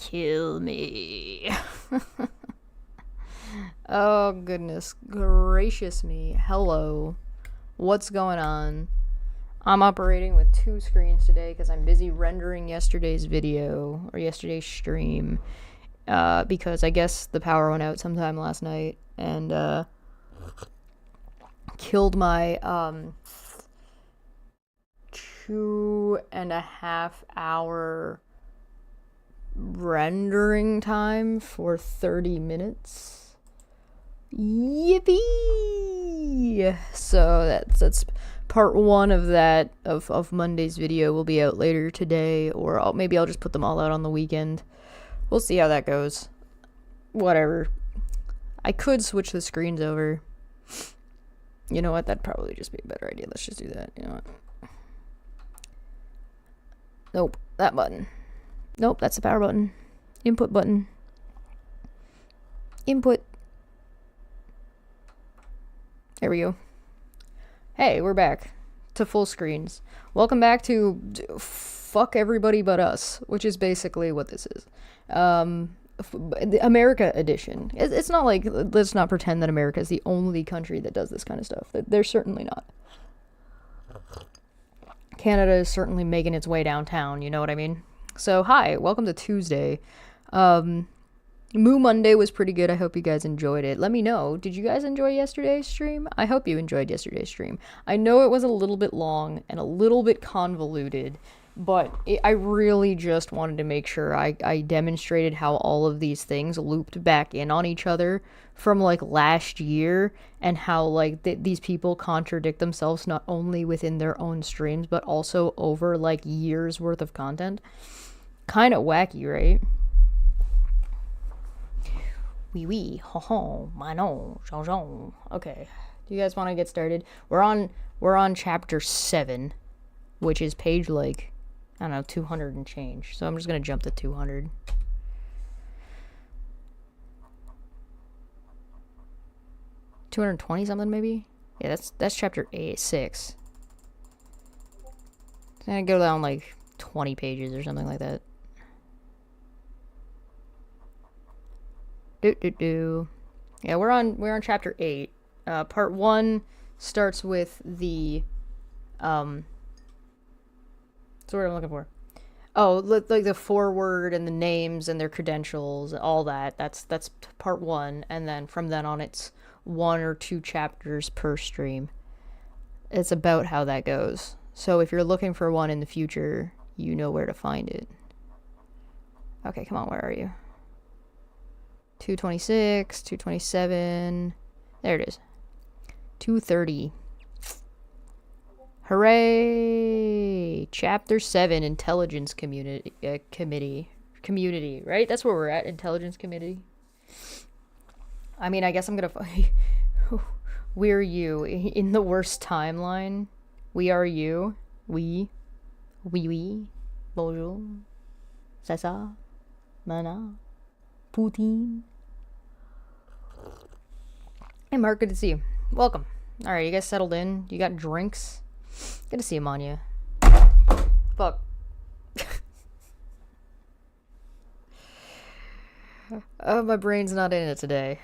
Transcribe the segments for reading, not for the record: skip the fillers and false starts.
Kill me. Oh, goodness gracious me. Hello. What's going on? I'm operating with 2 screens today because I'm busy rendering yesterday's video, or yesterday's stream, because I guess the power went out sometime last night, and, killed my, 2.5 hour rendering time for 30 minutes. Yippee! So that's part 1 of that, of Monday's video will be out later today, or maybe I'll just put them all out on the weekend. We'll see how that goes. Whatever. I could switch the screens over. You know what? That'd probably just be a better idea. Let's just do that. You know what? Nope. That button. Nope, that's the power button. Input button. Input. There we go. Hey, we're back to full screens. Welcome back to Fuck Everybody But Us, which is basically what this is. The America edition. It's not like, let's not pretend that America is the only country that does this kind of stuff. They're certainly not. Canada is certainly making its way downtown, you know what I mean? So, hi, welcome to Tuesday. Moo Monday was pretty good. I hope you guys enjoyed it. Let me know. Did you guys enjoy yesterday's stream? I hope you enjoyed yesterday's stream. I know it was a little bit long and a little bit convoluted, but I really just wanted to make sure I demonstrated how all of these things looped back in on each other from, like, last year, and how, like, these people contradict themselves not only within their own streams, but also over, like, years worth of content. Kind of wacky, right? Oui, ho ho, manon, jean jean. Okay, do you guys want to get started? We're on chapter 7, which is page, like, I don't know, 200 and change. So I'm just gonna jump to 200. $220 something maybe? Yeah, that's chapter 6. It's gonna go down like 20 pages or something like that. Yeah, we're on chapter 8. Part 1 starts with the what's the word I'm looking for? Oh, like the foreword and the names and their credentials, all that. That's part 1, and then from then on it's 1 or 2 chapters per stream. It's about how that goes. So if you're looking for one in the future, you know where to find it. Okay, come on, where are you? 226, 227. There it is. 230. Hooray! Chapter 7, Intelligence Community, right? That's where we're at, Intelligence Committee. I mean, I guess I'm gonna... We're you. In the worst timeline, we are you. Oui, bonjour, c'est ça, mana, Poutine. Hey, Mark, good to see you. Welcome. Alright, you guys settled in? You got drinks? Good to see you, Manya. Fuck. Oh, my brain's not in it today.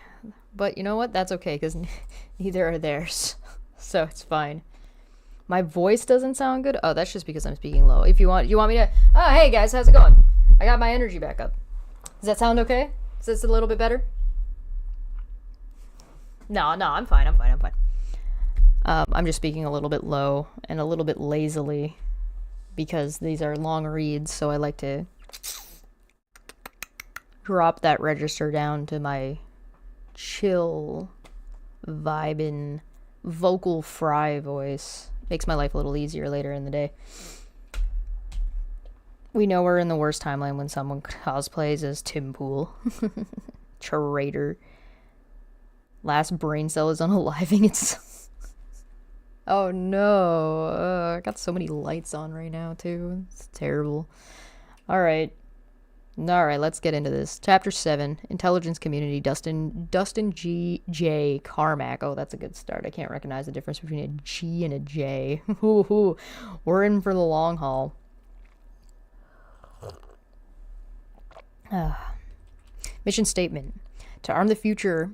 But you know what? That's okay, because neither are theirs. So it's fine. My voice doesn't sound good? Oh, that's just because I'm speaking low. If you want me to... Oh, hey guys, how's it going? I got my energy back up. Does that sound okay? Is this a little bit better? No, I'm fine. I'm just speaking a little bit low and a little bit lazily because these are long reads, so I like to drop that register down to my chill, vibin', vocal fry voice. Makes my life a little easier later in the day. We know we're in the worst timeline when someone cosplays as Tim Pool. Traitor. Last brain cell is unaliving itself. Oh no. I got so many lights on right now too. It's terrible. Alright, let's get into this. Chapter 7, Intelligence Community, Dustin J. Carmack. Oh, that's a good start. I can't recognize the difference between a G and a J. Ooh, we're in for the long haul. Mission statement. To arm the future.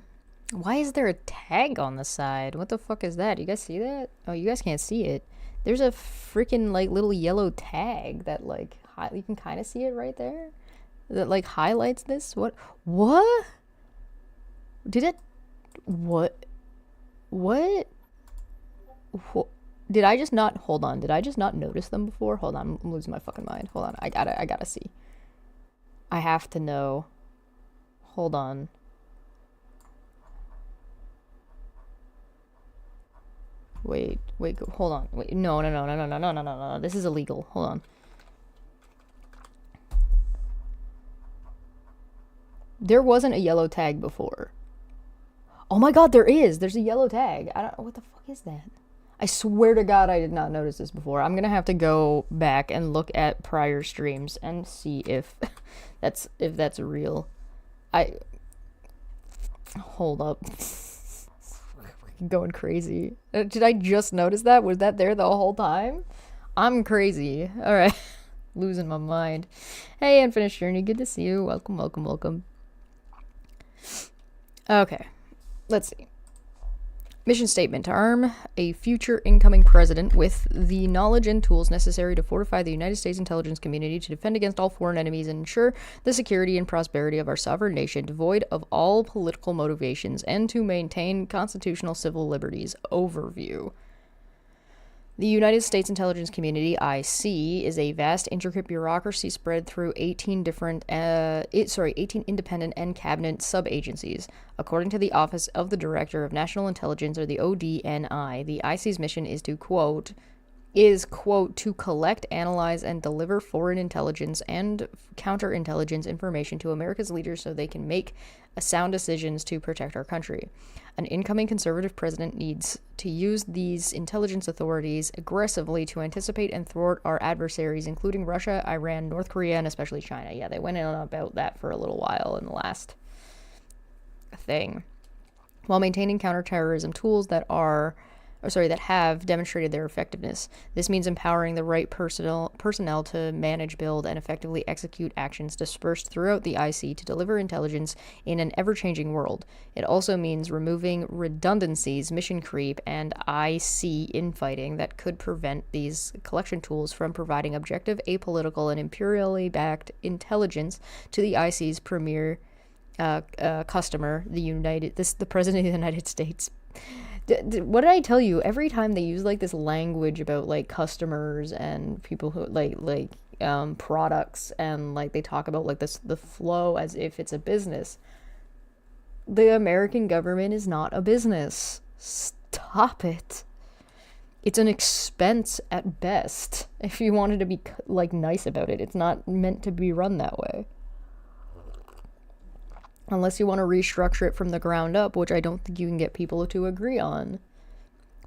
Why is there a tag on the side? What the fuck is that? You guys see that? Oh, you guys can't see it. There's a freaking like little yellow tag that like you can kind of see it right there. That like highlights this. What? What? Did it? What? What? Did I just not? Hold on. Did I just not notice them before? Hold on. I'm losing my fucking mind. Hold on. I gotta see. I have to know. Hold on. Wait, hold on. Wait, no. This is illegal. Hold on. There wasn't a yellow tag before. Oh my god, there is. There's a yellow tag. I don't know. What the fuck is that? I swear to god I did not notice this before. I'm gonna have to go back and look at prior streams and see if that's real. Hold up. Going crazy. Did I just notice that? Was that there the whole time? I'm crazy. All right. Losing my mind. Hey, Unfinished Journey. Good to see you. Welcome. Okay. Let's see. Mission statement. To arm a future incoming president with the knowledge and tools necessary to fortify the United States intelligence community to defend against all foreign enemies and ensure the security and prosperity of our sovereign nation, devoid of all political motivations, and to maintain constitutional civil liberties. Overview. The United States intelligence community, IC, is a vast, intricate bureaucracy spread through 18 independent and cabinet sub-agencies. According to the Office of the Director of National Intelligence, or the ODNI, the IC's mission is to, quote, to collect, analyze, and deliver foreign intelligence and counterintelligence information to America's leaders so they can make sound decisions to protect our country. An incoming conservative president needs to use these intelligence authorities aggressively to anticipate and thwart our adversaries, including Russia, Iran, North Korea, and especially China. Yeah, they went in about that for a little while in the last thing. While maintaining counterterrorism tools that have demonstrated their effectiveness. This means empowering the right personnel to manage, build, and effectively execute actions dispersed throughout the IC to deliver intelligence in an ever-changing world. It also means removing redundancies, mission creep, and IC infighting that could prevent these collection tools from providing objective, apolitical, and imperially backed intelligence to the IC's premier customer, the President of the United States. What did I tell you? Every time they use like this language about like customers and people who like products, and like they talk about like the flow as if it's a business. The American government is not a business. Stop it. It's an expense at best. If you wanted to be like nice about it, it's not meant to be run that way. Unless you want to restructure it from the ground up, which I don't think you can get people to agree on.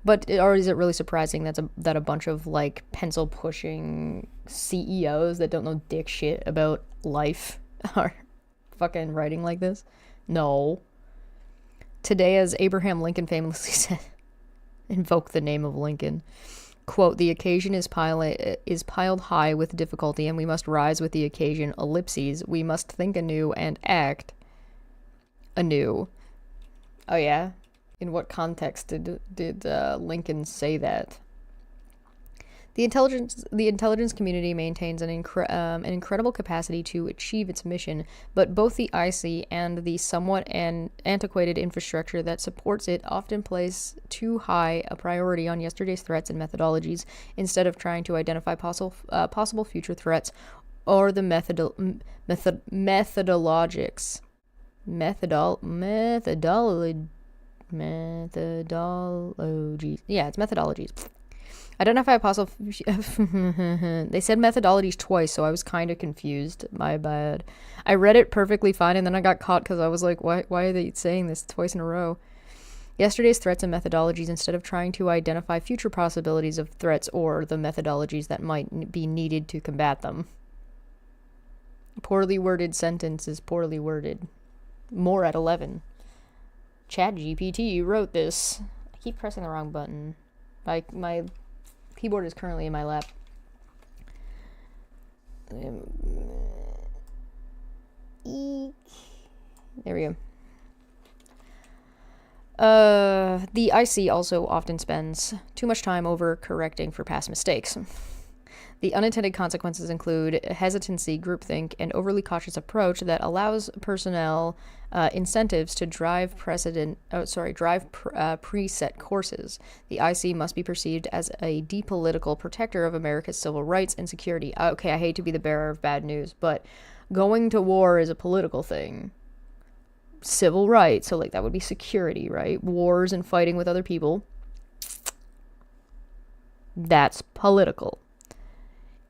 But or is it really surprising that a bunch of like pencil pushing CEOs that don't know dick shit about life are fucking writing like this? No. Today, as Abraham Lincoln famously said, invoke the name of Lincoln. Quote, the occasion is piled high with difficulty, and we must rise with the occasion. Ellipses. We must think anew and act anew. Oh yeah? In what context did Lincoln say that? The intelligence community maintains an incredible capacity to achieve its mission, but both the IC and the somewhat antiquated infrastructure that supports it often place too high a priority on yesterday's threats and methodologies instead of trying to identify possible future threats or the methodologies. Yeah, it's methodologies. Identify possible. They said methodologies twice, so I was kind of confused. My bad. I read it perfectly fine, and then I got caught because I was like, why are they saying this twice in a row? Yesterday's threats and methodologies instead of trying to identify future possibilities of threats or the methodologies that might be needed to combat them. Poorly worded sentence is poorly worded. More at 11. ChatGPT wrote this. I keep pressing the wrong button. My keyboard is currently in my lap. There we go. The IC also often spends too much time over correcting for past mistakes. The unintended consequences include hesitancy, groupthink, and overly cautious approach that allows personnel incentives to drive preset courses. The IC must be perceived as a depolitical protector of America's civil rights and security. Okay, I hate to be the bearer of bad news, but going to war is a political thing. Civil rights, so like that would be security, right? Wars and fighting with other people. That's political.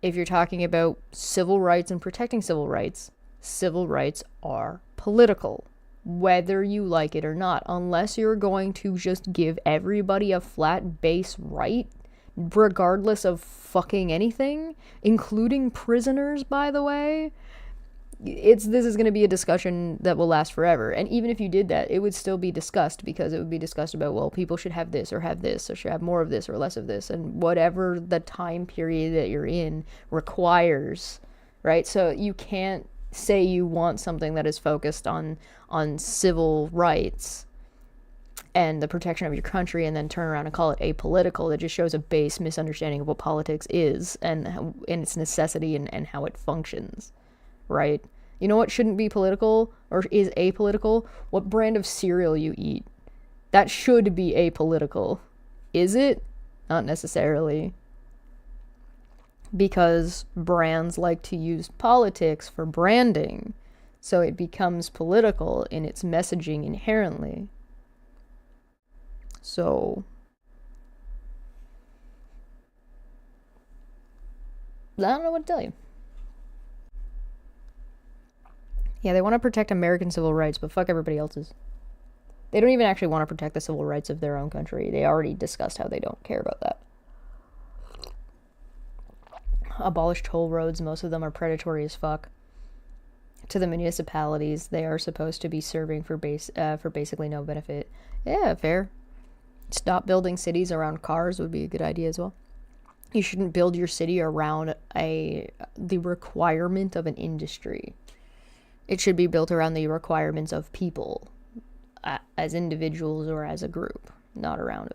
If you're talking about civil rights and protecting civil rights are political, whether you like it or not, unless you're going to just give everybody a flat base right, regardless of fucking anything, including prisoners, by the way. This is going to be a discussion that will last forever. And even if you did that, it would still be discussed, because it would be discussed about, well, people should have this or should have more of this or less of this, and whatever the time period that you're in requires, right? So you can't say you want something that is focused on civil rights and the protection of your country and then turn around and call it apolitical. That just shows a base misunderstanding of what politics is and its necessity and how it functions. Right? You know what shouldn't be political or is apolitical? What brand of cereal you eat. That should be apolitical. Is it? Not necessarily. Because brands like to use politics for branding, so it becomes political in its messaging inherently. So I don't know what to tell you. Yeah, they want to protect American civil rights, but fuck everybody else's. They don't even actually want to protect the civil rights of their own country. They already discussed how they don't care about that. Abolish toll roads. Most of them are predatory as fuck. To the municipalities, they are supposed to be serving for basically no benefit. Yeah, fair. Stop building cities around cars would be a good idea as well. You shouldn't build your city around the requirement of an industry. It should be built around the requirements of people, as individuals or as a group, not around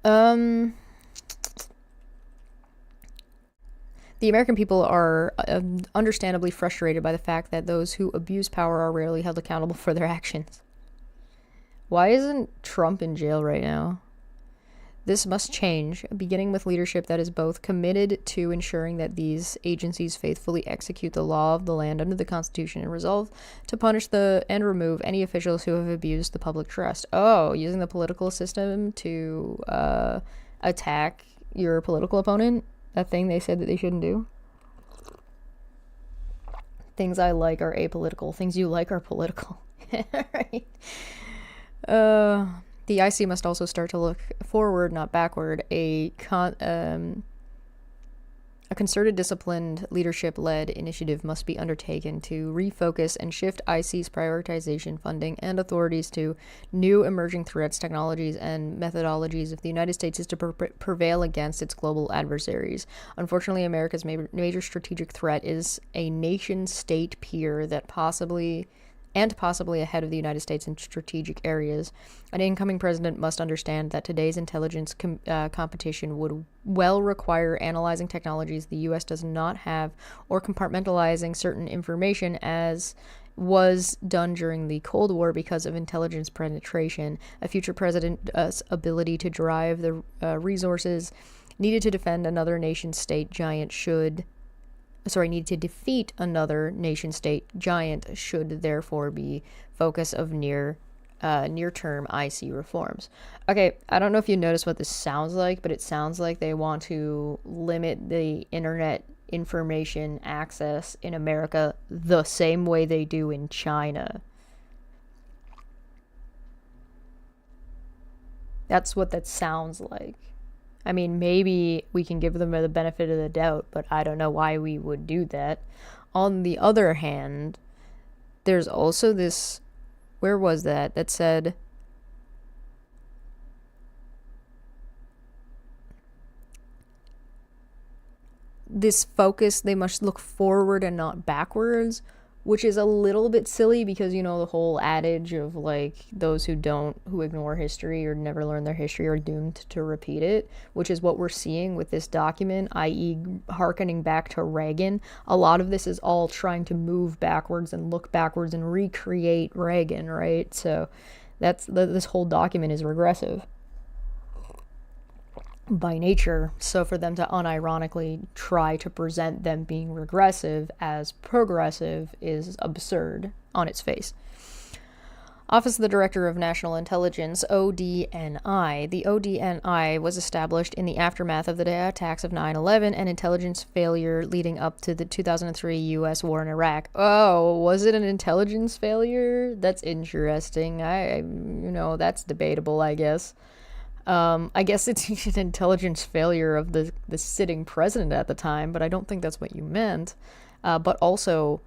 a... The American people are understandably frustrated by the fact that those who abuse power are rarely held accountable for their actions. Why isn't Trump in jail right now? This must change, beginning with leadership that is both committed to ensuring that these agencies faithfully execute the law of the land under the Constitution and resolve to punish and remove any officials who have abused the public trust. Oh, using the political system to attack your political opponent? That thing they said that they shouldn't do? Things I like are apolitical. Things you like are political. Right? The IC must also start to look forward, not backward. A concerted, disciplined, leadership-led initiative must be undertaken to refocus and shift IC's prioritization, funding, and authorities to new emerging threats, technologies, and methodologies if the United States is to prevail against its global adversaries. Unfortunately, America's major strategic threat is a nation-state peer that possibly ahead of the United States in strategic areas. An incoming president must understand that today's intelligence competition would well require analyzing technologies the U.S. does not have or compartmentalizing certain information as was done during the Cold War because of intelligence penetration. A future president's ability to drive the resources needed to defend another nation-state giant need to defeat another nation-state giant should therefore be focus of near-term IC reforms. Okay, I don't know if you notice what this sounds like, but it sounds like they want to limit the internet information access in America the same way they do in China. That's what that sounds like. I mean, maybe we can give them the benefit of the doubt, but I don't know why we would do that. On the other hand, there's also this, where was that said, this focus, they must look forward and not backwards, which is a little bit silly because, you know, the whole adage of like those who ignore history or never learn their history are doomed to repeat it, which is what we're seeing with this document, i.e. hearkening back to Reagan. A lot of this is all trying to move backwards and look backwards and recreate Reagan, right? So this whole document is regressive by nature. So for them to unironically try to present them being regressive as progressive is absurd on its face. Office of the Director of National Intelligence, ODNI. The ODNI was established in the aftermath of the attacks of 9/11 and intelligence failure leading up to the 2003 U.S. war in Iraq. Oh, was it an intelligence failure? That's interesting. That's debatable, I guess. I guess it's an intelligence failure of the sitting president at the time, but I don't think that's what you meant. But also,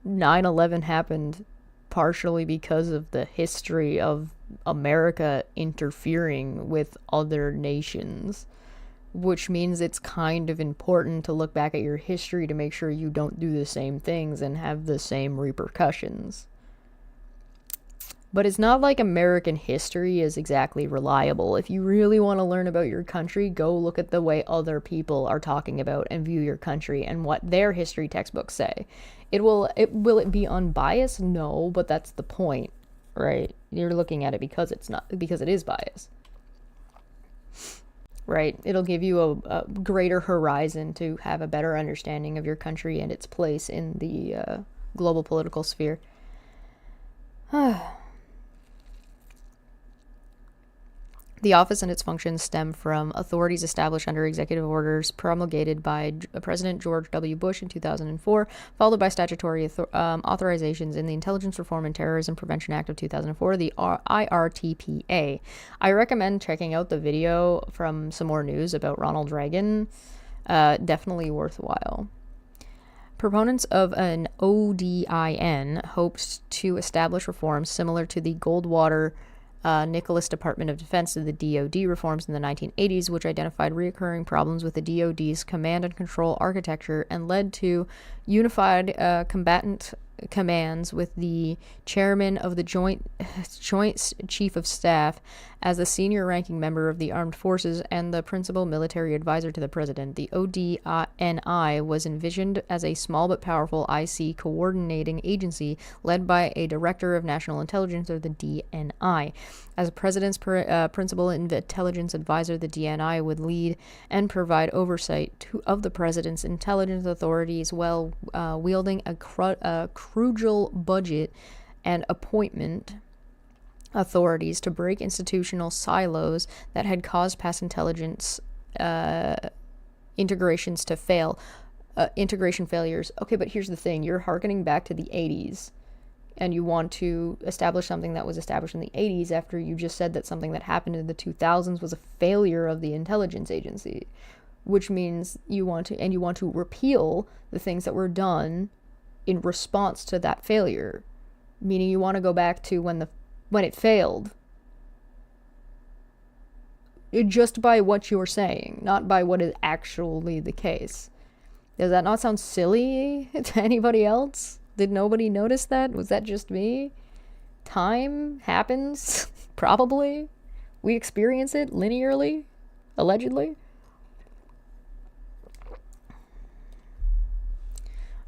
9/11 happened partially because of the history of America interfering with other nations, which means it's kind of important to look back at your history to make sure you don't do the same things and have the same repercussions. But it's not like American history is exactly reliable. If you really want to learn about your country, go look at the way other people are talking about and view your country and what their history textbooks say. Will it be unbiased? No, but that's the point, right? You're looking at it because it is biased. Right? It'll give you a greater horizon to have a better understanding of your country and its place in the global political sphere. The office and its functions stem from authorities established under executive orders promulgated by President George W. Bush in 2004, followed by statutory authorizations in the Intelligence Reform and Terrorism Prevention Act of 2004, the IRTPA. I recommend checking out the video from Some More News about Ronald Reagan. Definitely worthwhile. Proponents of an ODIN hoped to establish reforms similar to the Goldwater Nicholas Department of Defense of the DoD reforms in the 1980s, which identified recurring problems with the DoD's command and control architecture and led to unified combatant commands with the chairman of the Joint Chief of Staff as the senior ranking member of the armed forces and the principal military advisor to the president. The ODNI was envisioned as a small but powerful IC coordinating agency led by a director of national intelligence, or the DNI. As a president's principal intelligence advisor, the DNI would lead and provide oversight of the president's intelligence authorities while wielding a crucial budget and appointment authorities to break institutional silos that had caused past intelligence integrations to fail. Integration failures. Okay, but here's the thing. You're hearkening back to the 80s, and you want to establish something that was established in the 80s after you just said that something that happened in the 2000s was a failure of the intelligence agency, which means you want to repeal the things that were done in response to that failure, meaning you want to go back to when it failed. Just by what you're saying, not by what is actually the case. Does that not sound silly to anybody else? Did nobody notice that? Was that just me? Time happens, probably. We experience it linearly, allegedly.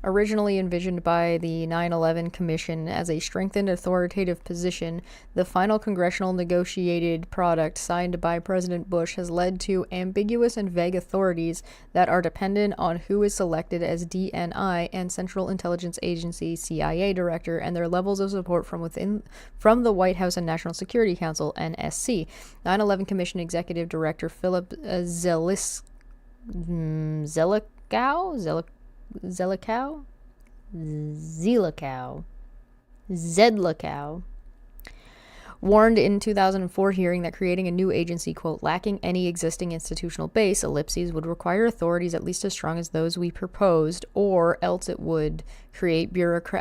Originally envisioned by the 9/11 Commission as a strengthened authoritative position, the final congressional negotiated product signed by President Bush has led to ambiguous and vague authorities that are dependent on who is selected as DNI and Central Intelligence Agency (CIA) director and their levels of support from the White House and National Security Council (NSC). 9/11 Commission Executive Director Philip Zedlikow warned in 2004 hearing that creating a new agency, quote, lacking any existing institutional base, ellipses, would require authorities at least as strong as those we proposed, or else it would create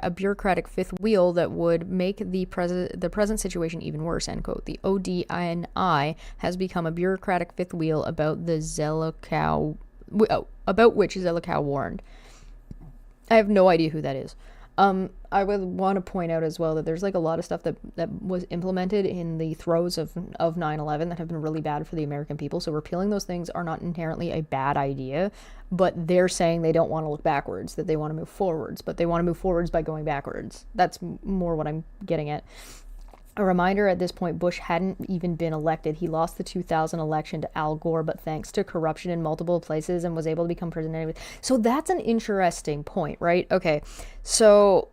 a bureaucratic fifth wheel that would make the present situation even worse, end quote. The ODNI has become a bureaucratic fifth wheel about the about which Zelikow warned. I have no idea who that is. I would want to point out as well that there's like a lot of stuff that was implemented in the throes of 9/11 that have been really bad for the American people. So repealing those things are not inherently a bad idea, but they're saying they don't want to look backwards, that they want to move forwards, but they want to move forwards by going backwards. That's more what I'm getting at. A reminder, at this point, Bush hadn't even been elected. He lost the 2000 election to Al Gore, but thanks to corruption in multiple places and was able to become president. So that's an interesting point, right? Okay, so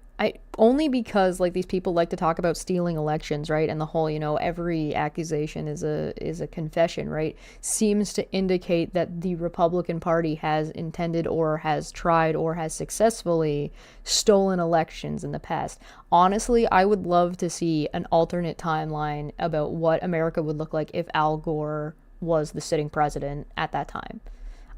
only because like these people like to talk about stealing elections, right? And the whole, every accusation is a confession, right? Seems to indicate that the Republican Party has intended or has tried or has successfully stolen elections in the past. Honestly, I would love to see an alternate timeline about what America would look like if Al Gore was the sitting president at that time.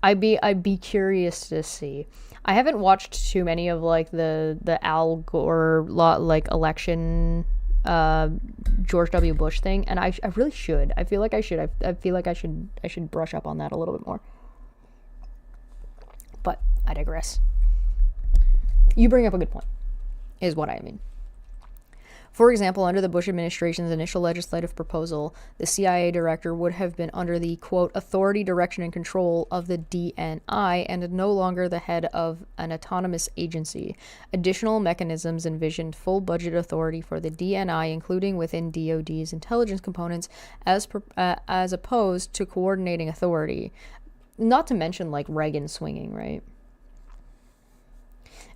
I'd be curious to see. I haven't watched too many of like the Al Gore like election George W. Bush thing, and I really should. I feel like I should. I feel like I should brush up on that a little bit more. But I digress. You bring up a good point, is what I mean. For example, under the Bush administration's initial legislative proposal, the CIA director would have been under the, quote, authority, direction, and control of the DNI and no longer the head of an autonomous agency. Additional mechanisms envisioned full budget authority for the DNI, including within DoD's intelligence components, as opposed to coordinating authority. Not to mention, like, Reagan swinging, right?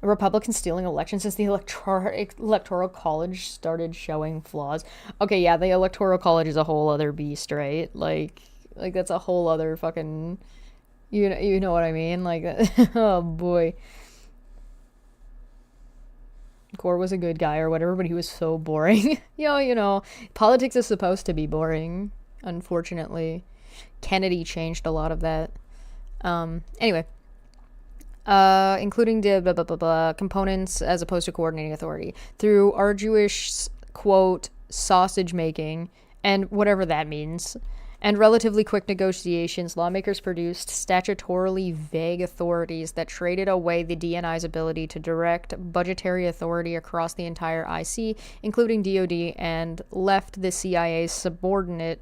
Republicans stealing elections since the electoral college started showing flaws. Okay, yeah, the electoral college is a whole other beast, right? Like that's a whole other fucking, you know what I mean? Like, oh boy, Gore was a good guy or whatever, but he was so boring. Politics is supposed to be boring. Unfortunately, Kennedy changed a lot of that. Anyway. Including the blah, blah, blah, blah, components as opposed to coordinating authority. Through arduous, quote, sausage making, and whatever that means, and relatively quick negotiations, lawmakers produced statutorily vague authorities that traded away the DNI's ability to direct budgetary authority across the entire IC, including DoD, and left the CIA's subordinate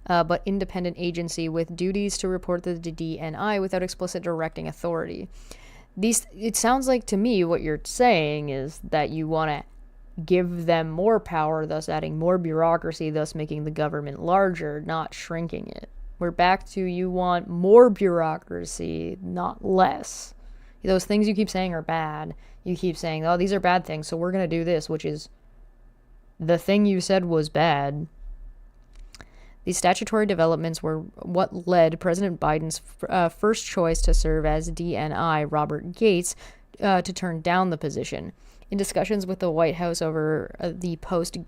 but independent agency with duties to report to the DNI without explicit directing authority. It sounds like to me what you're saying is that you want to give them more power, thus adding more bureaucracy, thus making the government larger, not shrinking it. We're back to you want more bureaucracy, not less. Those things you keep saying are bad. You keep saying, oh, these are bad things, so we're going to do this, which is the thing you said was bad. These statutory developments were what led President Biden's first choice to serve as DNI, Robert Gates, to turn down the position. In discussions with the White House over the post,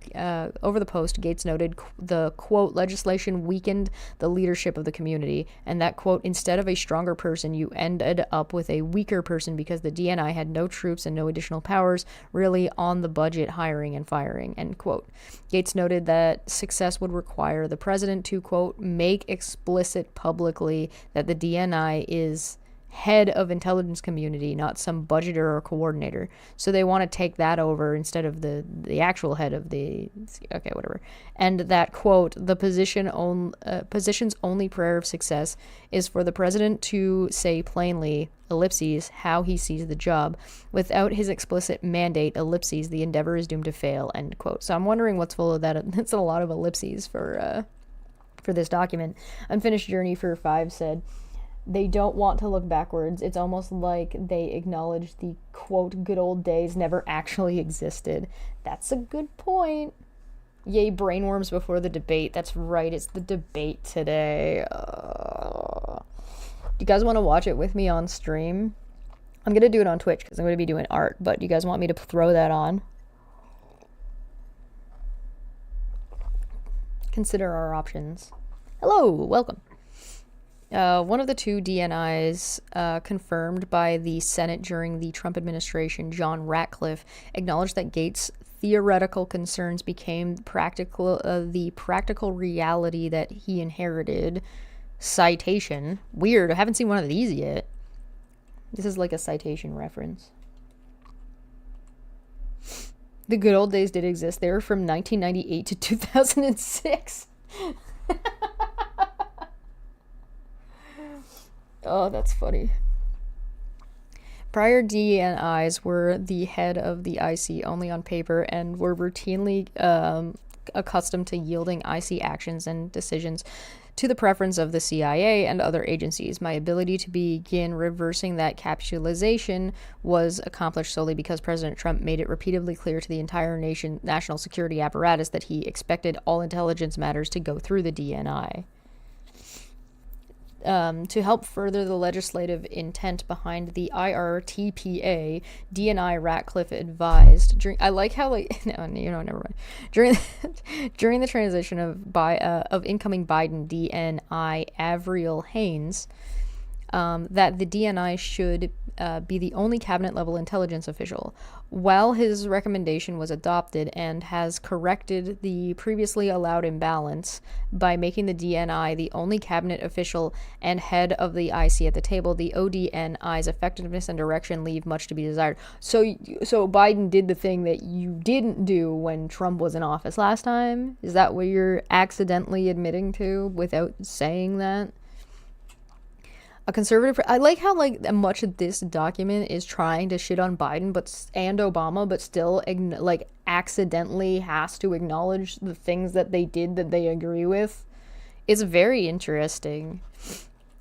Gates noted the, quote, legislation weakened the leadership of the community, and that, quote, instead of a stronger person, you ended up with a weaker person because the DNI had no troops and no additional powers really on the budget hiring and firing, end quote. Gates noted that success would require the president to, quote, make explicit publicly that the DNI is head of intelligence community, not some budgeter or coordinator. So they want to take that over instead of the actual head of the, okay, whatever. And that, quote, the position's only prayer of success is for the president to say plainly, ellipses, how he sees the job. Without his explicit mandate, ellipses, the endeavor is doomed to fail, end quote. So I'm wondering what's full of that. It's a lot of ellipses for this document. Unfinished Journey for 5 said, they don't want to look backwards. It's almost like they acknowledge the, quote, good old days never actually existed. That's a good point. Yay, brainworms before the debate. That's right, it's the debate today. Do you guys want to watch it with me on stream? I'm going to do it on Twitch because I'm going to be doing art, but do you guys want me to throw that on? Consider our options. Hello, welcome. One of the two DNIs confirmed by the Senate during the Trump administration, John Ratcliffe, acknowledged that Gates' theoretical concerns became the practical reality that he inherited. Citation. Weird, I haven't seen one of these yet. This is like a citation reference. The good old days did exist. They were from 1998 to 2006. Oh, that's funny. Prior DNIs were the head of the IC only on paper and were routinely accustomed to yielding IC actions and decisions to the preference of the CIA and other agencies. My ability to begin reversing that capitalization was accomplished solely because President Trump made it repeatedly clear to the entire national security apparatus that he expected all intelligence matters to go through the DNI. To help further the legislative intent behind the IRTPA, DNI Ratcliffe advised. I like how no, never mind. During the transition of incoming Biden DNI Avril Haines, that the DNI should be the only cabinet level intelligence official. While his recommendation was adopted and has corrected the previously allowed imbalance by making the DNI the only cabinet official and head of the IC at the table, the ODNI's effectiveness and direction leave much to be desired. So Biden did the thing that you didn't do when Trump was in office last time? Is that what you're accidentally admitting to without saying that? A conservative. I like how much of this document is trying to shit on Biden, and Obama, but still accidentally has to acknowledge the things that they did that they agree with. It's very interesting.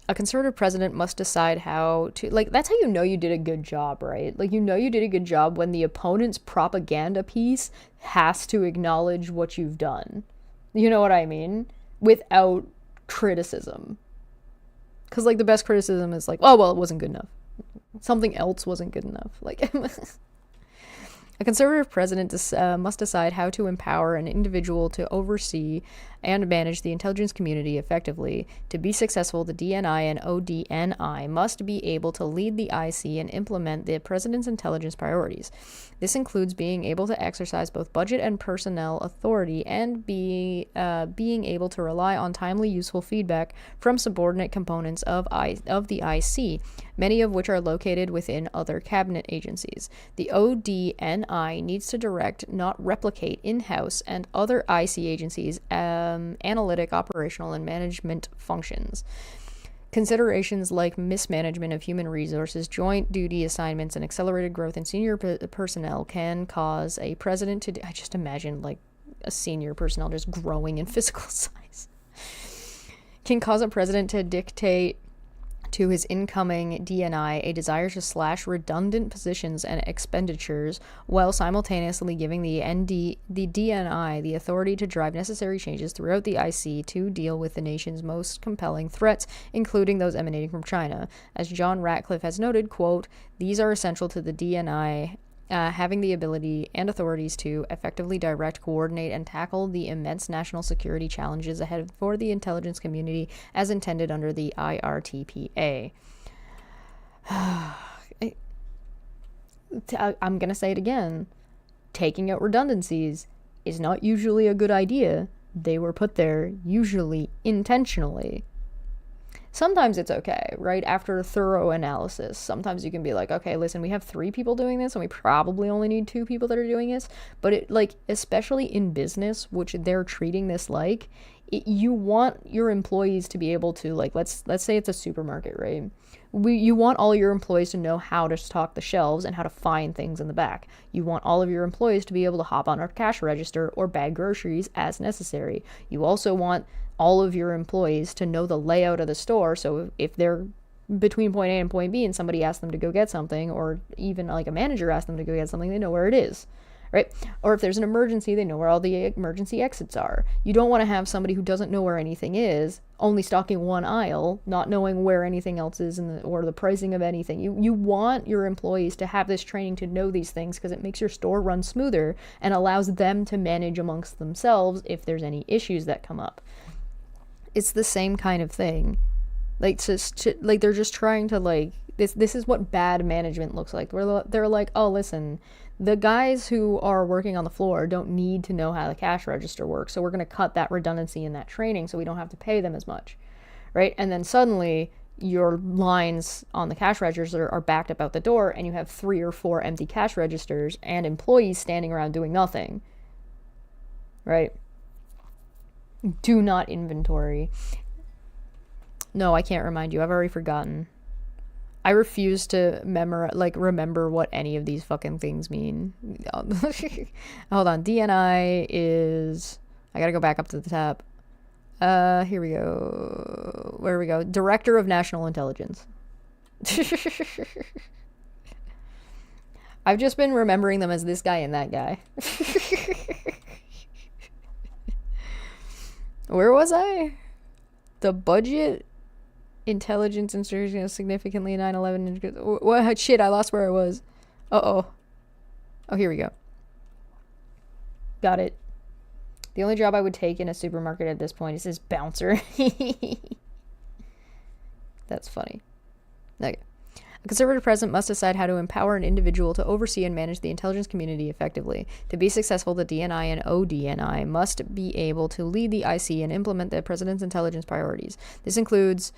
A conservative president must decide how to that's how you know you did a good job, right? You know you did a good job when the opponent's propaganda piece has to acknowledge what you've done. You know what I mean? Without criticism. Because, the best criticism is oh, well, it wasn't good enough. Something else wasn't good enough. A conservative president must decide how to empower an individual to oversee and manage the intelligence community effectively. To be successful, the DNI and ODNI must be able to lead the IC and implement the president's intelligence priorities. This includes being able to exercise both budget and personnel authority and being able to rely on timely, useful feedback from subordinate components of the IC, many of which are located within other cabinet agencies. The ODNI needs to direct, not replicate, in-house and other IC agencies' analytic, operational, and management functions. Considerations like mismanagement of human resources, joint duty assignments, and accelerated growth in senior personnel can cause a president to... I just imagine, a senior personnel just growing in physical size. Can cause a president to dictate to his incoming DNI a desire to slash redundant positions and expenditures while simultaneously giving the DNI the authority to drive necessary changes throughout the IC to deal with the nation's most compelling threats, including those emanating from China. As John Ratcliffe has noted, quote, these are essential to the DNI having the ability and authorities to effectively direct, coordinate, and tackle the immense national security challenges ahead for the intelligence community as intended under the IRTPA. I'm going to say it again. Taking out redundancies is not usually a good idea. They were put there usually intentionally. Sometimes it's okay, right? After a thorough analysis, sometimes you can be okay, listen, we have 3 people doing this and we probably only need 2 people that are doing this. But especially in business, which they're treating this you want your employees to be able to, let's say it's a supermarket, right? You want all your employees to know how to stock the shelves and how to find things in the back. You want all of your employees to be able to hop on a cash register or bag groceries as necessary. You also want all of your employees to know the layout of the store, so if they're between point A and point B and somebody asks them to go get something, or even a manager asks them to go get something, they know where it is, right? Or if there's an emergency, they know where all the emergency exits are. You don't want to have somebody who doesn't know where anything is, only stocking one aisle, not knowing where anything else is or the pricing of anything. You want your employees to have this training to know these things because it makes your store run smoother and allows them to manage amongst themselves if there's any issues that come up. It's the same kind of thing. They're just trying to this is what bad management looks like. Where they're oh, listen, the guys who are working on the floor don't need to know how the cash register works, so we're going to cut that redundancy in that training so we don't have to pay them as much, right? And then suddenly your lines on the cash registers are backed up out the door, and you have 3 or 4 empty cash registers and employees standing around doing nothing, right? Do not inventory. No, I can't remind you. I've already forgotten. I refuse to remember what any of these fucking things mean. Hold on. DNI is... I gotta go back up to the top. Here we go. Where we go? Director of National Intelligence. I've just been remembering them as this guy and that guy. Where was I? The budget, intelligence, and significantly 9/11. What? Shit, I lost where I was. Uh-oh. Oh, here we go. Got it. The only job I would take in a supermarket at this point is this bouncer. That's funny. Okay. A conservative president must decide how to empower an individual to oversee and manage the intelligence community effectively. To be successful, the DNI and ODNI must be able to lead the IC and implement the president's intelligence priorities. This includes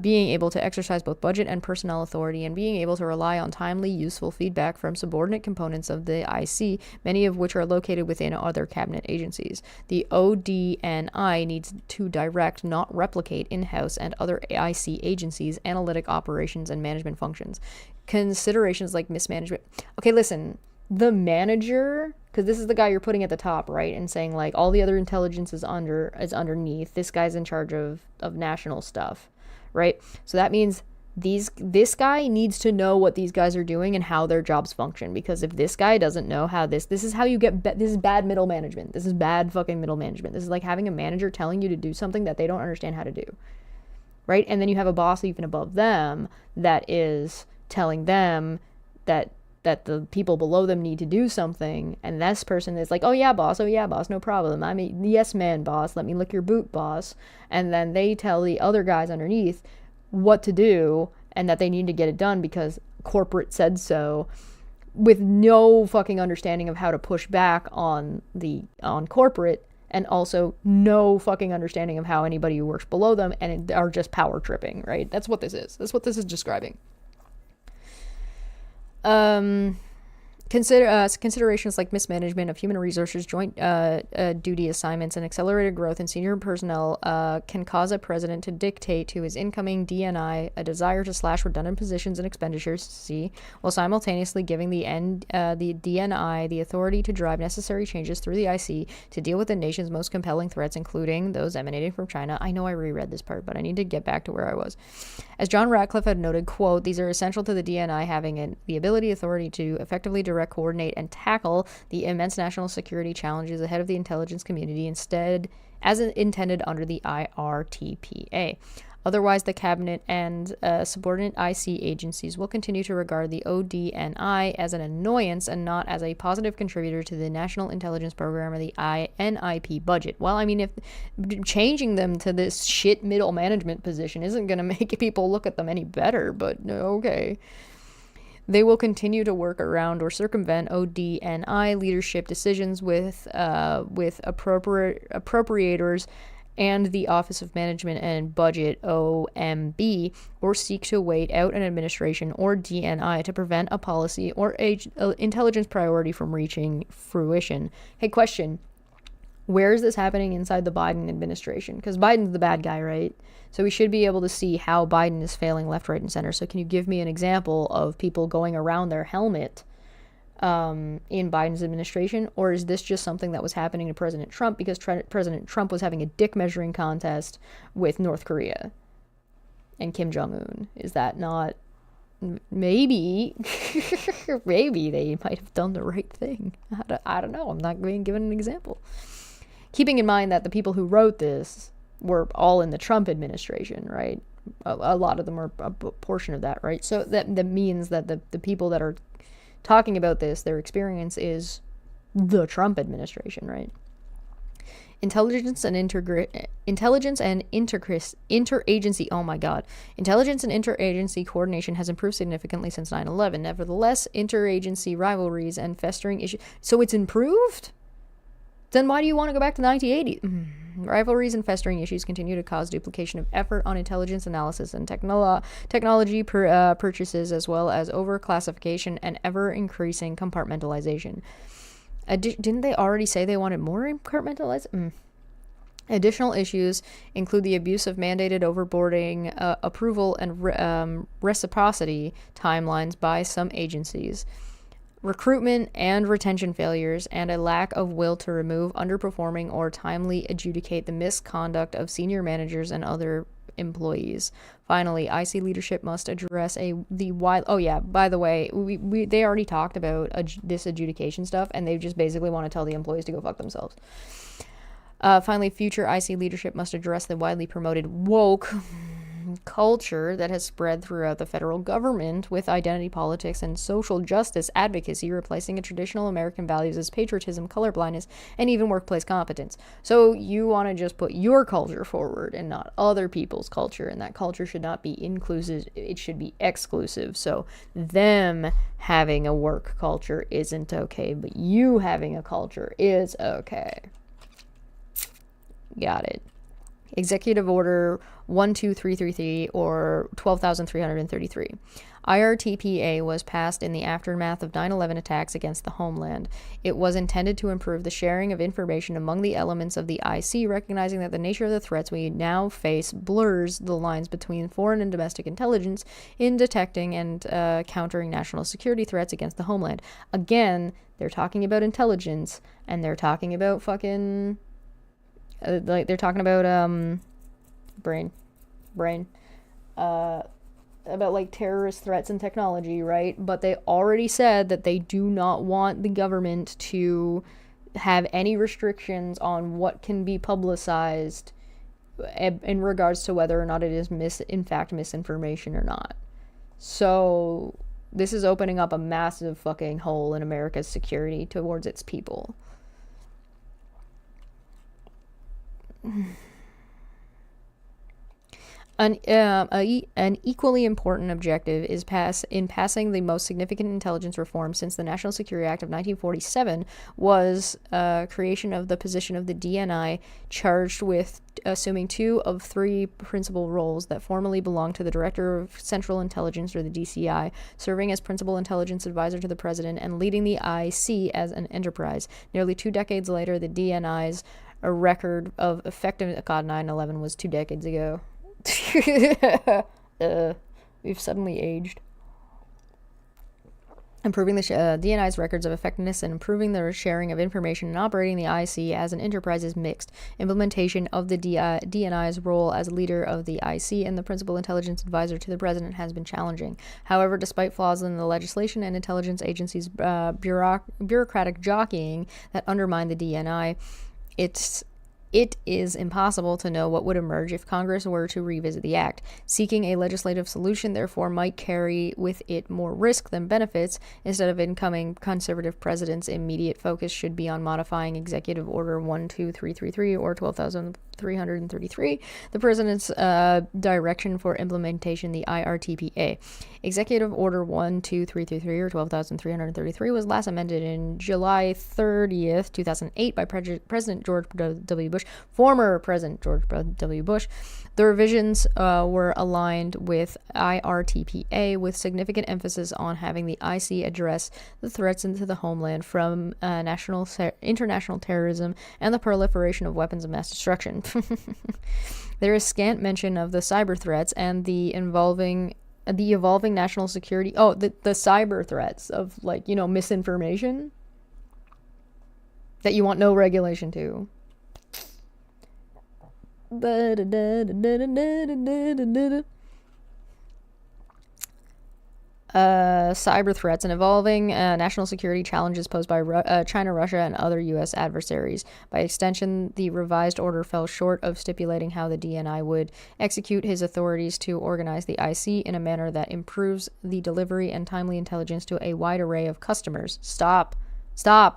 being able to exercise both budget and personnel authority, and being able to rely on timely, useful feedback from subordinate components of the IC, many of which are located within other cabinet agencies. The ODNI needs to direct, not replicate, in-house and other IC agencies' analytic operations and management functions. Considerations like mismanagement. Okay, listen, the manager, because this is the guy you're putting at the top, right, and saying like all the other intelligence is underneath. This guy's in charge of national stuff. Right? So that means this guy needs to know what these guys are doing and how their jobs function, because if this guy doesn't know how this is how you get this is bad middle management. This is bad fucking middle management. This is like having a manager telling you to do something that they don't understand how to do. Right? And then you have a boss even above them that is telling them that the people below them need to do something, and this person is like, oh yeah boss, no problem, I'm a yes man boss, let me lick your boot boss. And then they tell the other guys underneath what to do and that they need to get it done because corporate said so, with no fucking understanding of how to push back on corporate, and also no fucking understanding of how anybody who works below them and are just power tripping, right? That's what this is describing. Considerations like mismanagement of human resources, joint duty assignments, and accelerated growth in senior personnel can cause a president to dictate to his incoming DNI a desire to slash redundant positions and expenditures, C, while simultaneously giving the DNI the authority to drive necessary changes through the IC to deal with the nation's most compelling threats, including those emanating from China. I know I reread this part, but I need to get back to where I was. As John Ratcliffe had noted, quote, these are essential to the DNI having the authority to effectively direct, coordinate, and tackle the immense national security challenges ahead of the intelligence community, instead as intended under the IRTPA. Otherwise, the cabinet and subordinate IC agencies will continue to regard the ODNI as an annoyance and not as a positive contributor to the national intelligence program or the NIP budget. Well, I mean, if changing them to this shit middle management position isn't going to make people look at them any better, but okay. They will continue to work around or circumvent ODNI leadership decisions with appropriators and the Office of Management and Budget, OMB, or seek to wait out an administration or DNI to prevent a policy or intelligence priority from reaching fruition. Hey, question. Where is this happening inside the Biden administration? Because Biden's the bad guy, right? So we should be able to see how Biden is failing left, right, and center. So can you give me an example of people going around their helmet in Biden's administration? Or is this just something that was happening to President Trump because President Trump was having a dick measuring contest with North Korea and Kim Jong-un? Is that not... Maybe they might have done the right thing. I don't know. I'm not being given an example. Keeping in mind that the people who wrote this were all in the Trump administration, right? A lot of them are a portion of that, right? So that means that the people that are talking about this, their experience is the Trump administration, right? Intelligence and interagency, oh my God. Intelligence and interagency coordination has improved significantly since 9/11. Nevertheless, interagency rivalries and festering issues. So it's improved? Then why do you want to go back to 1980? Rivalries and festering issues continue to cause duplication of effort on intelligence analysis and technology purchases, as well as overclassification and ever-increasing compartmentalization. Didn't they already say they wanted more compartmentalization? Additional issues include the abuse of mandated overboarding approval and reciprocity timelines by some agencies, recruitment and retention failures, and a lack of will to remove underperforming or timely adjudicate the misconduct of senior managers and other employees. Finally, IC leadership must address the wide. Oh yeah, by the way, they already talked about this adjudication stuff, and they just basically want to tell the employees to go fuck themselves. Finally, future IC leadership must address the widely promoted woke culture that has spread throughout the federal government, with identity politics and social justice advocacy replacing traditional American values as patriotism, colorblindness, and even workplace competence. So you want to just put your culture forward and not other people's culture, and that culture should not be inclusive, it should be exclusive. So them having a work culture isn't okay, but you having a culture is okay. Got it. Executive Order 12333 or 12,333. IRTPA was passed in the aftermath of 9/11 attacks against the homeland. It was intended to improve the sharing of information among the elements of the IC, recognizing that the nature of the threats we now face blurs the lines between foreign and domestic intelligence in detecting and countering national security threats against the homeland. Again, they're talking about intelligence, and they're talking about fucking... like they're talking about brain about like terrorist threats and technology, right? But they already said that they do not want the government to have any restrictions on what can be publicized in regards to whether or not it is in fact misinformation or not. So this is opening up a massive fucking hole in America's security towards its people. An equally important objective is passing the most significant intelligence reform since the National Security Act of 1947 was creation of the position of the DNI, charged with assuming 2 of 3 principal roles that formerly belong to the Director of Central Intelligence, or the DCI, serving as Principal Intelligence Advisor to the President and leading the IC as an enterprise. Nearly 2 decades later, the DNI's a record of effective... God, 9/11 was 2 decades ago. We've suddenly aged. Improving the DNI's records of effectiveness and improving the sharing of information and operating the IC as an enterprise is mixed. Implementation of the DNI's role as leader of the IC and the principal intelligence advisor to the president has been challenging. However, despite flaws in the legislation and intelligence agencies' bureaucratic jockeying that undermine the DNI, it is impossible to know what would emerge if Congress were to revisit the act. Seeking a legislative solution, therefore, might carry with it more risk than benefits. Instead of incoming conservative president's immediate focus should be on modifying Executive Order 12333 or 12,333, the president's direction for implementation, the IRTPA. Executive Order 12333 or 12,333 was last amended in July 30th, 2008 by President George W. Bush, former President George W. Bush. The revisions were aligned with IRTPA, with significant emphasis on having the IC address the threats into the homeland from international terrorism and the proliferation of weapons of mass destruction. There is scant mention of the cyber threats and the evolving national security. Oh, the cyber threats of, like, misinformation that you want no regulation to. Cyber threats and evolving national security challenges posed by China, Russia, and other U.S. adversaries. By extension, the revised order fell short of stipulating how the DNI would execute his authorities to organize the IC in a manner that improves the delivery and timely intelligence to a wide array of customers. Stop. They're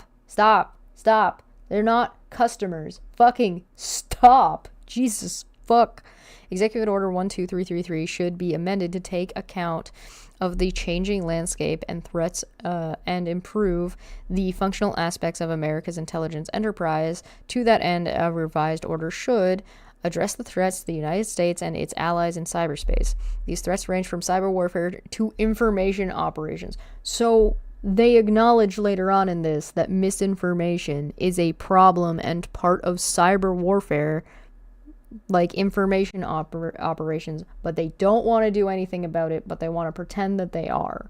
not customers. Fucking stop. Jesus fuck? Executive Order 12333 should be amended to take account of the changing landscape and threats and improve the functional aspects of America's intelligence enterprise. To that end, a revised order should address the threats to the United States and its allies in cyberspace. These threats range from cyber warfare to information operations. So they acknowledge later on in this that misinformation is a problem and part of cyber warfare, like information operations, but they don't want to do anything about it, but they want to pretend that they are.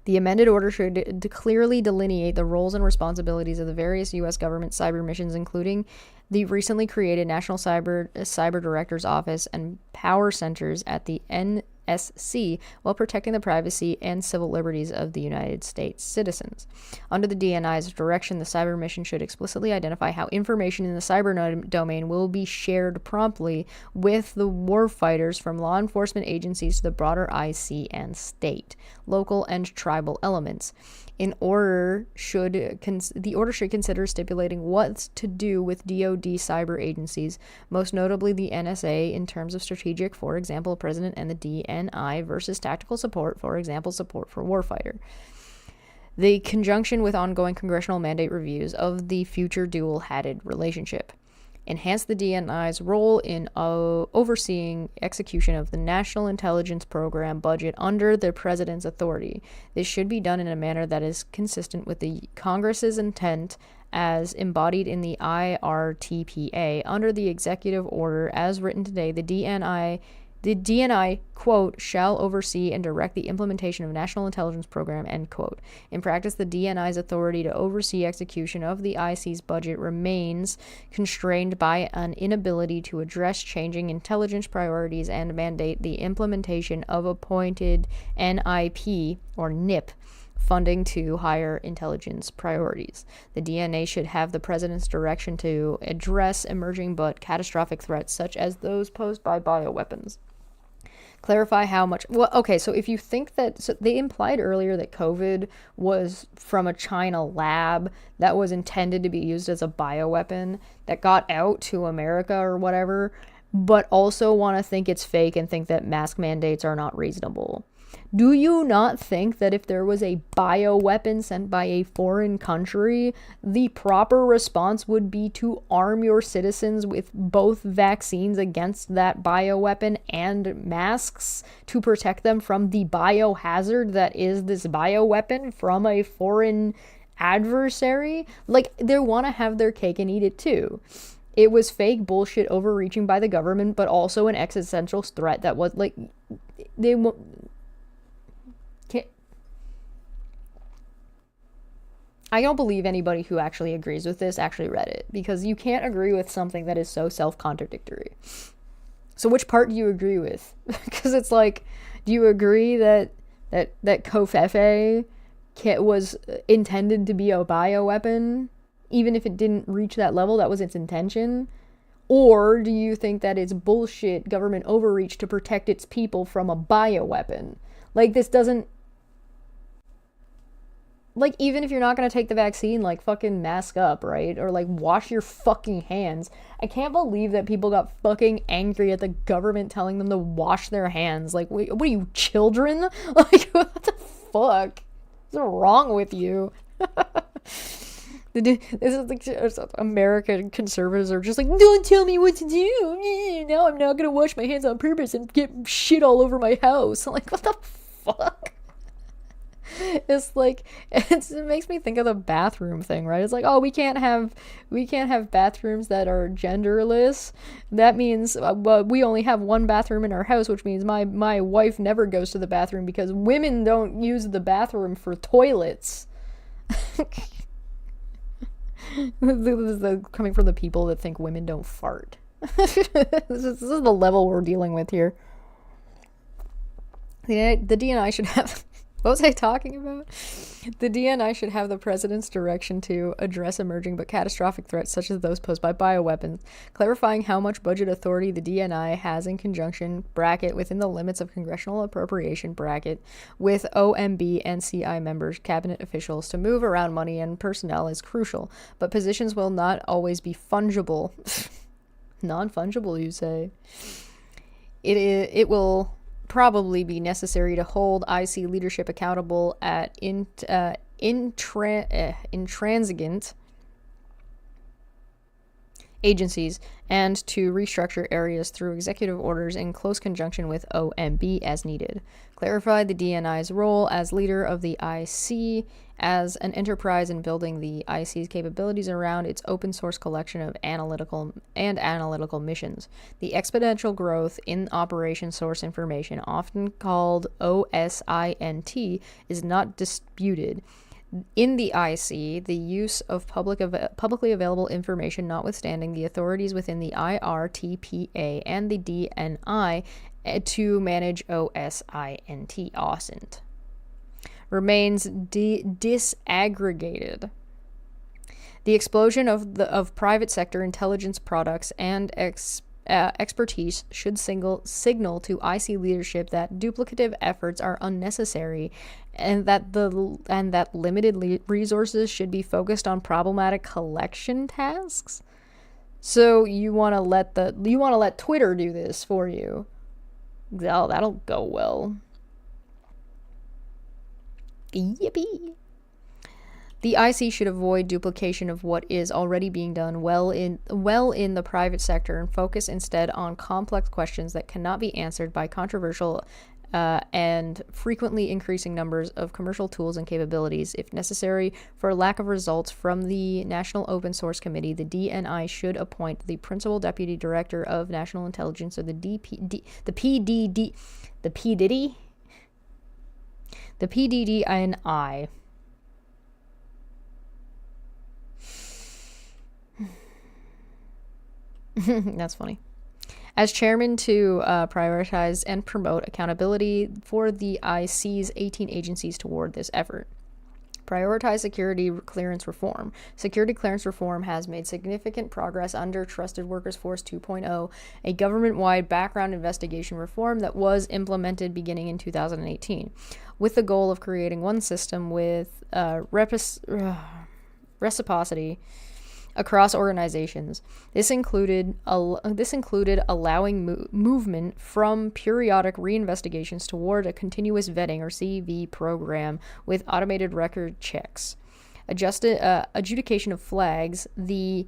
The amended order should clearly delineate the roles and responsibilities of the various U.S. government cyber missions, including the recently created National Cyber Director's Office and power centers at the NSC, while protecting the privacy and civil liberties of the United States citizens. Under the DNI's direction, the cyber mission should explicitly identify how information in the cyber domain will be shared promptly with the warfighters, from law enforcement agencies to the broader IC and state, local, and tribal elements. The order should consider stipulating what to do with DoD cyber agencies, most notably the NSA, in terms of strategic, for example, president, and the DNI versus tactical support, for example, support for warfighter. The conjunction with ongoing congressional mandate reviews of the future dual-hatted relationship. Enhance the DNI's role in overseeing execution of the National Intelligence Program budget under the President's authority. This should be done in a manner that is consistent with the Congress's intent as embodied in the IRTPA. Under the executive order as written today, the DNI, quote, shall oversee and direct the implementation of National Intelligence Program, end quote. In practice, the DNI's authority to oversee execution of the IC's budget remains constrained by an inability to address changing intelligence priorities and mandate the implementation of appointed NIP, or NIP, funding to higher intelligence priorities. The DNA should have the President's direction to address emerging but catastrophic threats such as those posed by bioweapons. Clarify how much. Well, okay, so if you think that. So they implied earlier that COVID was from a China lab that was intended to be used as a bioweapon that got out to America or whatever, but also want to think it's fake and think that mask mandates are not reasonable. Do you not think that if there was a bioweapon sent by a foreign country, the proper response would be to arm your citizens with both vaccines against that bioweapon and masks to protect them from the biohazard that is this bioweapon from a foreign adversary? Like, they want to have their cake and eat it too. It was fake bullshit overreaching by the government, but also an existential threat that was like, they can't. I don't believe anybody who actually agrees with this actually read it, because you can't agree with something that is so self-contradictory. So which part do you agree with? Because it's like, do you agree that Kofefe was intended to be a bioweapon, even if it didn't reach that level, that was its intention? Or do you think that it's bullshit government overreach to protect its people from a bioweapon? Like, this doesn't... Like, even if you're not going to take the vaccine, like, fucking mask up, right? Or, like, wash your fucking hands. I can't believe that people got fucking angry at the government telling them to wash their hands. Like, what are you, children? Like, what the fuck? What's wrong with you? This is like American conservatives are just like, don't tell me what to do. Now I'm not going to wash my hands on purpose and get shit all over my house. I'm like, what the fuck? It's like, it makes me think of the bathroom thing, right? It's like, oh, we can't have bathrooms that are genderless. That means we only have one bathroom in our house, which means my wife never goes to the bathroom because women don't use the bathroom for toilets. This is coming from the people that think women don't fart. This is the level we're dealing with here. The DNI should have... What was I talking about? The DNI should have the President's direction to address emerging but catastrophic threats such as those posed by bioweapons, clarifying how much budget authority the DNI has in conjunction, bracket, within the limits of congressional appropriation, bracket, with OMB and CI members, cabinet officials, to move around money and personnel is crucial, but positions will not always be fungible. Non-fungible, you say? It will probably be necessary to hold IC leadership accountable at intransigent agencies and to restructure areas through executive orders in close conjunction with OMB as needed. Clarify the DNI's role as leader of the IC as an enterprise in building the IC's capabilities around its open source collection of analytical missions. The exponential growth in operation source information, often called OSINT, is not disputed. In the IC, the use of publicly available information notwithstanding, the authorities within the IRTPA and the DNI to manage OSINT remains disaggregated. The explosion of private sector intelligence products and expertise should signal to IC leadership that duplicative efforts are unnecessary, and that limited resources should be focused on problematic collection tasks. So you want to let Twitter do this for you? Oh, that'll go well. Yippee. The IC should avoid duplication of what is already being done well in the private sector and focus instead on complex questions that cannot be answered by controversial and frequently increasing numbers of commercial tools and capabilities. If necessary, for lack of results from the National Open Source Committee, the DNI should appoint the Principal Deputy Director of National Intelligence, or the PDDNI. That's funny. As chairman to prioritize and promote accountability for the IC's 18 agencies toward this effort. Prioritize security clearance reform. Security clearance reform has made significant progress under Trusted Workers Force 2.0, a government-wide background investigation reform that was implemented beginning in 2018, with the goal of creating one system with reciprocity across organizations. This included allowing movement from periodic reinvestigations toward a continuous vetting, or CV, program with automated record checks, adjudication of flags, the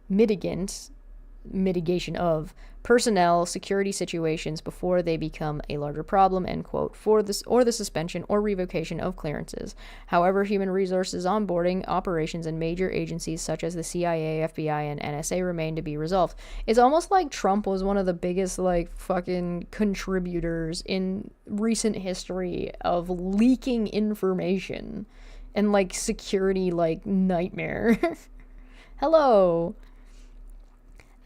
mitigation of personnel security situations before they become a larger problem, end quote, for this, or the suspension or revocation of clearances. However, human resources onboarding operations in major agencies such as the CIA, FBI, and NSA remain to be resolved. It's almost like Trump was one of the biggest, fucking contributors in recent history of leaking information and, security, nightmare. Hello.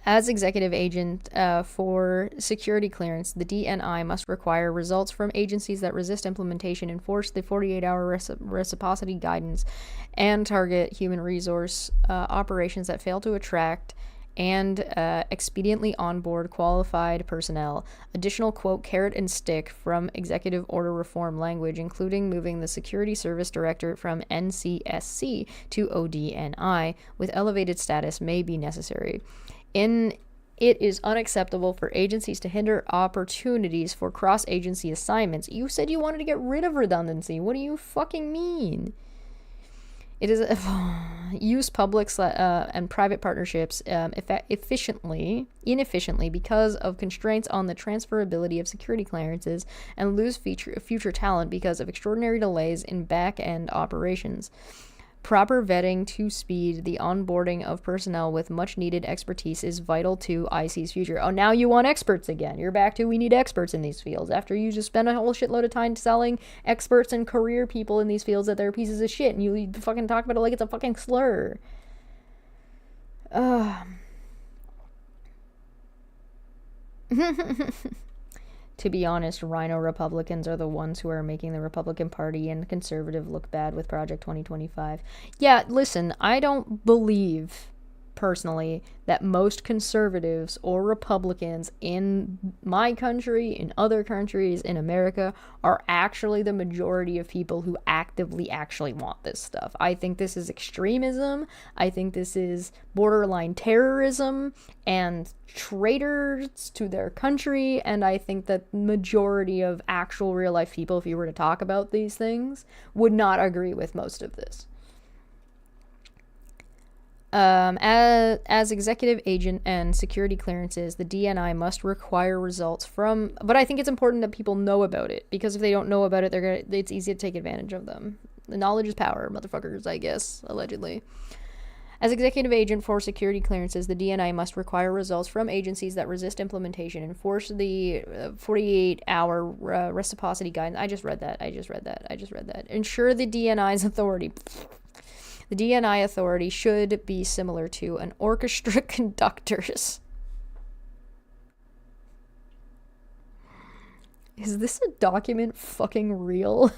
As executive agent for security clearance, the DNI must require results from agencies that resist implementation, enforce the 48-hour reciprocity guidance, and target human resource operations that fail to attract and expediently onboard qualified personnel. Additional, quote, carrot and stick from executive order reform language, including moving the security service director from NCSC to ODNI with elevated status, may be necessary. It is unacceptable for agencies to hinder opportunities for cross-agency assignments. You said you wanted to get rid of redundancy. What do you fucking mean? It is use public and private partnerships inefficiently because of constraints on the transferability of security clearances, and lose future talent because of extraordinary delays in back-end operations. Proper vetting to speed the onboarding of personnel with much-needed expertise is vital to IC's future. Oh, now you want experts again. You're back to we need experts in these fields after you just spent a whole shitload of time selling experts and career people in these fields that they're pieces of shit, and you fucking talk about it like it's a fucking slur. To be honest, Rhino Republicans are the ones who are making the Republican Party and the conservative look bad with Project 2025. Yeah, listen, I don't believe personally that most conservatives or Republicans in my country, in other countries, in America, are actually the majority of people who actively actually want this stuff. I think this is extremism. I think this is borderline terrorism and traitors to their country. And I think that the majority of actual real life people, if you were to talk about these things, would not agree with most of this. As executive agent and security clearances, the DNI must require results from, but I think it's important that people know about it, because if they don't know about it, it's easy to take advantage of them. The knowledge is power, motherfuckers, I guess, allegedly. As executive agent for security clearances, the DNI must require results from agencies that resist implementation, enforce the 48-hour reciprocity guidance. I just read that. Ensure the DNI's authority. The DNI authority should be similar to an orchestra conductor's. Is this a document fucking real?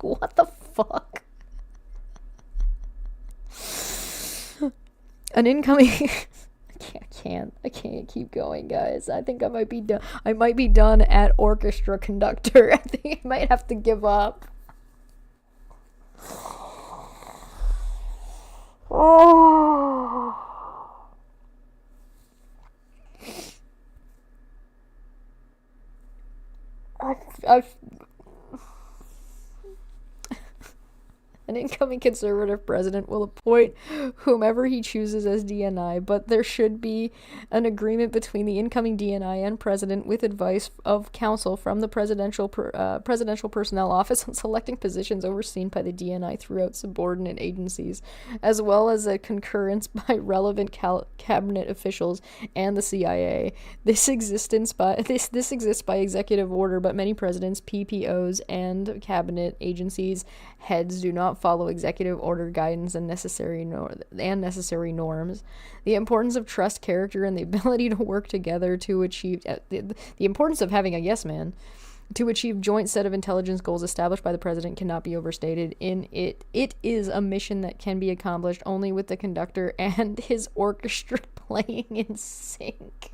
What the fuck? An incoming... I can't keep going, guys. I think I might be done. I might be done at orchestra conductor. I think I might have to give up. Oh. I've An incoming conservative president will appoint whomever he chooses as DNI, but there should be an agreement between the incoming DNI and president with advice of counsel from the presidential personnel office on selecting positions overseen by the DNI throughout subordinate agencies, as well as a concurrence by relevant cabinet officials and the CIA. This exists by executive order, but many presidents, PPOs, and cabinet agencies heads do not follow executive order guidance and necessary norms. The importance of trust, character, and the ability to work together to achieve the importance of having a yes man to achieve joint set of intelligence goals established by the president cannot be overstated. It is a mission that can be accomplished only with the conductor and his orchestra playing in sync.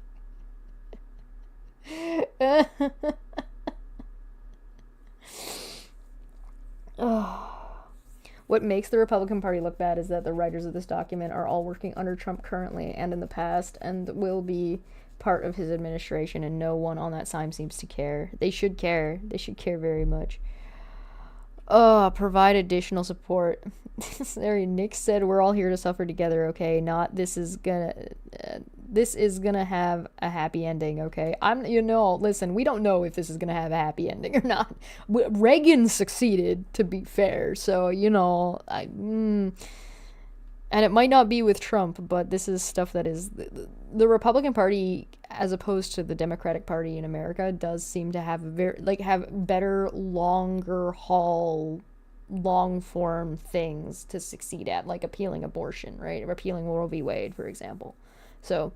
What makes the Republican Party look bad is that the writers of this document are all working under Trump currently and in the past, and will be part of his administration, and no one on that side seems to care. They should care. They should care very much. Provide additional support. Nick said we're all here to suffer together, okay? Not this is gonna have a happy ending, okay? Listen, we don't know if this is gonna have a happy ending or not. Reagan succeeded, to be fair, so, and it might not be with Trump, but this is stuff that is... The Republican Party, as opposed to the Democratic Party in America, does seem to have have better, longer haul, long-form things to succeed at, like appealing abortion, right? Repealing Roe v. Wade, for example. So,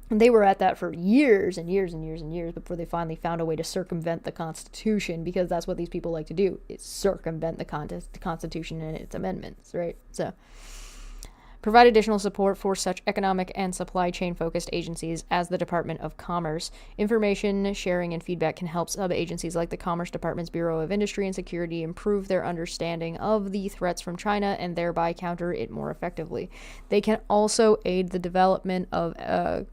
they were at that for years and years and years and years before they finally found a way to circumvent the Constitution, because that's what these people like to do, is circumvent the Constitution and its amendments, right? So, provide additional support for such economic and supply chain focused agencies as the Department of Commerce. Information sharing and feedback can help sub-agencies like the Commerce Department's Bureau of Industry and Security improve their understanding of the threats from China and thereby counter it more effectively. They can also aid the development of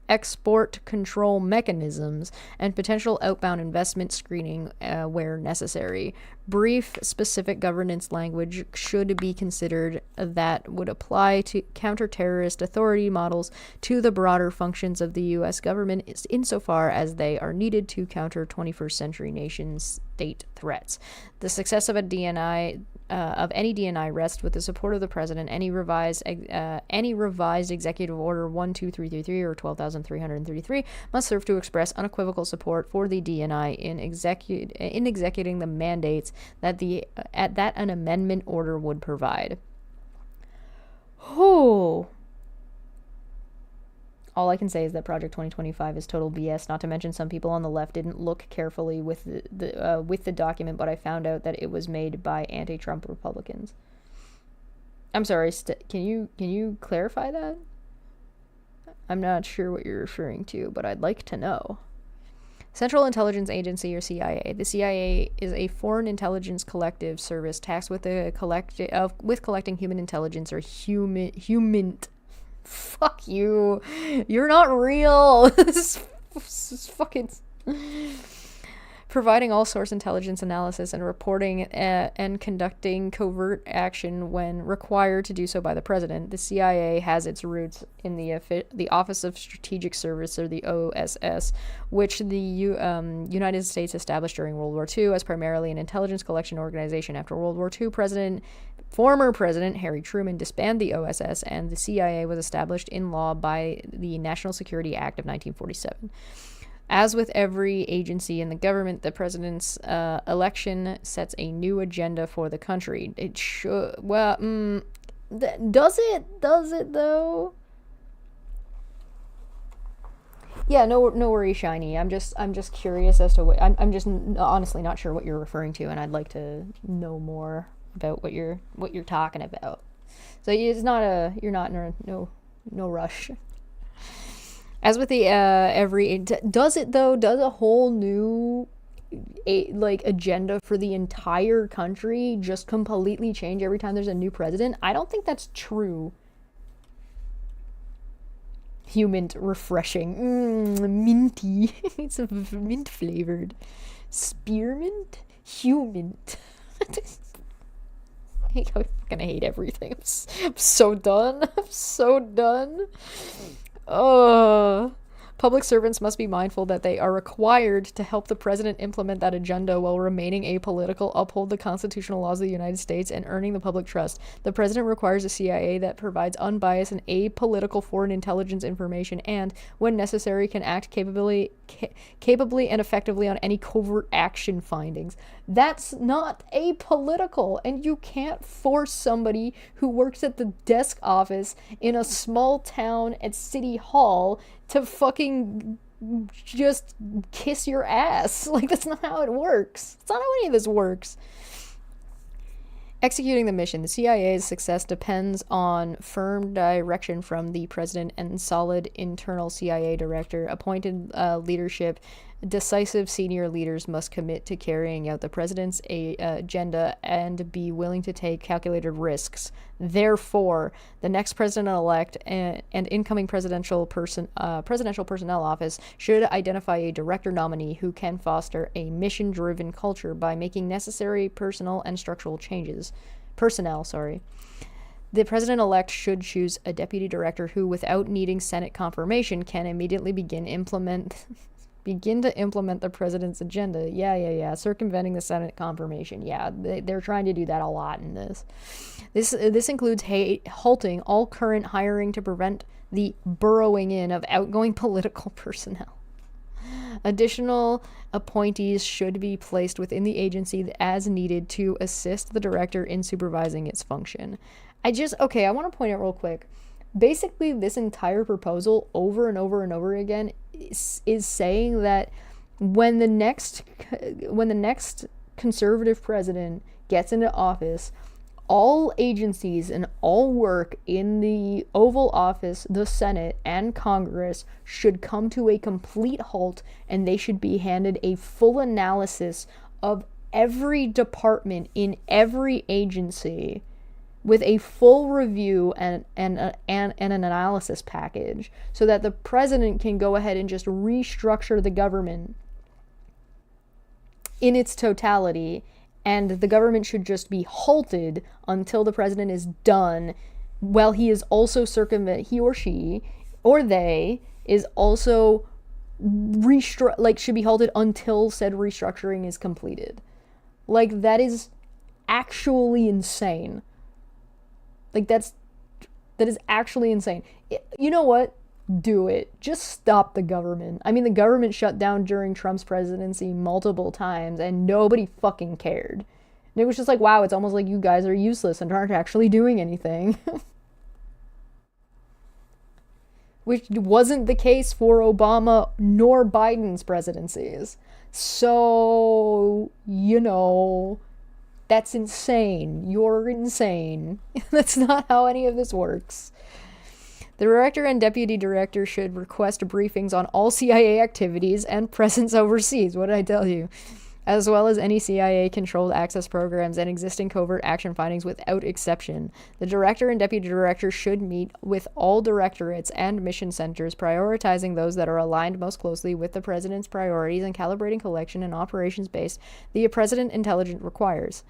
export control mechanisms and potential outbound investment screening where necessary. Brief, specific governance language should be considered that would apply to counter-terrorist authority models to the broader functions of the U.S. government insofar as they are needed to counter 21st century nation-state threats. The success of any DNI rests with the support of the president. Any revised executive order 12333 or 12,333 must serve to express unequivocal support for the DNI in executing the mandates that an amendment order would provide. All I can say is that Project 2025 is total BS. Not to mention, some people on the left didn't look carefully with the document, but I found out that it was made by anti-Trump Republicans. I'm sorry, can you clarify that? I'm not sure what you're referring to, but I'd like to know. Central Intelligence Agency, or CIA. The CIA is a foreign intelligence collective service tasked with collecting human intelligence or human. Fuck you. You're not real. This is fucking. Providing all source intelligence analysis and reporting and conducting covert action when required to do so by the president. The CIA has its roots in the Office of Strategic Service, or the OSS, which the United States established during World War II as primarily an intelligence collection organization. After World War II, former President Harry Truman disbanded the OSS, and the CIA was established in law by the National Security Act of 1947. As with every agency in the government, the president's election sets a new agenda for the country. It should. Well, does it? Does it though? Yeah, no worries, Shiny. I'm just curious as to what I'm just honestly not sure what you're referring to, and I'd like to know more about what you're talking about. So it's not you're not in no rush. As with the does it though? Does a whole new agenda for the entire country just completely change every time there's a new president? I don't think that's true. Human refreshing, minty. It's a mint flavored. Spearmint, human. I fucking hate everything. I'm so done. I'm so done. Public servants must be mindful that they are required to help the president implement that agenda while remaining apolitical, uphold the constitutional laws of the United States, and earning the public trust. The president requires a CIA that provides unbiased and apolitical foreign intelligence information and, when necessary, can act capably and effectively on any covert action findings. That's not apolitical, and you can't force somebody who works at the desk office in a small town at City Hall to fucking just kiss your ass. Like, that's not how it works. That's not how any of this works. Executing the mission. The CIA's success depends on firm direction from the president and solid internal CIA director. Appointed leadership. Decisive senior leaders must commit to carrying out the president's agenda and be willing to take calculated risks. Therefore, the next president-elect and incoming presidential personnel office should identify a director nominee who can foster a mission-driven culture by making necessary personnel, The president-elect should choose a deputy director who, without needing Senate confirmation, can immediately begin to implement the president's agenda. Yeah. Circumventing the Senate confirmation. Yeah, they're trying to do that a lot in this. This includes halting all current hiring to prevent the burrowing in of outgoing political personnel. Additional appointees should be placed within the agency as needed to assist the director in supervising its function. I want to point out real quick. Basically, this entire proposal over and over and over again is saying that when the next conservative president gets into office, all agencies and all work in the Oval Office, the Senate, and Congress should come to a complete halt, and they should be handed a full analysis of every department in every agency with a full review and an analysis package, so that the president can go ahead and just restructure the government in its totality, and the government should just be halted until the president is done, while he is also he or she or they is also should be halted until said restructuring is completed. Like, that is actually insane. Like, that is actually insane. You know what? Do it. Just stop the government. I mean, the government shut down during Trump's presidency multiple times, and nobody fucking cared. And it was just like, wow, it's almost like you guys are useless and aren't actually doing anything. Which wasn't the case for Obama nor Biden's presidencies. So, That's insane. You're insane. That's not how any of this works. The director and deputy director should request briefings on all CIA activities and presence overseas. What did I tell you? As well as any CIA-controlled access programs and existing covert action findings without exception. The director and deputy director should meet with all directorates and mission centers, prioritizing those that are aligned most closely with the president's priorities and calibrating collection and operations base the president intelligence requires.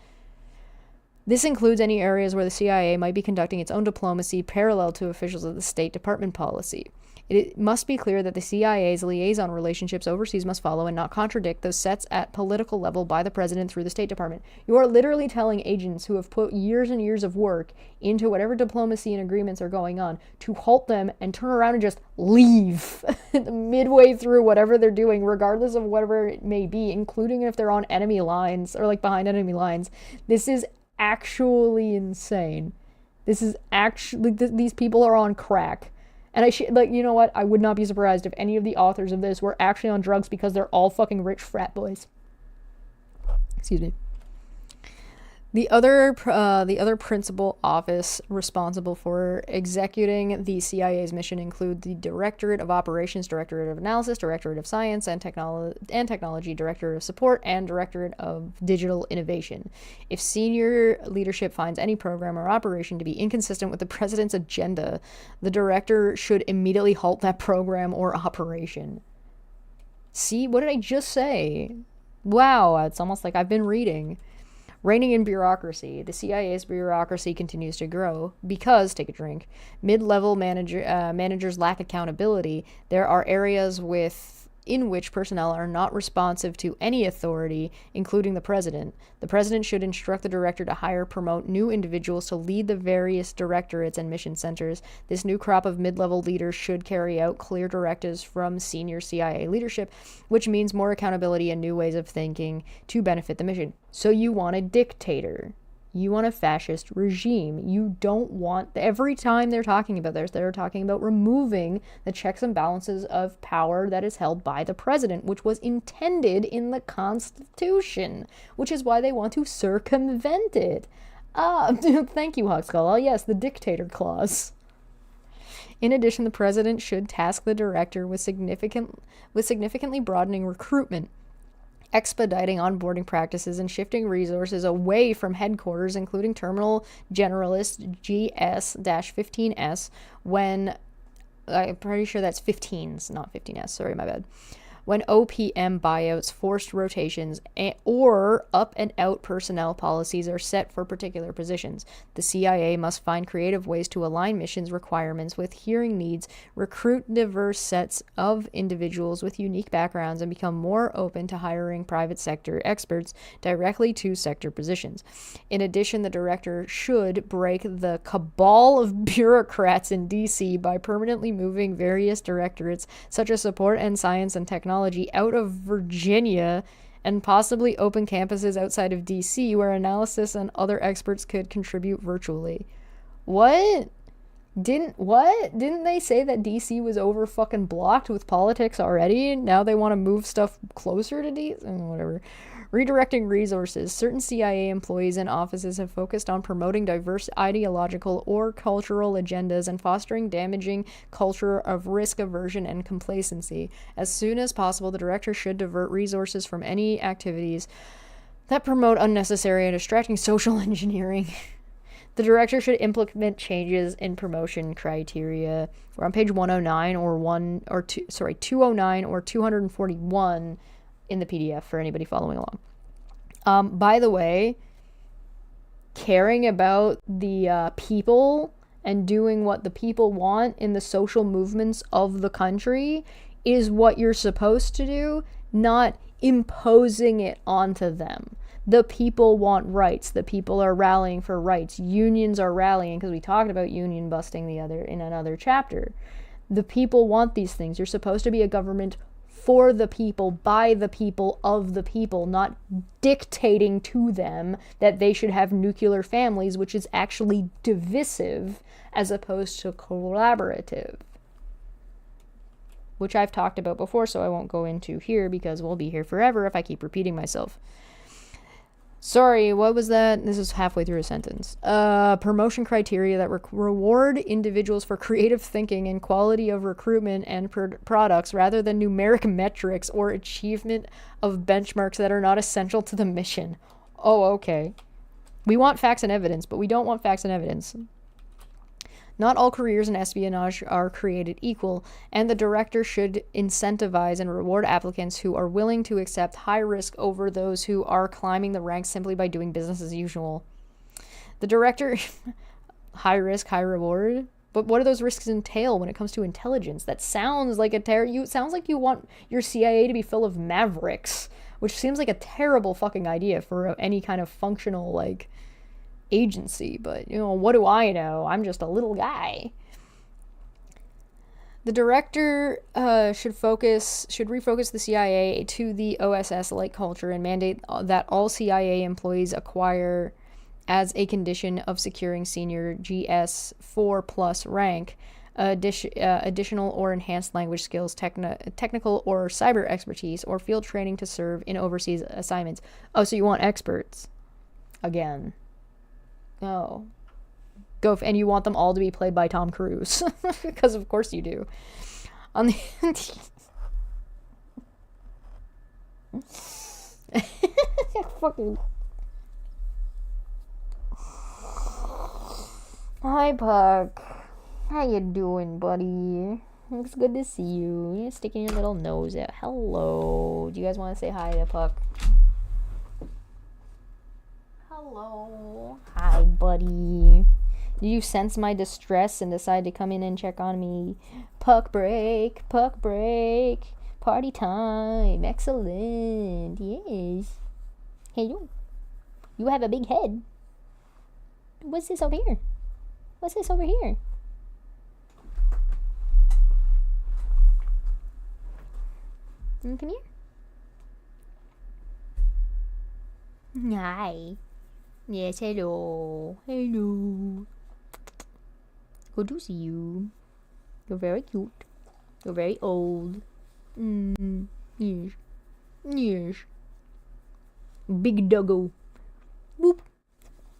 This includes any areas where the CIA might be conducting its own diplomacy parallel to officials of the State Department policy. It must be clear that the CIA's liaison relationships overseas must follow and not contradict those sets at political level by the president through the State Department. You are literally telling agents who have put years and years of work into whatever diplomacy and agreements are going on to halt them and turn around and just leave midway through whatever they're doing, regardless of whatever it may be, including if they're on enemy lines or like behind enemy lines. This is actually insane. This is actually, these people are on crack. And you know what? I would not be surprised if any of the authors of this were actually on drugs because they're all fucking rich frat boys. Excuse me. The other principal office responsible for executing the CIA's mission include the Directorate of Operations, Directorate of Analysis, Directorate of Science and Technology, Directorate of Support, and Directorate of Digital Innovation. If senior leadership finds any program or operation to be inconsistent with the president's agenda, the director should immediately halt that program or operation. See, what did I just say? Wow, it's almost like I've been reading. Reigning in bureaucracy. The CIA's bureaucracy continues to grow because, take a drink, mid-level managers lack accountability. There are areas in which personnel are not responsive to any authority, including the president. The president should instruct the director to promote new individuals to lead the various directorates and mission centers. This new crop of mid-level leaders should carry out clear directives from senior CIA leadership, which means more accountability and new ways of thinking to benefit the mission. So you want a dictator. You want a fascist regime. You don't want... Every time they're talking about this, they're talking about removing the checks and balances of power that is held by the president, which was intended in the Constitution, which is why they want to circumvent it. Thank you, Huxkull. Oh, yes, the dictator clause. In addition, the president should task the director with significantly broadening recruitment, expediting onboarding practices, and shifting resources away from headquarters, including Terminal Generalist GS-15S, when, I'm pretty sure that's 15s, not 15S, sorry, my bad. When OPM buyouts, forced rotations, or up-and-out personnel policies are set for particular positions. The CIA must find creative ways to align missions requirements with hearing needs, recruit diverse sets of individuals with unique backgrounds, and become more open to hiring private sector experts directly to sector positions. In addition, the director should break the cabal of bureaucrats in D.C. by permanently moving various directorates, such as support and science and technology, out of Virginia and possibly open campuses outside of DC where analysis and other experts could contribute virtually. What? Didn't they say that DC was over fucking blocked with politics already? Now they want to move stuff closer to DC? Whatever. Redirecting resources. Certain CIA employees and offices have focused on promoting diverse ideological or cultural agendas and fostering damaging culture of risk aversion and complacency. As soon as possible, the director should divert resources from any activities that promote unnecessary and distracting social engineering. The director should implement changes in promotion criteria. We're on page 109 or 209 or 241 in the PDF for anybody following along. By the way, caring about the people and doing what the people want in the social movements of the country is what you're supposed to do, not imposing it onto them. The people want rights. The people are rallying for rights. Unions are rallying, because we talked about union busting in another chapter. The people want these things. You're supposed to be a government for the people, by the people, of the people, not dictating to them that they should have nuclear families, which is actually divisive as opposed to collaborative, which I've talked about before, so I won't go into here because we'll be here forever if I keep repeating myself. Sorry, what was that? This is halfway through a sentence. Promotion criteria that reward individuals for creative thinking and quality of recruitment and products rather than numeric metrics or achievement of benchmarks that are not essential to the mission. Oh, okay. We want facts and evidence, but we don't want facts and evidence. Not all careers in espionage are created equal, and the director should incentivize and reward applicants who are willing to accept high risk over those who are climbing the ranks simply by doing business as usual. The director, high risk, high reward. But what do those risks entail when it comes to intelligence? That sounds like sounds like you want your CIA to be full of mavericks, which seems like a terrible fucking idea for any kind of functional like agency, but what do I know? I'm just a little guy. The director should refocus the CIA to the OSS-like culture and mandate that all CIA employees acquire, as a condition of securing senior GS4 plus rank, additional or enhanced language skills, technical or cyber expertise, or field training to serve in overseas assignments. Oh, so you want experts again? Oh. And you want them all to be played by Tom Cruise. Because of course you do. On the fucking... Hi, Puck. How you doing, buddy? It's good to see you. You're sticking your little nose out. Hello. Do you guys want to say hi to Puck? Hello. Hi, buddy. Did you sense my distress and decide to come in and check on me? Puck break. Party time. Excellent. Yes. Hey, you have a big head. What's this over here? Come here. Hi. Yes, hello. Good to see you. You're very cute. You're very old. Yes. Big doggo. Boop.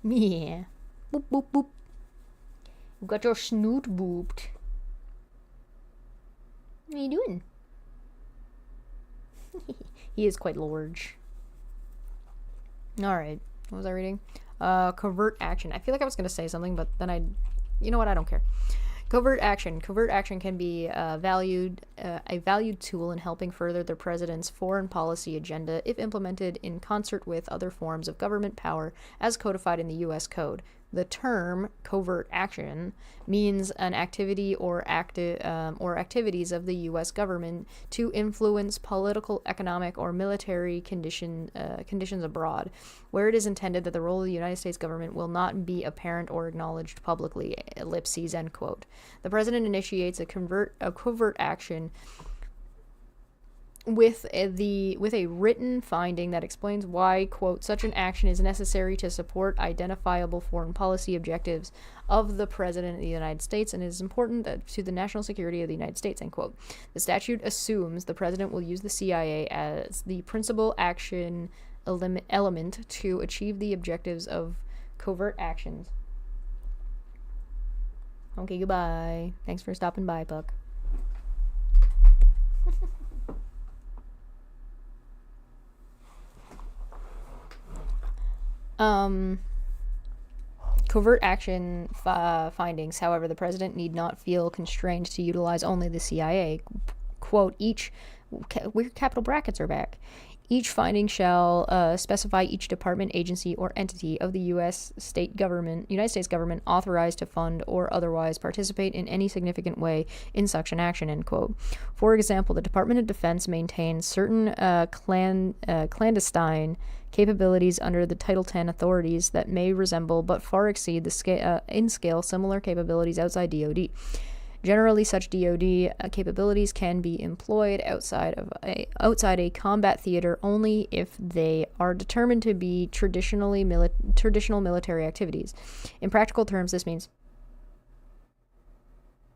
Yeah. Boop. You got your snoot booped. What are you doing? He is quite large. Alright. What was I reading? Covert action. I feel like I was going to say something, but then you know what? I don't care. Covert action. Covert action can be a valued tool in helping further the president's foreign policy agenda if implemented in concert with other forms of government power as codified in the U.S. Code. The term covert action means an activity or activities of the U.S. government to influence political, economic, or military conditions abroad, where it is intended that the role of the United States government will not be apparent or acknowledged publicly. Ellipses, end quote. The president initiates a covert action with a written finding that explains why, quote, such an action is necessary to support identifiable foreign policy objectives of the President of the United States and is important to the national security of the United States, end quote. The statute assumes the President will use the CIA as the principal action element to achieve the objectives of covert actions. Okay, goodbye. Thanks for stopping by, Puck. Covert action findings. However, the president need not feel constrained to utilize only the CIA. Quote, capital brackets are back. Each finding shall specify each department, agency, or entity of the United States government authorized to fund or otherwise participate in any significant way in such an action, end quote. For example, the Department of Defense maintains certain clandestine capabilities under the Title X authorities that may resemble but far exceed in scale similar capabilities outside DoD. Generally, such DoD capabilities can be employed outside a combat theater only if they are determined to be traditional military activities. In practical terms, this means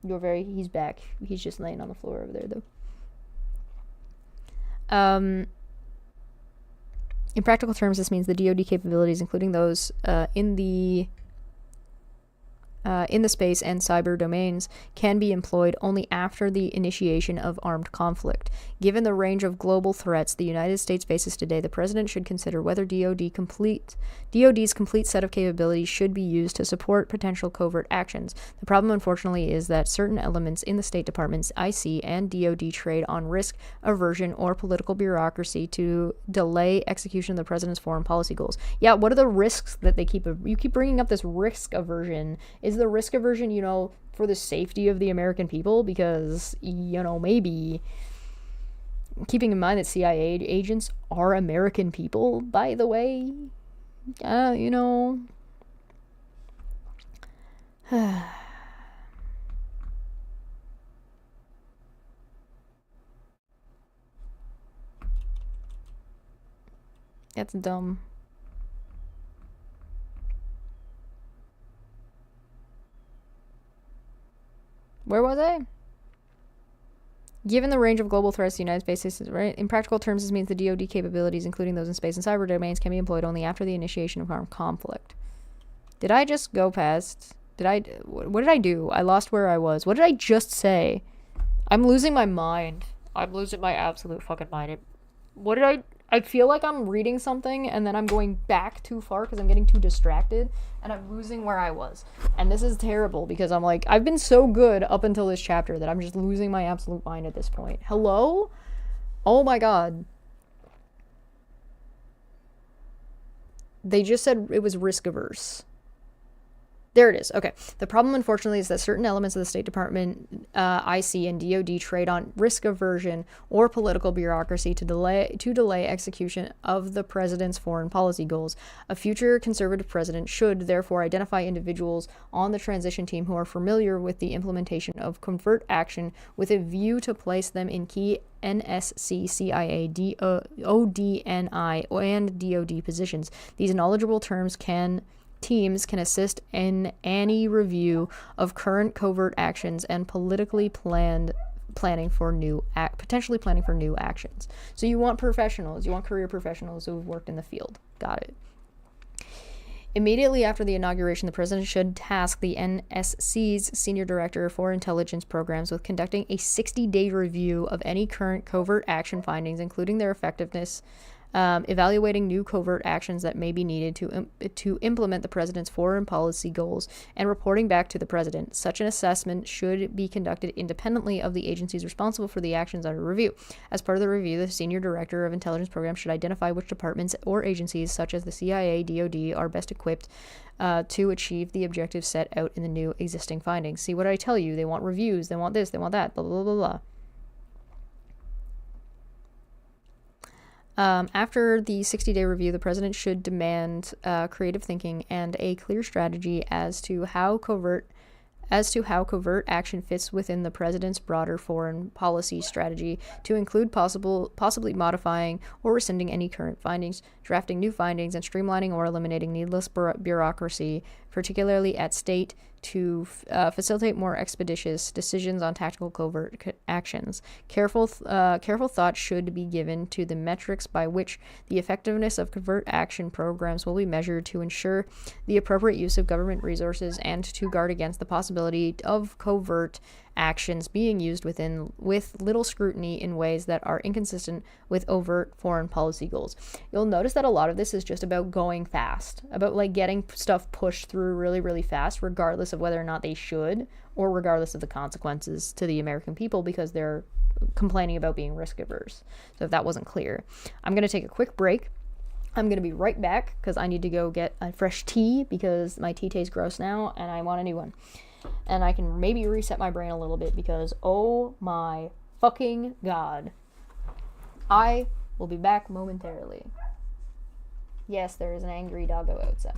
he's back. He's just laying on the floor over there, though. In practical terms, this means the DoD capabilities, including those in the space and cyber domains, can be employed only after the initiation of armed conflict. Given the range of global threats the United States faces today, the President should consider whether DoD's complete set of capabilities should be used to support potential covert actions. The problem, unfortunately, is that certain elements in the State Department's IC and DoD trade on risk aversion or political bureaucracy to delay execution of the President's foreign policy goals. Yeah, what are the risks that they keep? You keep bringing up this risk aversion. Is the risk aversion, for the safety of the American people? Because, maybe. Keeping in mind that CIA agents are American people, by the way. That's dumb. Where was I? Given the range of global threats the United States faces, right? In practical terms, this means the DoD capabilities, including those in space and cyber domains, can be employed only after the initiation of armed conflict. Did I just go past? What did I do? I lost where I was. What did I just say? I'm losing my mind. I'm losing my absolute fucking mind. I feel like I'm reading something and then I'm going back too far because I'm getting too distracted and I'm losing where I was. And this is terrible because I'm like, I've been so good up until this chapter that I'm just losing my absolute mind at this point. Hello? Oh my god. They just said it was risk averse. There it is. Okay. The problem, unfortunately, is that certain elements of the State Department, IC, and DoD trade on risk aversion or political bureaucracy to delay execution of the president's foreign policy goals. A future conservative president should, therefore, identify individuals on the transition team who are familiar with the implementation of covert action with a view to place them in key NSC, CIA, ODNI, and DoD positions. These knowledgeable teams can assist in any review of current covert actions and potentially planning for new actions. So you want professionals, you want career professionals who have worked in the field. Got it. Immediately after the inauguration, the president should task the NSC's Senior Director for Intelligence Programs with conducting a 60-day review of any current covert action findings, including their effectiveness, evaluating new covert actions that may be needed to implement the president's foreign policy goals, and reporting back to the president. Such an assessment should be conducted independently of the agencies responsible for the actions under review. As part of the review, the Senior Director of Intelligence Programs should identify which departments or agencies, such as the CIA, DoD, are best equipped to achieve the objectives set out in the new existing findings. See what I tell you? They want reviews, they want this, they want that, blah, blah, blah, blah. After the 60-day review, the president should demand creative thinking and a clear strategy as to how covert action fits within the president's broader foreign policy strategy, to include possibly modifying or rescinding any current findings, drafting new findings, and streamlining or eliminating needless bureaucracy, particularly at state, to facilitate more expeditious decisions on tactical covert actions. Careful thought should be given to the metrics by which the effectiveness of covert action programs will be measured to ensure the appropriate use of government resources and to guard against the possibility of covert actions being used with little scrutiny in ways that are inconsistent with overt foreign policy goals. You'll notice that a lot of this is just about going fast, about like getting stuff pushed through really, really fast, regardless of whether or not they should, or regardless of the consequences to the American people, because they're complaining about being risk averse. So if that wasn't clear, I'm going to take a quick break. I'm going to be right back because I need to go get a fresh tea because my tea tastes gross now and I want a new one. And I can maybe reset my brain a little bit because, oh my fucking god. I will be back momentarily. Yes, there is an angry doggo outside.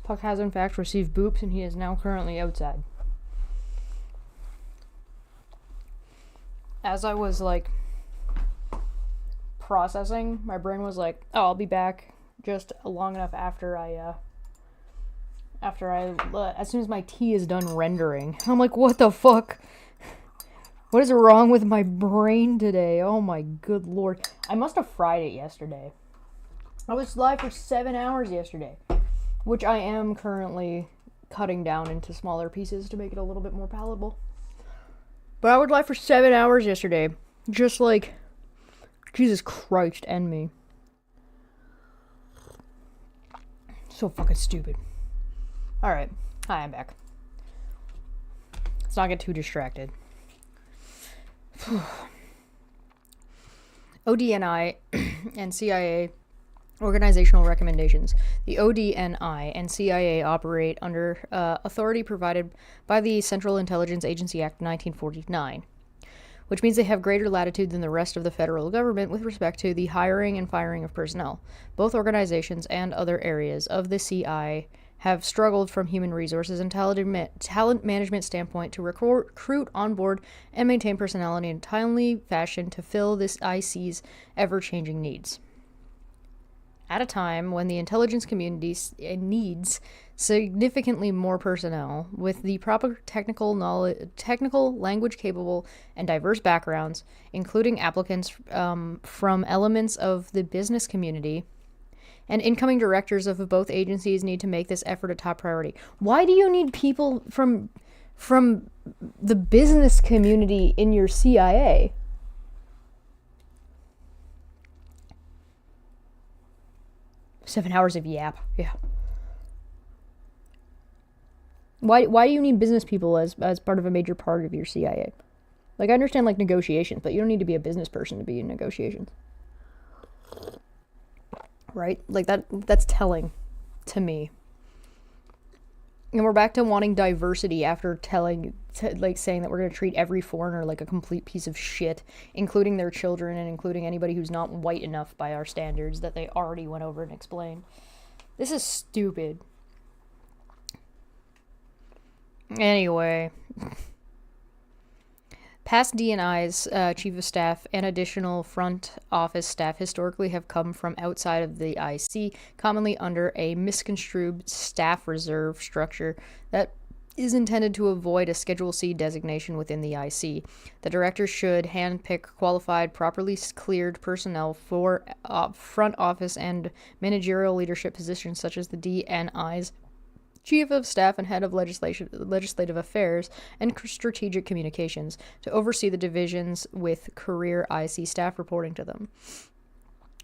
Puck has in fact received boops and he is now currently outside. As I was like processing, my brain was like, oh, I'll be back just long enough after as soon as my tea is done rendering. I'm like, what the fuck? What is wrong with my brain today? Oh my good lord. I must have fried it yesterday. I was live for 7 hours yesterday, which I am currently cutting down into smaller pieces to make it a little bit more palatable. But I was live for 7 hours yesterday. Just like, Jesus Christ and me. So fucking stupid. Alright. Hi, I'm back. Let's not get too distracted. ODNI and CIA organizational recommendations. The ODNI and CIA operate under authority provided by the Central Intelligence Agency Act 1949, which means they have greater latitude than the rest of the federal government with respect to the hiring and firing of personnel. Both organizations and other areas of the CI have struggled from human resources and talent management standpoint to recruit, onboard, and maintain personnel in a timely fashion to fill this IC's ever-changing needs. At a time when the intelligence community needs significantly more personnel with the proper technical, language-capable, and diverse backgrounds, including applicants from elements of the business community, and incoming directors of both agencies need to make this effort a top priority. Why do you need people from the business community in your CIA? Seven hours of yap. Yeah. Why do you need business people as part of a major part of your CIA? Like, I understand, like, negotiations, but you don't need to be a business person to be in negotiations. Right? Like, that's telling to me. And we're back to wanting diversity after saying that we're going to treat every foreigner like a complete piece of shit, including their children and including anybody who's not white enough by our standards that they already went over and explained. This is stupid. Anyway. Past DNI's chief of staff and additional front office staff historically have come from outside of the IC, commonly under a misconstrued staff reserve structure that is intended to avoid a Schedule C designation within the IC. The director should handpick qualified, properly cleared personnel for front office and managerial leadership positions such as the DNI's Chief of Staff and Head of Legislative Affairs and Strategic Communications, to oversee the divisions with career IC staff reporting to them.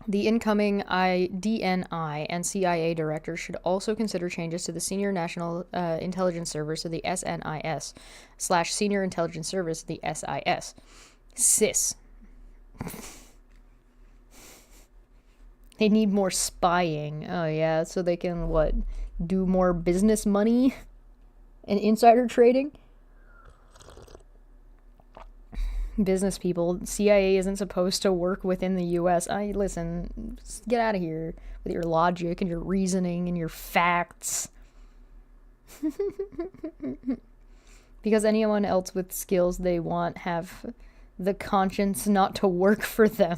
The incoming DNI and CIA directors should also consider changes to the Senior National Intelligence Service, or the SNIS, / Senior Intelligence Service, the SIS. SIS. They need more spying. Oh, yeah, so they can, do more business money and insider trading? Business people. CIA isn't supposed to work within the U.S. Listen, get out of here with your logic and your reasoning and your facts. Because anyone else with skills they want have the conscience not to work for them.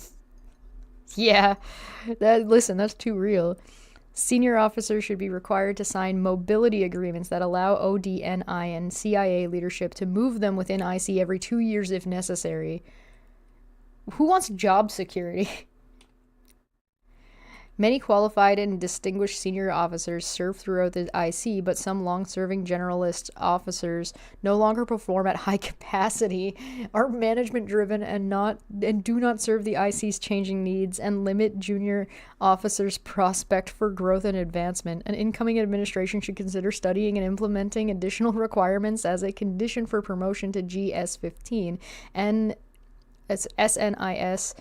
Yeah, that's too real. Senior officers should be required to sign mobility agreements that allow ODNI and CIA leadership to move them within IC every 2 years if necessary. Who wants job security? Many qualified and distinguished senior officers serve throughout the IC, but some long-serving generalist officers no longer perform at high capacity, are management-driven, and do not serve the IC's changing needs, and limit junior officers' prospect for growth and advancement. An incoming administration should consider studying and implementing additional requirements as a condition for promotion to GS-15 and SNIS.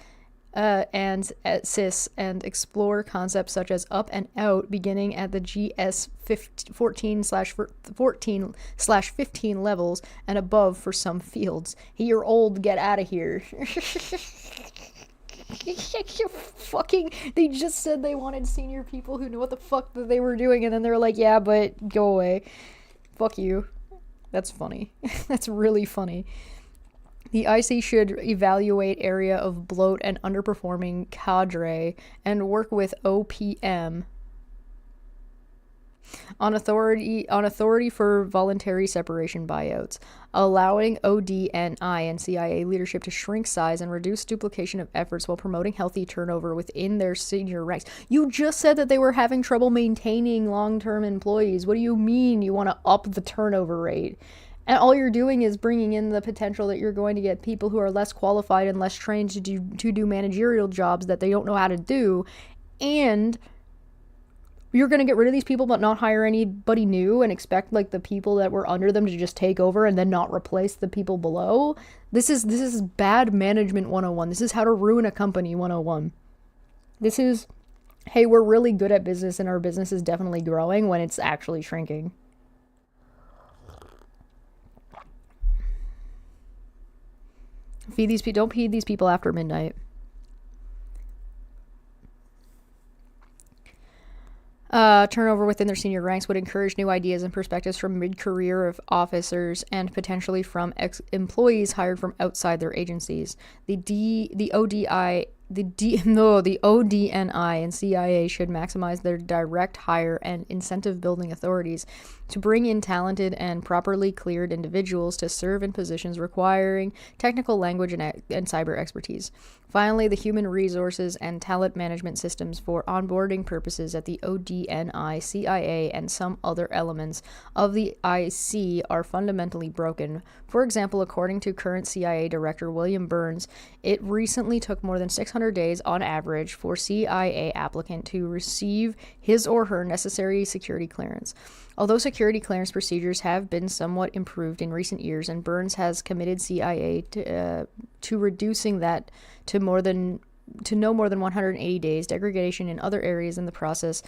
And at CIS, and explore concepts such as up and out beginning at the GS 14/14/15 levels and above for some fields. Hey, you're old, get out of here. Fucking, they just said they wanted senior people who knew what the fuck that they were doing, and then they're like, yeah, but go away. Fuck you. That's funny. That's really funny. The IC should evaluate area of bloat and underperforming cadre and work with OPM on authority for voluntary separation buyouts, allowing ODNI and CIA leadership to shrink size and reduce duplication of efforts while promoting healthy turnover within their senior ranks. You just said that they were having trouble maintaining long-term employees. What do you mean you want to up the turnover rate? And all you're doing is bringing in the potential that you're going to get people who are less qualified and less trained to do managerial jobs that they don't know how to do, and you're going to get rid of these people but not hire anybody new and expect like the people that were under them to just take over and then not replace the people below. This is bad management 101. This is how to ruin a company 101. This is, hey, we're really good at business and our business is definitely growing when it's actually shrinking. Don't feed these people after midnight. Turnover within their senior ranks would encourage new ideas and perspectives from mid-career of officers and potentially from employees hired from outside their agencies. The ODNI and CIA should maximize their direct hire and incentive building authorities to bring in talented and properly cleared individuals to serve in positions requiring technical language and cyber expertise. Finally, the human resources and talent management systems for onboarding purposes at the ODNI, CIA, and some other elements of the IC are fundamentally broken. For example, according to current CIA Director William Burns, it recently took more than 600 days on average for CIA applicant to receive his or her necessary security clearance. Although security clearance procedures have been somewhat improved in recent years, and Burns has committed CIA to reducing that to no more than 180 days, degradation in other areas in the process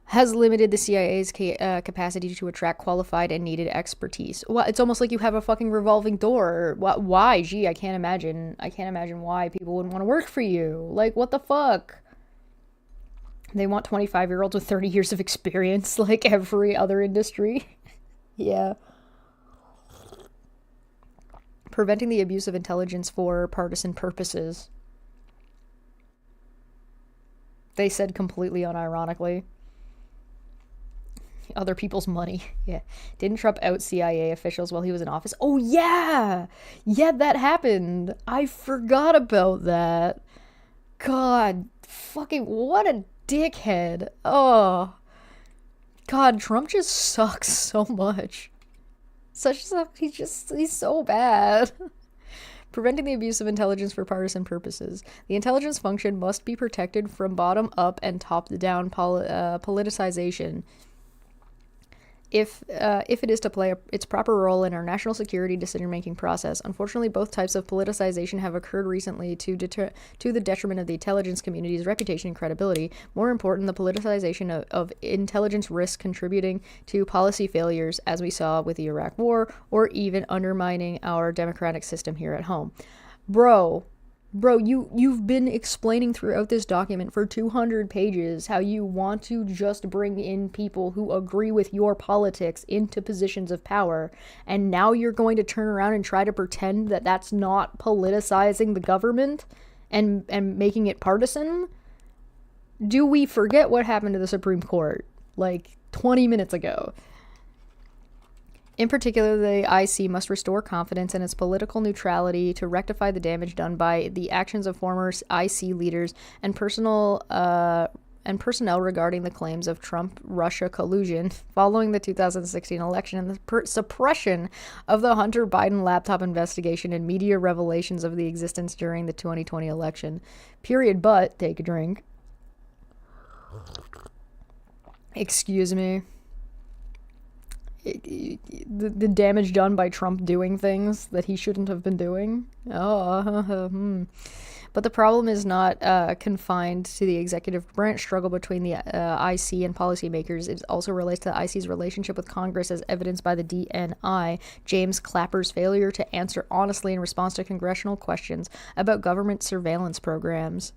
has limited the CIA's capacity to attract qualified and needed expertise. Well, it's almost like you have a fucking revolving door. Why? Gee, I can't imagine why people wouldn't want to work for you. Like, what the fuck? They want 25-year-olds with 30 years of experience like every other industry. Yeah. Preventing the abuse of intelligence for partisan purposes. They said completely unironically. Other people's money. Yeah. Didn't Trump out CIA officials while he was in office? Oh, yeah! Yeah, that happened. I forgot about that. God, fucking, what a dickhead. Oh. God, Trump just sucks so much. He's so bad. Preventing the abuse of intelligence for partisan purposes. The intelligence function must be protected from bottom-up and top-down politicization. If it is to play its proper role in our national security decision-making process. Unfortunately, both types of politicization have occurred recently to the detriment of the intelligence community's reputation and credibility. More important, the politicization of intelligence risks contributing to policy failures, as we saw with the Iraq War, or even undermining our democratic system here at home. Bro, you've been explaining throughout this document for 200 pages how you want to just bring in people who agree with your politics into positions of power, and now you're going to turn around and try to pretend that that's not politicizing the government and making it partisan? Do we forget what happened to the Supreme Court like 20 minutes ago? In particular, the IC must restore confidence in its political neutrality to rectify the damage done by the actions of former IC leaders and personnel regarding the claims of Trump-Russia collusion following the 2016 election and the suppression of the Hunter Biden laptop investigation and media revelations of the existence during the 2020 election. Period. But take a drink. Excuse me. The damage done by Trump doing things that he shouldn't have been doing. But the problem is not confined to the executive branch struggle between the IC and policymakers. It also relates to the IC's relationship with Congress, as evidenced by the DNI, James Clapper's failure to answer honestly in response to congressional questions about government surveillance programs.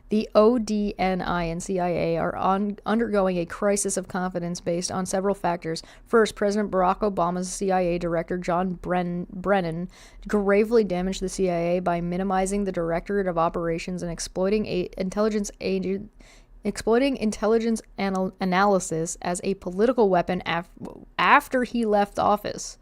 The ODNI and CIA are undergoing a crisis of confidence based on several factors. First, President Barack Obama's CIA director, John Brennan, gravely damaged the CIA by minimizing the Directorate of Operations and exploiting intelligence analysis as a political weapon after he left office.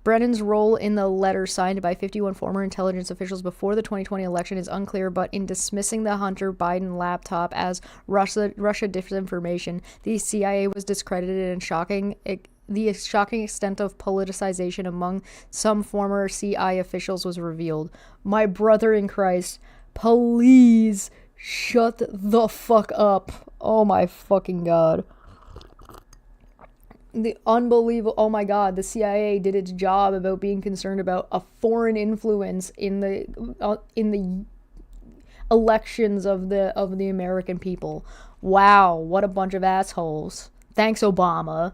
Brennan's role in the letter signed by 51 former intelligence officials before the 2020 election is unclear, but in dismissing the Hunter Biden laptop as Russia disinformation, the CIA was discredited, and the shocking extent of politicization among some former CI officials was revealed. My brother in Christ, please shut the fuck up. Oh my fucking God. The unbelievable, oh my God, the CIA did its job about being concerned about a foreign influence in the elections of the American people. Wow, what a bunch of assholes. Thanks, Obama.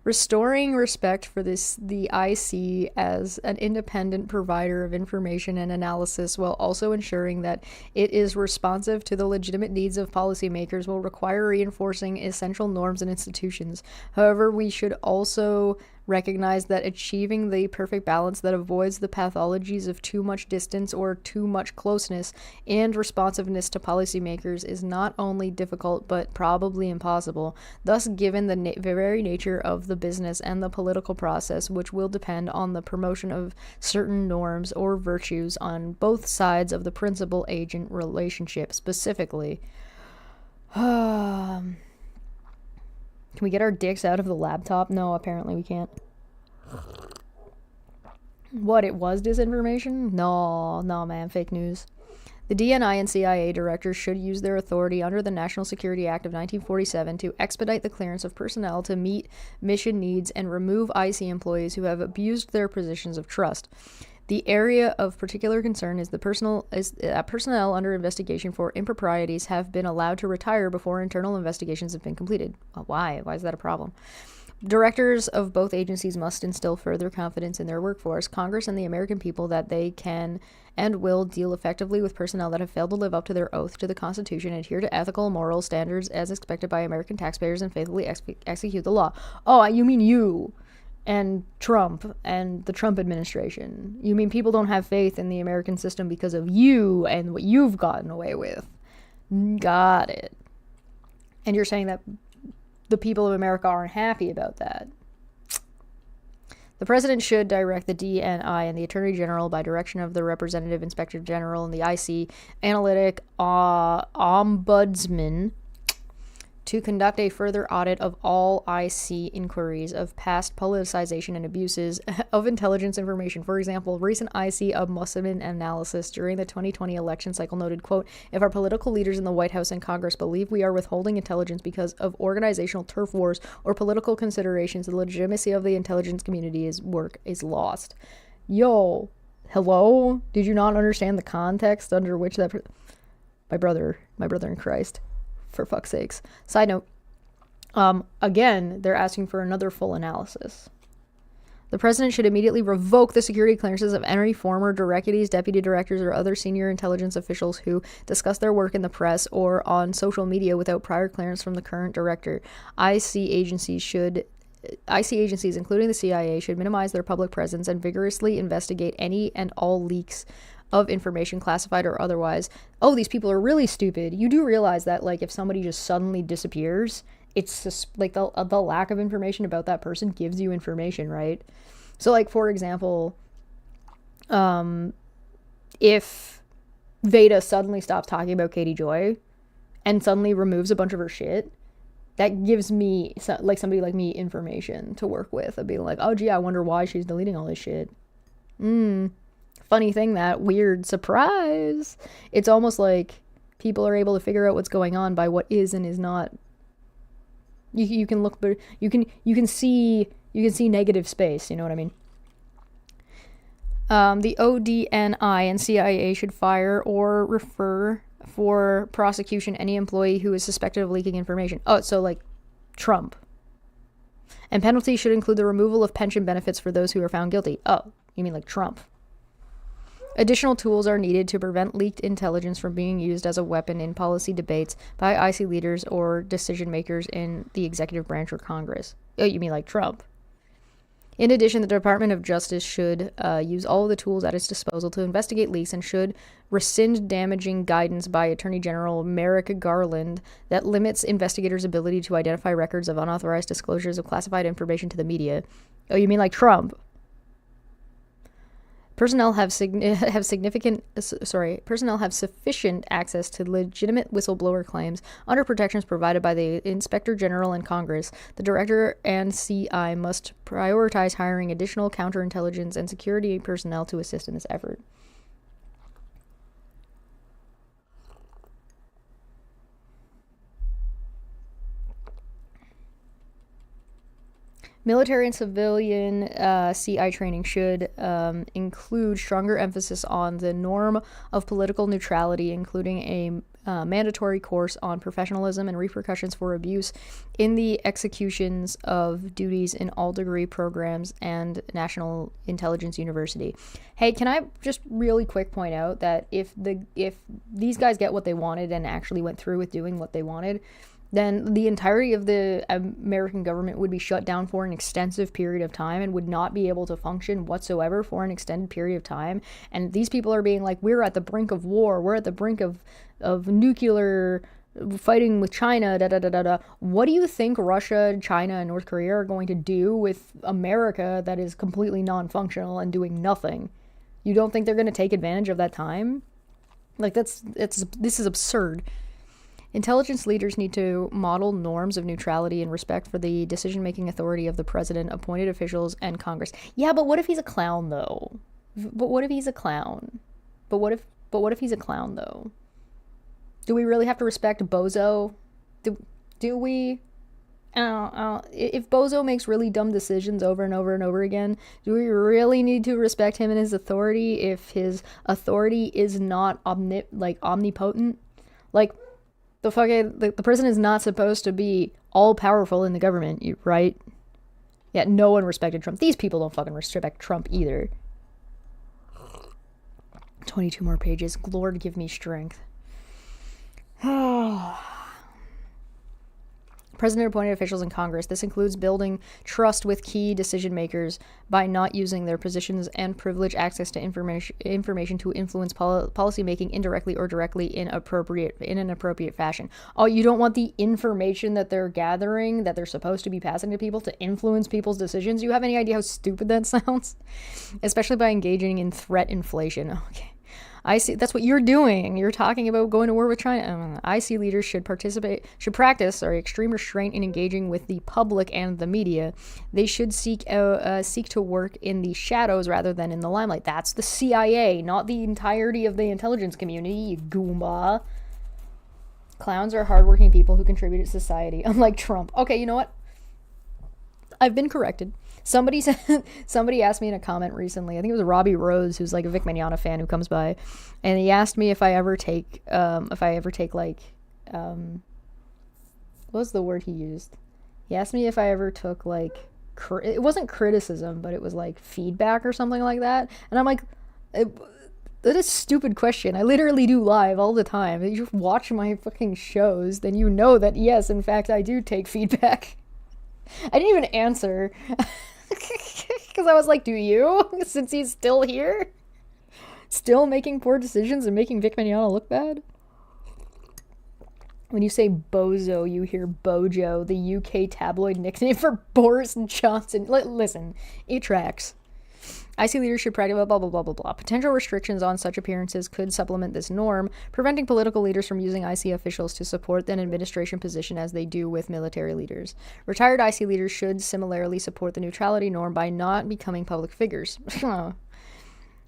Restoring respect for the IC as an independent provider of information and analysis, while also ensuring that it is responsive to the legitimate needs of policymakers, will require reinforcing essential norms and institutions. However, we should also recognize that achieving the perfect balance that avoids the pathologies of too much distance or too much closeness and responsiveness to policymakers is not only difficult but probably impossible. Thus, given the very nature of the business and the political process, which will depend on the promotion of certain norms or virtues on both sides of the principal-agent relationship, specifically. Can we get our dicks out of the laptop? No, apparently we can't. What, it was disinformation? No, man, fake news. The DNI and CIA directors should use their authority under the National Security Act of 1947 to expedite the clearance of personnel to meet mission needs and remove IC employees who have abused their positions of trust. The area of particular concern is personnel under investigation for improprieties have been allowed to retire before internal investigations have been completed. Why? Why is that a problem? Directors of both agencies must instill further confidence in their workforce, Congress, and the American people that they can and will deal effectively with personnel that have failed to live up to their oath to the Constitution, adhere to ethical and moral standards as expected by American taxpayers, and faithfully execute the law. Oh, you mean you and Trump and the Trump administration. You mean people don't have faith in the American system because of you and what you've gotten away with. Got it. And you're saying that the people of America aren't happy about that. The president should direct the DNI and the Attorney General, by direction of the Representative Inspector General and the IC Analytic Ombudsman, to conduct a further audit of all IC inquiries of past politicization and abuses of intelligence information. For example, recent IC ombudsman analysis during the 2020 election cycle noted, quote, if our political leaders in the White House and Congress believe we are withholding intelligence because of organizational turf wars or political considerations, the legitimacy of the intelligence community's work is lost. Yo, hello? Did you not understand the context under which that... My brother in Christ. For fuck's sakes. Side note, again, they're asking for another full analysis. The president should immediately revoke the security clearances of any former directors, deputy directors, or other senior intelligence officials who discuss their work in the press or on social media without prior clearance from the current director. IC agencies, including the CIA, should minimize their public presence and vigorously investigate any and all leaks of information, classified or otherwise. Oh, these people are really stupid. You do realize that, like, if somebody just suddenly disappears, it's just, like, the lack of information about that person gives you information, right? So, like, for example, if Veda suddenly stops talking about Katie Joy and suddenly removes a bunch of her shit, that gives me, like, somebody like me information to work with. I'd be like, oh, gee, I wonder why she's deleting all this shit. Funny thing, that weird surprise. It's almost like people are able to figure out what's going on by what is and is not. You can look, but you can see negative space. You know what I mean? The ODNI and CIA should fire or refer for prosecution any employee who is suspected of leaking information. Oh, so like Trump. And penalties should include the removal of pension benefits for those who are found guilty. Oh, you mean like Trump. Additional tools are needed to prevent leaked intelligence from being used as a weapon in policy debates by IC leaders or decision makers in the executive branch or Congress. Oh, you mean like Trump. In addition, the Department of Justice should use all of the tools at its disposal to investigate leaks and should rescind damaging guidance by Attorney General Merrick Garland that limits investigators' ability to identify records of unauthorized disclosures of classified information to the media. Oh, you mean like Trump? Personnel have sufficient access to legitimate whistleblower claims under protections provided by the Inspector General and Congress. The Director and CI must prioritize hiring additional counterintelligence and security personnel to assist in this effort. Military and civilian CI training should include stronger emphasis on the norm of political neutrality, including a mandatory course on professionalism and repercussions for abuse in the executions of duties in all degree programs and National Intelligence University. Hey, can I just really quick point out that if these guys get what they wanted and actually went through with doing what they wanted, then the entirety of the American government would be shut down for an extensive period of time and would not be able to function whatsoever for an extended period of time. And these people are being like, we're at the brink of war, we're at the brink of nuclear fighting with China, da da da da da. What do you think Russia, China, and North Korea are going to do with America that is completely non-functional and doing nothing? You don't think they're going to take advantage of that time? Like, this is absurd. Intelligence leaders need to model norms of neutrality and respect for the decision-making authority of the president, appointed officials, and Congress. Yeah, but what if he's a clown, though? But what if he's a clown? But what if he's a clown, though? Do we really have to respect Bozo? Do we? If Bozo makes really dumb decisions over and over and over again, do we really need to respect him and his authority if his authority is not omnipotent? Like, the president is not supposed to be all-powerful in the government, right? Yeah, no one respected Trump. These people don't fucking respect Trump either. 22 more pages. Lord, give me strength. President appointed officials in Congress. This includes building trust with key decision makers by not using their positions and privileged access to information to influence policy making indirectly or directly in an appropriate fashion. Oh, you don't want the information that they're gathering, that they're supposed to be passing to people, to influence people's decisions? You have any idea how stupid that sounds? Especially by engaging in threat inflation. Okay. I see. That's what you're doing. You're talking about going to war with China. IC leaders should practice extreme restraint in engaging with the public and the media. They should seek to work in the shadows rather than in the limelight. That's the CIA, not the entirety of the intelligence community, you goomba. Clowns are hardworking people who contribute to society, unlike Trump. Okay, you know what? I've been corrected. Somebody asked me in a comment recently, I think it was Robbie Rose, who's like a Vic Mignogna fan who comes by, and he asked me if I ever take what was the word he used? He asked me if I ever took like, it wasn't criticism, but it was like feedback or something like that. And I'm like, that is a stupid question. I literally do live all the time. If you watch my fucking shows, then you know that yes, in fact, I do take feedback. I didn't even answer. Because I was like, do you? Since he's still here? Still making poor decisions and making Vic Mignogna look bad? When you say bozo, you hear bojo, the UK tabloid nickname for Boris Johnson. Listen, it tracks. IC leaders should practice blah, blah, blah, blah, blah. Potential restrictions on such appearances could supplement this norm, preventing political leaders from using IC officials to support an administration position as they do with military leaders. Retired IC leaders should similarly support the neutrality norm by not becoming public figures.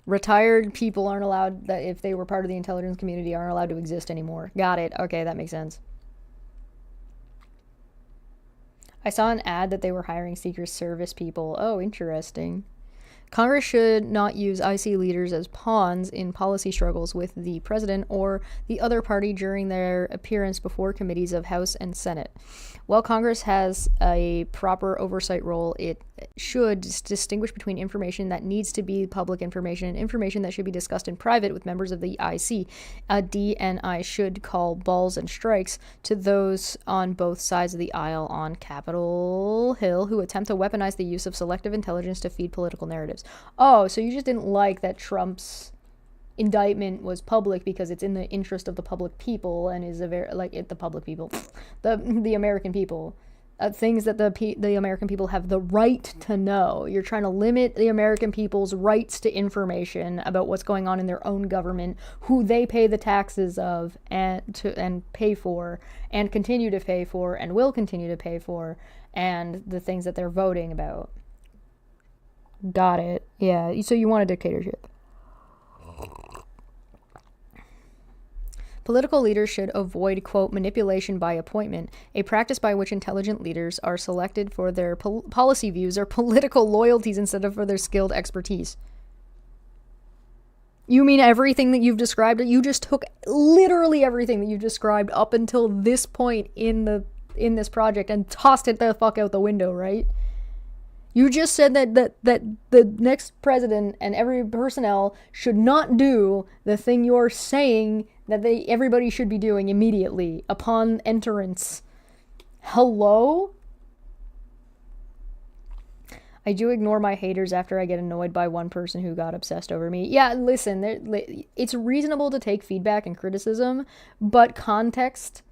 Retired people aren't allowed, that if they were part of the intelligence community, aren't allowed to exist anymore. Got it. Okay, that makes sense. I saw an ad that they were hiring Secret Service people. Oh, interesting. Congress should not use IC leaders as pawns in policy struggles with the president or the other party during their appearance before committees of House and Senate. While Congress has a proper oversight role, it should distinguish between information that needs to be public information and information that should be discussed in private with members of the IC. A DNI should call balls and strikes to those on both sides of the aisle on Capitol Hill who attempt to weaponize the use of selective intelligence to feed political narratives. Oh, so you just didn't like that Trump's indictment was public because it's in the interest of the public people and is a very the public people, the American people, things that the American people have the right to know. You're trying to limit the American people's rights to information about what's going on in their own government, who they pay the taxes of and pay for and continue to pay for and will continue to pay for, and the things that they're voting about. Got it. Yeah. So you want a dictatorship. Political leaders should avoid, quote, manipulation by appointment, a practice by which intelligent leaders are selected for their policy views or political loyalties instead of for their skilled expertise. You mean everything that you've described? You just took literally everything that you've described up until this point in this project and tossed it the fuck out the window, right? You just said that the next president and every personnel should not do the thing you're saying that everybody should be doing immediately upon entrance. Hello? I do ignore my haters after I get annoyed by one person who got obsessed over me. Yeah, listen, it's reasonable to take feedback and criticism, but context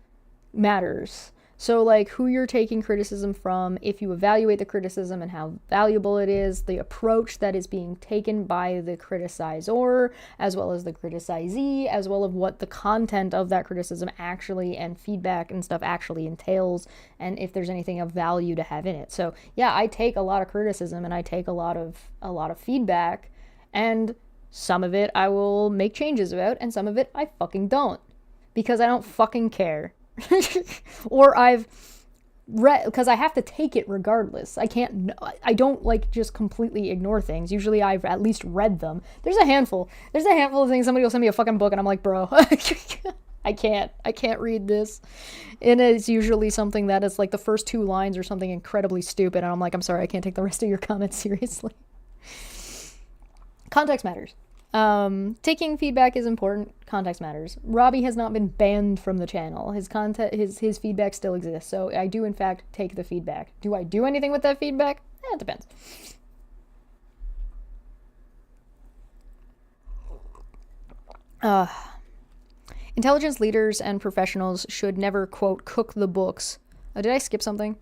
matters. So, like, who you're taking criticism from, if you evaluate the criticism and how valuable it is, the approach that is being taken by the criticizor, as well as the criticizee, as well as what the content of that criticism actually and feedback and stuff actually entails, and if there's anything of value to have in it. So, yeah, I take a lot of criticism and I take a lot of feedback, and some of it I will make changes about, and some of it I fucking don't, because I don't fucking care. Or I've read, because I have to take it regardless. I don't like just completely ignore things. Usually I've at least read them. There's a handful of things. Somebody will send me a fucking book and I'm like, bro, I can't read this. And it's usually something that is like the first 2 lines or something incredibly stupid, and I'm like, I'm sorry, I can't take the rest of your comments seriously. Context matters. Taking feedback is important. Context matters. Robbie has not been banned from the channel. His feedback still exists. So I do in fact take the feedback. Do I do anything with that feedback? It depends. Intelligence leaders and professionals should never, quote, cook the books. Did I skip something?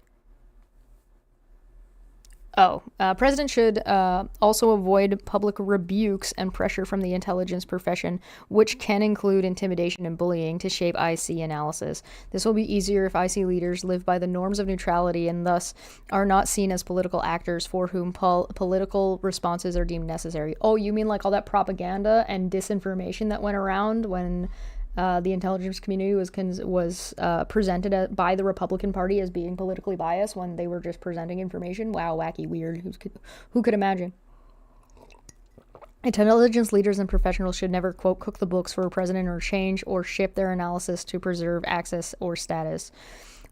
President should also avoid public rebukes and pressure from the intelligence profession, which can include intimidation and bullying, to shape IC analysis. This will be easier if IC leaders live by the norms of neutrality and thus are not seen as political actors for whom political responses are deemed necessary. Oh, you mean like all that propaganda and disinformation that went around when the intelligence community was presented by the Republican Party as being politically biased when they were just presenting information? Wow, wacky, weird. Who could imagine? Intelligence leaders and professionals should never, quote, cook the books for a president or change or ship their analysis to preserve access or status.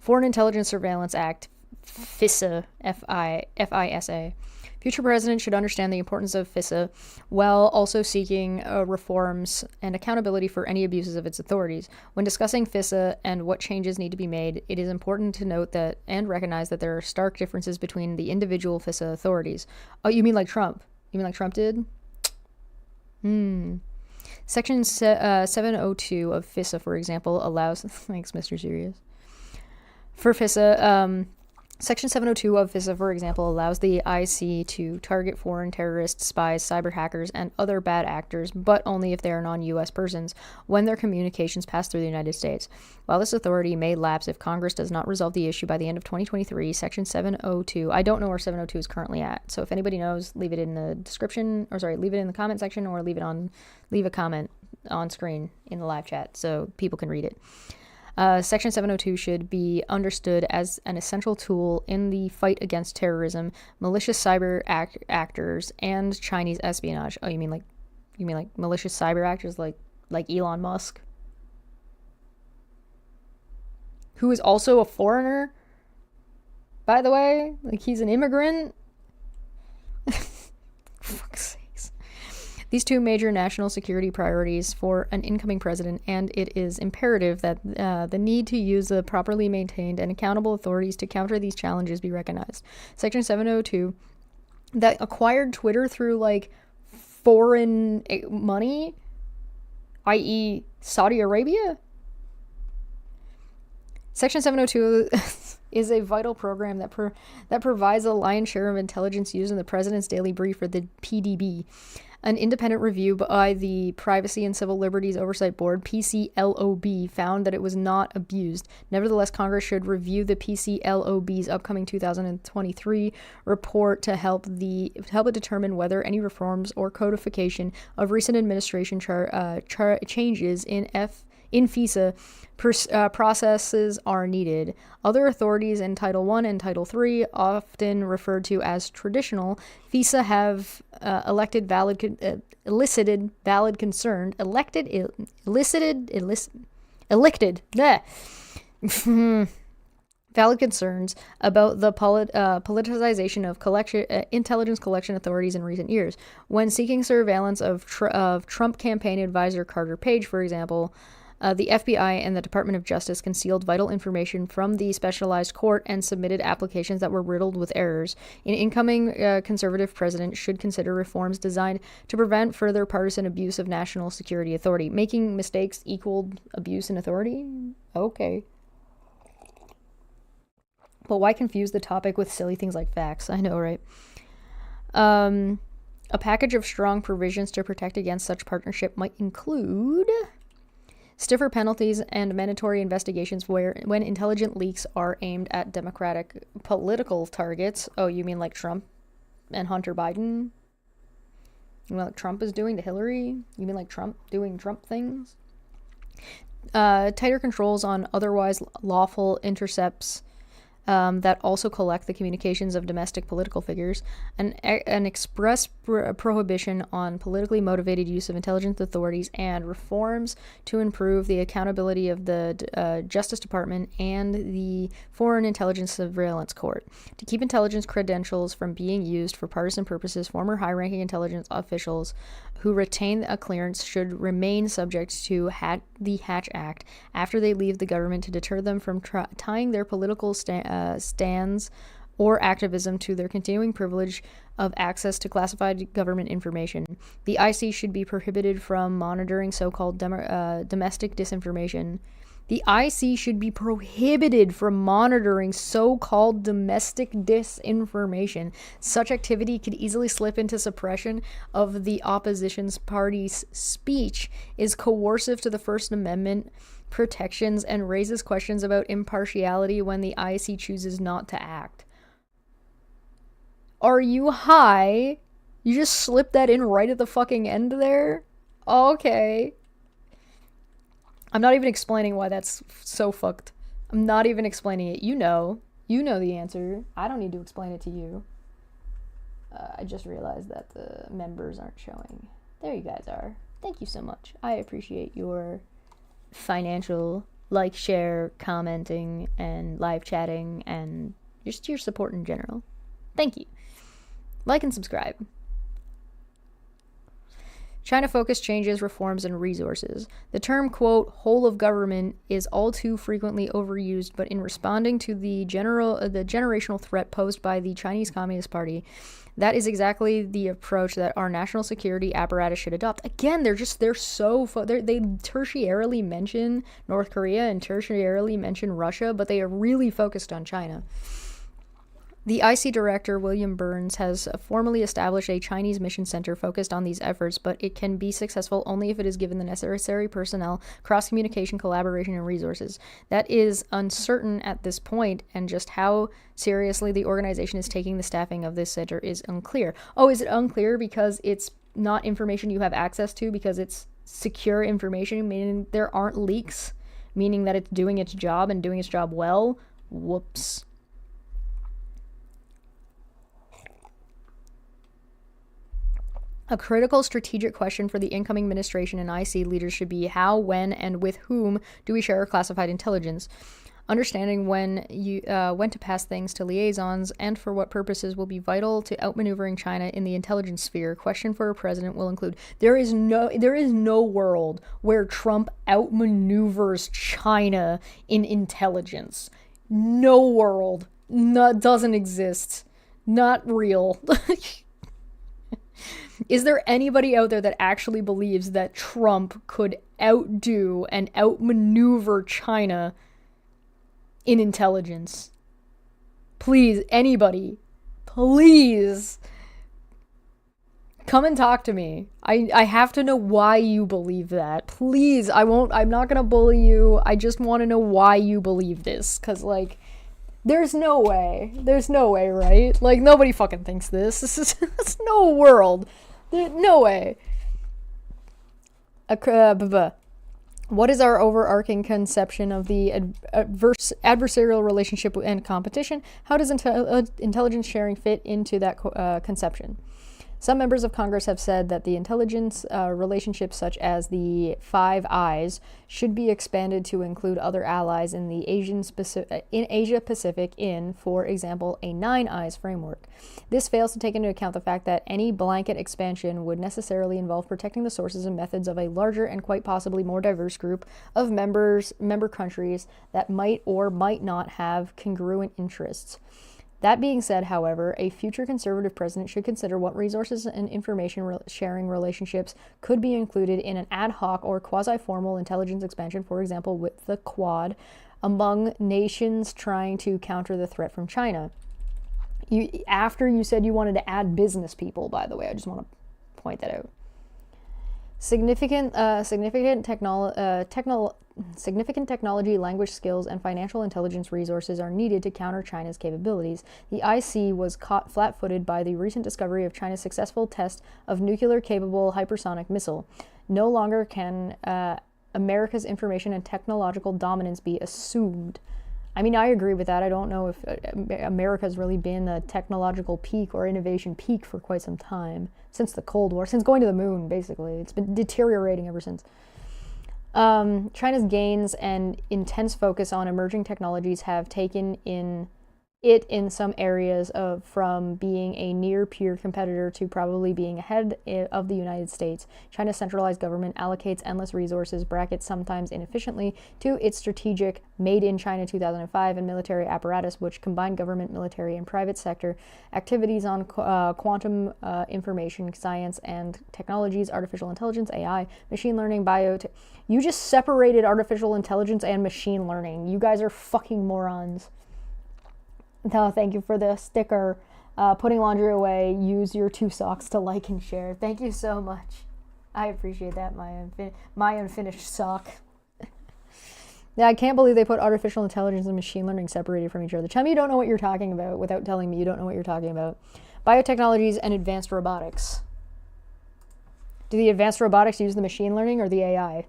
Foreign Intelligence Surveillance Act, FISA, F-I-S-A. Future presidents should understand the importance of FISA while also seeking reforms and accountability for any abuses of its authorities. When discussing FISA and what changes need to be made, it is important to note that and recognize that there are stark differences between the individual FISA authorities. Oh, you mean like Trump? You mean like Trump did? Section 702 of FISA, for example, allows... Thanks, Mr. Serious. For FISA... Section 702 of FISA, for example, allows the IC to target foreign terrorists, spies, cyber hackers, and other bad actors, but only if they are non-U.S. persons, when their communications pass through the United States. While this authority may lapse if Congress does not resolve the issue by the end of 2023, Section 702, I don't know where 702 is currently at, so if anybody knows, leave it in the description, leave it in the comment section, or leave a comment on screen in the live chat so people can read it. Section 702 should be understood as an essential tool in the fight against terrorism, malicious cyber actors, and Chinese espionage. Oh, you mean like malicious cyber actors like Elon Musk, who is also a foreigner, by the way? Like, he's an immigrant? For fuck's sakes. These two major national security priorities for an incoming president, and it is imperative that the need to use the properly maintained and accountable authorities to counter these challenges be recognized. Section 702, that acquired Twitter through, like, foreign money, i.e. Saudi Arabia? Section 702 is a vital program that provides a lion's share of intelligence used in the President's Daily Brief, or the PDB. An independent review by the Privacy and Civil Liberties Oversight Board, PCLOB, found that it was not abused. Nevertheless, Congress should review the PCLOB's upcoming 2023 report to help it determine whether any reforms or codification of recent administration changes in FISA processes are needed. Other authorities in Title I and Title III, often referred to as traditional, FISA have elected valid valid concerns about the politicization of intelligence collection authorities in recent years. When seeking surveillance of Trump campaign advisor Carter Page, for example, the FBI and the Department of Justice concealed vital information from the specialized court and submitted applications that were riddled with errors. An incoming conservative president should consider reforms designed to prevent further partisan abuse of national security authority. Making mistakes equaled abuse in authority? Okay. But why confuse the topic with silly things like facts? I know, right? A package of strong provisions to protect against such partnership might include stiffer penalties and mandatory investigations when intelligent leaks are aimed at democratic political targets. Oh, you mean like Trump and Hunter Biden? You mean like Trump is doing to Hillary? You mean like Trump doing Trump things? Tighter controls on otherwise lawful intercepts that also collect the communications of domestic political figures, an express prohibition on politically motivated use of intelligence authorities, and reforms to improve the accountability of the Justice Department and the Foreign Intelligence Surveillance Court. To keep intelligence credentials from being used for partisan purposes, former high-ranking intelligence officials who retain a clearance should remain subject to the Hatch Act after they leave the government to deter them from tying their political stands or activism to their continuing privilege of access to classified government information. The IC should be prohibited from monitoring so-called domestic disinformation. The IC should be prohibited from monitoring so-called domestic disinformation. Such activity could easily slip into suppression of the opposition's party's speech, is coercive to the First Amendment protections, and raises questions about impartiality when the IC chooses not to act. Are you high? You just slipped that in right at the fucking end there? Okay. I'm not even explaining why that's so fucked. I'm not even explaining it. You know the answer. I don't need to explain it to you. I just realized that the members aren't showing. There you guys are. Thank you so much. I appreciate your financial share, commenting, and live chatting, and just your support in general. Thank you. Like and subscribe. China-focused changes, reforms, and resources. The term, quote, whole of government is all too frequently overused, but in responding to the generational threat posed by the Chinese Communist Party, that is exactly the approach that our national security apparatus should adopt. Again, they tertiarily mention North Korea and tertiarily mention Russia, but they are really focused on China. The IC director, William Burns, has formally established a Chinese mission center focused on these efforts, but it can be successful only if it is given the necessary personnel, cross-communication, collaboration, and resources. That is uncertain at this point, and just how seriously the organization is taking the staffing of this center is unclear. Oh, is it unclear because it's not information you have access to, because it's secure information, meaning there aren't leaks? meaning that it's doing its job and doing its job well. Whoops. A critical strategic question for the incoming administration and IC leaders should be how, when, and with whom do we share our classified intelligence? Understanding when to pass things to liaisons and for what purposes will be vital to outmaneuvering China in the intelligence sphere. Question for a president will include: there is no world where Trump outmaneuvers China in intelligence. No world. Doesn't exist. Not real. Is there anybody out there that actually believes that Trump could outdo and outmaneuver China in intelligence? Please, anybody, please come and talk to me. I have to know why you believe that. Please, I'm not gonna bully you. I just want to know why you believe this, because like there's no way, right? Like, nobody fucking thinks this is there's no world, no way. What is our overarching conception of the adversarial relationship and competition? How does intelligence sharing fit into that conception? Some members of Congress have said that the intelligence relationships, such as the Five Eyes, should be expanded to include other allies in the Asia Pacific in, for example, a Nine Eyes framework. This fails to take into account the fact that any blanket expansion would necessarily involve protecting the sources and methods of a larger and quite possibly more diverse group of member countries that might or might not have congruent interests. That being said, however, a future conservative president should consider what resources and information sharing relationships could be included in an ad hoc or quasi-formal intelligence expansion, for example, with the Quad, among nations trying to counter the threat from China. After you said you wanted to add business people, by the way, I just want to point that out. Significant technology, language skills, and financial intelligence resources are needed to counter China's capabilities. The IC was caught flat-footed by the recent discovery of China's successful test of nuclear-capable hypersonic missile. No longer can America's information and technological dominance be assumed. I mean, I agree with that. I don't know if America's really been a technological peak or innovation peak for quite some time. Since the Cold War, since going to the moon, basically. It's been deteriorating ever since. China's gains and intense focus on emerging technologies have taken it in some areas from being a near-peer competitor to probably being ahead of the United States. China's centralized government allocates endless resources, sometimes inefficiently, to its strategic Made in China 2005 and military apparatus, which combine government, military, and private sector activities on quantum information science and technologies, artificial intelligence, AI, machine learning, biotech. You just separated artificial intelligence and machine learning. You guys are fucking morons. No, thank you for the sticker. Putting laundry away. Use your 2 socks to like and share. Thank you so much. I appreciate that, my unfinished sock. Yeah, I can't believe they put artificial intelligence and machine learning separated from each other. Tell me you don't know what you're talking about without telling me you don't know what you're talking about. Biotechnologies and advanced robotics. Do the advanced robotics use the machine learning or the AI?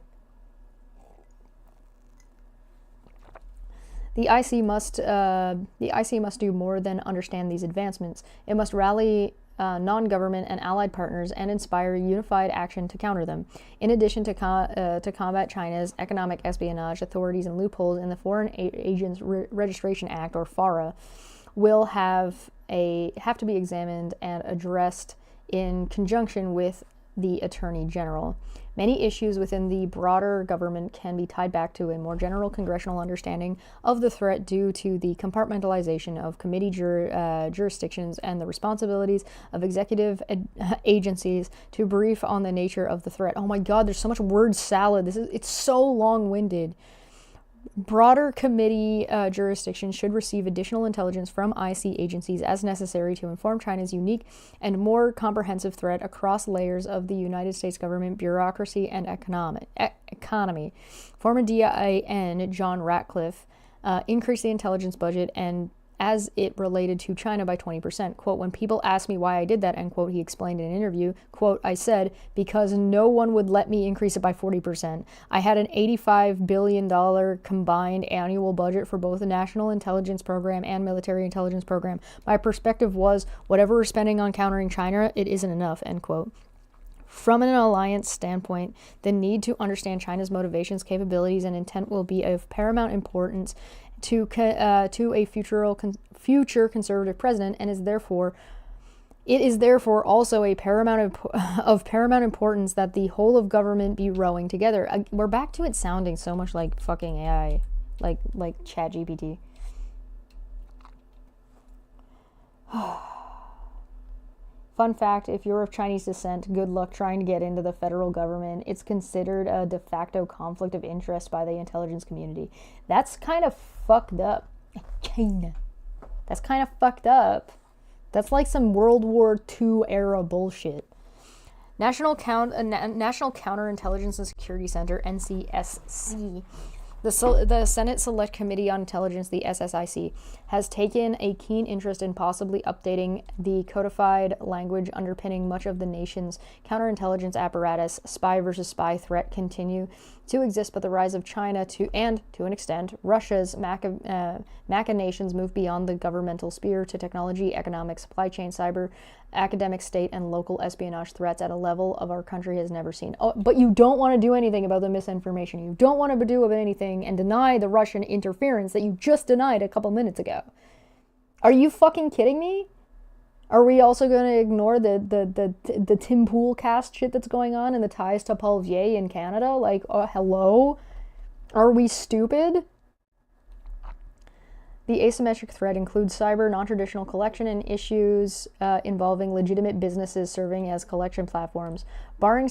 The IC must do more than understand these advancements. It must rally non-government and allied partners and inspire unified action to counter them. In addition to combat China's economic espionage, authorities and loopholes in the Foreign Agents Registration Act, or FARA, will have to be examined and addressed in conjunction with the Attorney General. Many issues within the broader government can be tied back to a more general congressional understanding of the threat due to the compartmentalization of committee jurisdictions and the responsibilities of executive agencies to brief on the nature of the threat. Oh my God, there's so much word salad. It's so long-winded. Broader committee jurisdictions should receive additional intelligence from IC agencies as necessary to inform China's unique and more comprehensive threat across layers of the United States government, bureaucracy, and economy. Former DIN John Ratcliffe increased the intelligence budget and as it related to China by 20%. Quote, when people asked me why I did that, end quote, he explained in an interview, quote, I said, because no one would let me increase it by 40%. I had an $85 billion combined annual budget for both the National Intelligence Program and Military Intelligence Program. My perspective was, whatever we're spending on countering China, it isn't enough, end quote. From an alliance standpoint, the need to understand China's motivations, capabilities, and intent will be of paramount importance to a future conservative president, and it is therefore also a paramount importance that the whole of government be rowing together. We're back to it sounding so much like fucking AI, like ChatGPT. Fun fact, if you're of Chinese descent, good luck trying to get into the federal government. It's considered a de facto conflict of interest by the intelligence community. That's kind of fucked up. China. That's kind of fucked up. That's like some World War II era bullshit. National Counterintelligence and Security Center, NCSC. The Senate Select Committee on Intelligence, the SSIC, has taken a keen interest in possibly updating the codified language underpinning much of the nation's counterintelligence apparatus. Spy versus spy threat continue to exist, but the rise of China and, to an extent, Russia's machinations move beyond the governmental sphere to technology, economic, supply chain, cyber, academic, state, and local espionage threats at a level of our country has never seen. Oh, but you don't want to do anything about the misinformation. You don't want to do anything and deny the Russian interference that you just denied a couple minutes ago. Are you fucking kidding me? Are we also going to ignore the Tim Pool cast shit that's going on and the ties to Paul Vier in Canada? Like, hello? Are we stupid? The asymmetric threat includes cyber, non-traditional collection, and issues involving legitimate businesses serving as collection platforms. Barring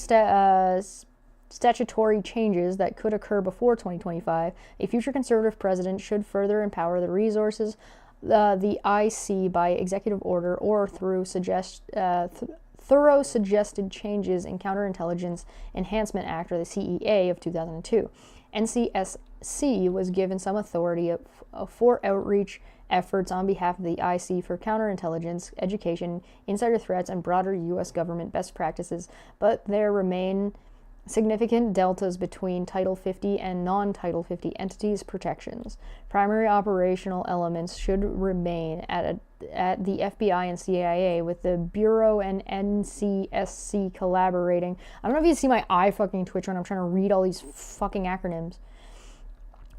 statutory changes that could occur before 2025, a future conservative president should further empower the resources the IC by executive order or through thorough suggested changes in Counterintelligence Enhancement Act, or the CEA, of 2002. NCSC was given some authority for outreach efforts on behalf of the IC for counterintelligence, education, insider threats, and broader U.S. government best practices, but there remain significant deltas between Title 50 and non-Title 50 entities' protections. Primary operational elements should remain at the FBI and CIA, with the Bureau and NCSC collaborating. I don't know if you see my eye fucking twitch when I'm trying to read all these fucking acronyms.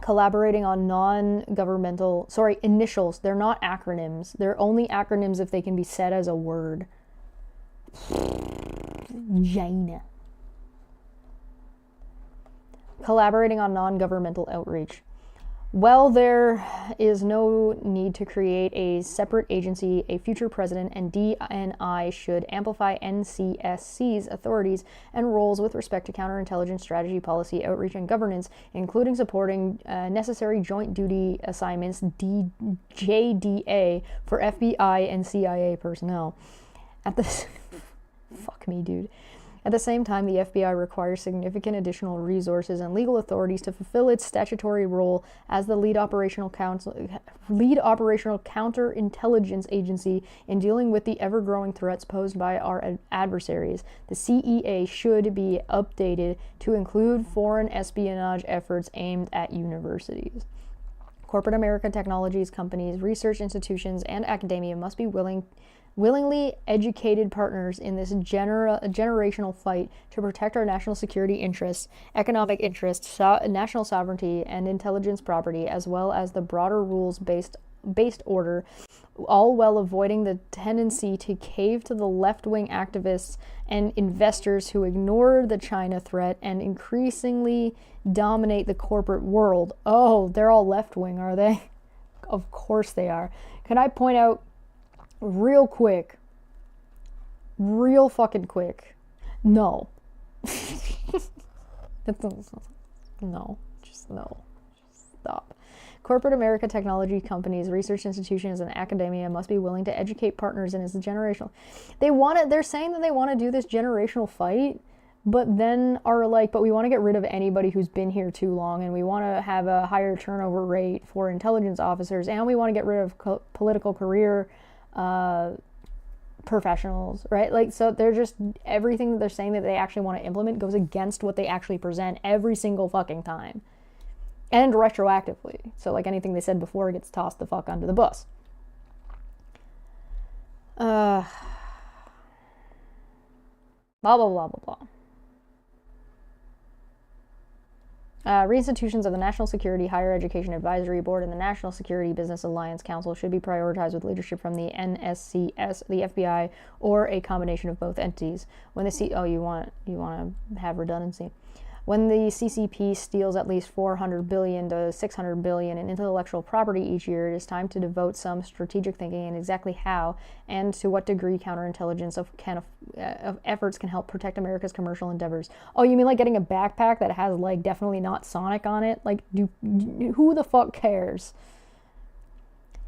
Collaborating on non-governmental, initials. They're not acronyms. They're only acronyms if they can be said as a word. China. Collaborating on non-governmental outreach. Well, there is no need to create a separate agency. A future president and DNI should amplify NCSC's authorities and roles with respect to counterintelligence strategy, policy, outreach, and governance, including supporting necessary joint duty assignments, JDA, for FBI and CIA personnel. Fuck me, dude. At the same time, the FBI requires significant additional resources and legal authorities to fulfill its statutory role as the lead operational counterintelligence agency in dealing with the ever-growing threats posed by our adversaries. The CEA should be updated to include foreign espionage efforts aimed at universities. Corporate American technologies companies, research institutions, and academia must be willingly educated partners in this generational fight to protect our national security interests, economic interests, national sovereignty, and intelligence property, as well as the broader rules-based order, all while avoiding the tendency to cave to the left-wing activists and investors who ignore the China threat and increasingly dominate the corporate world. Oh, they're all left-wing, are they? Of course they are. Can I point out real fucking quick, no. No, just no. Just stop. Corporate America technology companies, research institutions, and academia must be willing to educate partners in this generational. They're saying that they want to do this generational fight, but then are like, but we want to get rid of anybody who's been here too long, and we want to have a higher turnover rate for intelligence officers, and we want to get rid of political career professionals, right? Like, so they're just, everything that they're saying that they actually want to implement goes against what they actually present every single fucking time. And retroactively. So, like, anything they said before gets tossed the fuck under the bus. Blah, blah, blah, blah, blah. Reinstitutions of the National Security Higher Education Advisory Board and the National Security Business Alliance Council should be prioritized with leadership from the NSCS, the FBI, or a combination of both entities. When the you want to have redundancy. When the CCP steals at least $400 billion to $600 billion in intellectual property each year, it is time to devote some strategic thinking in exactly how and to what degree counterintelligence of efforts can help protect America's commercial endeavors. Oh, you mean like getting a backpack that has like definitely not Sonic on it? Like, who the fuck cares?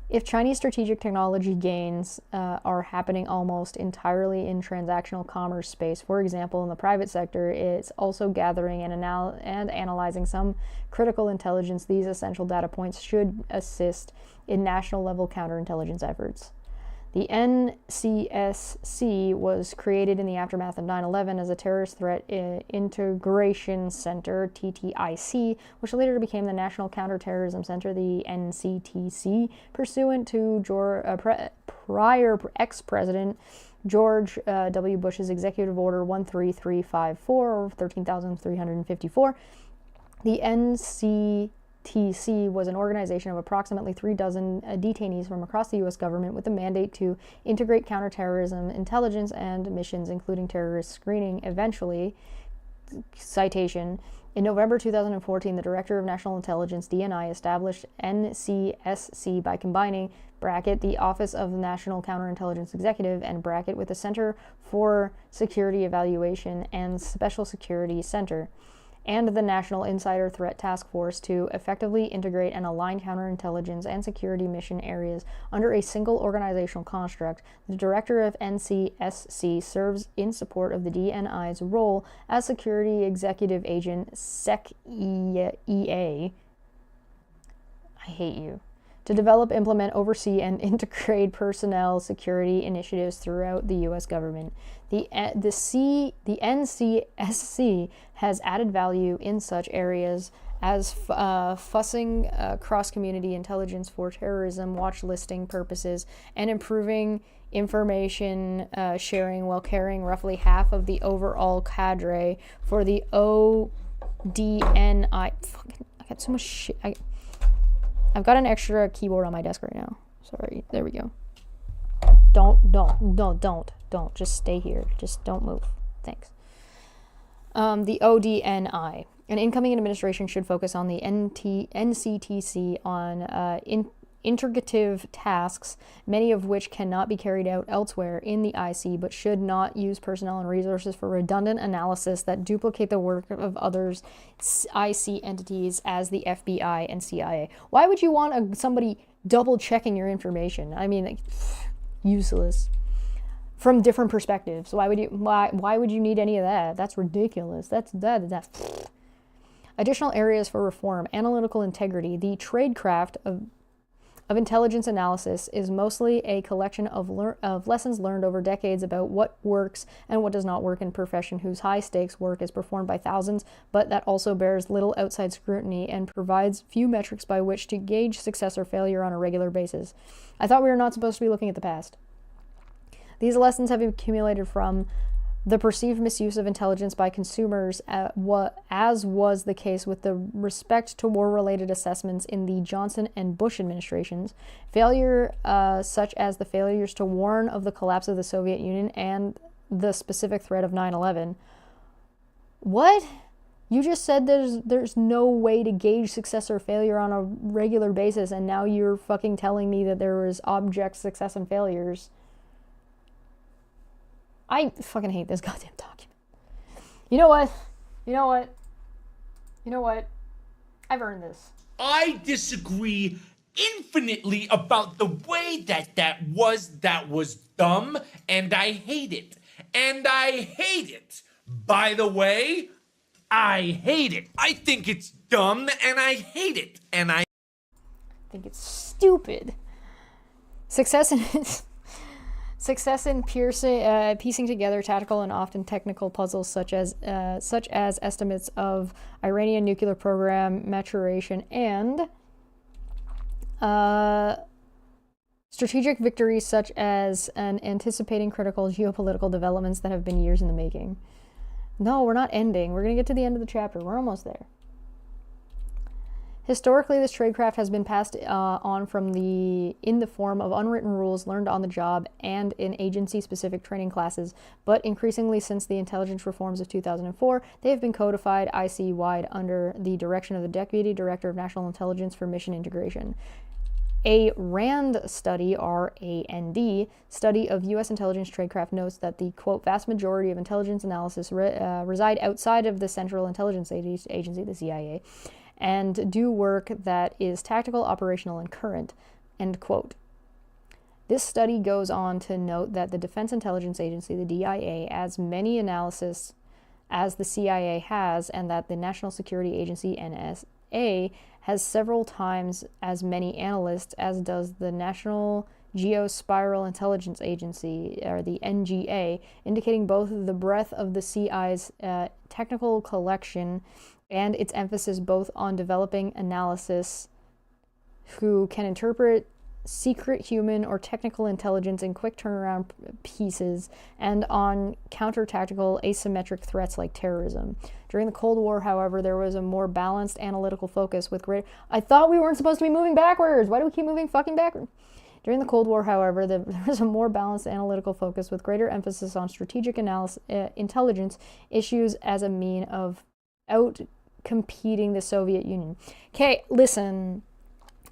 If Chinese strategic technology gains are happening almost entirely in transactional commerce space, for example, in the private sector, it's also gathering and analyzing some critical intelligence. These essential data points should assist in national-level counterintelligence efforts. The NCSC was created in the aftermath of 9/11 as a terrorist threat integration center, TTIC, which later became the National Counterterrorism Center, the NCTC, pursuant to prior ex-president George W. Bush's Executive Order 13354, or 13,354. The NCTC was an organization of approximately 36 detainees from across the U.S. government with the mandate to integrate counterterrorism intelligence and missions, including terrorist screening. Eventually, citation, in November 2014, the Director of National Intelligence, DNI, established NCSC by combining bracket the Office of the National Counterintelligence Executive and bracket with the Center for Security Evaluation and Special Security Center and the National Insider Threat Task Force to effectively integrate and align counterintelligence and security mission areas under a single organizational construct. The director of NCSC serves in support of the DNI's role as security executive agent, SecEA. I hate you. To develop, implement, oversee, and integrate personnel security initiatives throughout the U.S. government. The NCSC has added value in such areas as fussing cross-community intelligence for terrorism watch listing purposes and improving information sharing while carrying roughly half of the overall cadre for the ODNI. I got so much shit. I've got an extra keyboard on my desk right now. Sorry. There we go. Don't. Just stay here. Just don't move. Thanks. The ODNI. An incoming administration should focus on the NCTC on integrative tasks, many of which cannot be carried out elsewhere in the IC, but should not use personnel and resources for redundant analysis that duplicate the work of others IC entities as the FBI and CIA. Why would you want somebody double checking your information? I mean, like, useless. From different perspectives. Why would you need any of that? That's ridiculous. That's Additional areas for reform: analytical integrity. The tradecraft of intelligence analysis is mostly a collection of lessons learned over decades about what works and what does not work in a profession whose high-stakes work is performed by thousands, but that also bears little outside scrutiny and provides few metrics by which to gauge success or failure on a regular basis. I thought we were not supposed to be looking at the past. These lessons have accumulated from the perceived misuse of intelligence by consumers, as was the case with the respect to war-related assessments in the Johnson and Bush administrations, failure such as the failures to warn of the collapse of the Soviet Union and the specific threat of 9/11. What? You just said there's no way to gauge success or failure on a regular basis, and now you're fucking telling me that there was object success and failures. I fucking hate this goddamn document. You know what? I've earned this. I disagree infinitely about the way that was dumb, and I hate it. And I hate it By the way, I hate it. I think it's dumb and I hate it. And I think it's stupid. Success in piecing together tactical and often technical puzzles such as estimates of Iranian nuclear program maturation and strategic victories such as anticipating critical geopolitical developments that have been years in the making. No, we're not ending. We're going to get to the end of the chapter. We're almost there. Historically, this tradecraft has been passed on in the form of unwritten rules learned on the job and in agency-specific training classes, but increasingly since the intelligence reforms of 2004, they have been codified IC-wide under the direction of the Deputy Director of National Intelligence for Mission Integration. A RAND study, R-A-N-D, study of U.S. intelligence tradecraft notes that the, quote, vast majority of intelligence analysis reside outside of the Central Intelligence Agency, the CIA, and do work that is tactical, operational, and current, end quote. This study goes on to note that the Defense Intelligence Agency, the DIA, as many analysis as the CIA has, and that the National Security Agency, NSA, has several times as many analysts as does the National Geospatial Intelligence Agency, or the NGA, indicating both the breadth of the CI's technical collection and its emphasis both on developing analysis who can interpret secret human or technical intelligence in quick turnaround pieces and on counter-tactical asymmetric threats like terrorism. During the Cold War, however, there was a more balanced analytical focus with great... I thought we weren't supposed to be moving backwards! Why do we keep moving fucking backwards? During the Cold War, however, there was a more balanced analytical focus with greater emphasis on strategic intelligence issues as a mean of out-competing the Soviet Union. Okay, listen...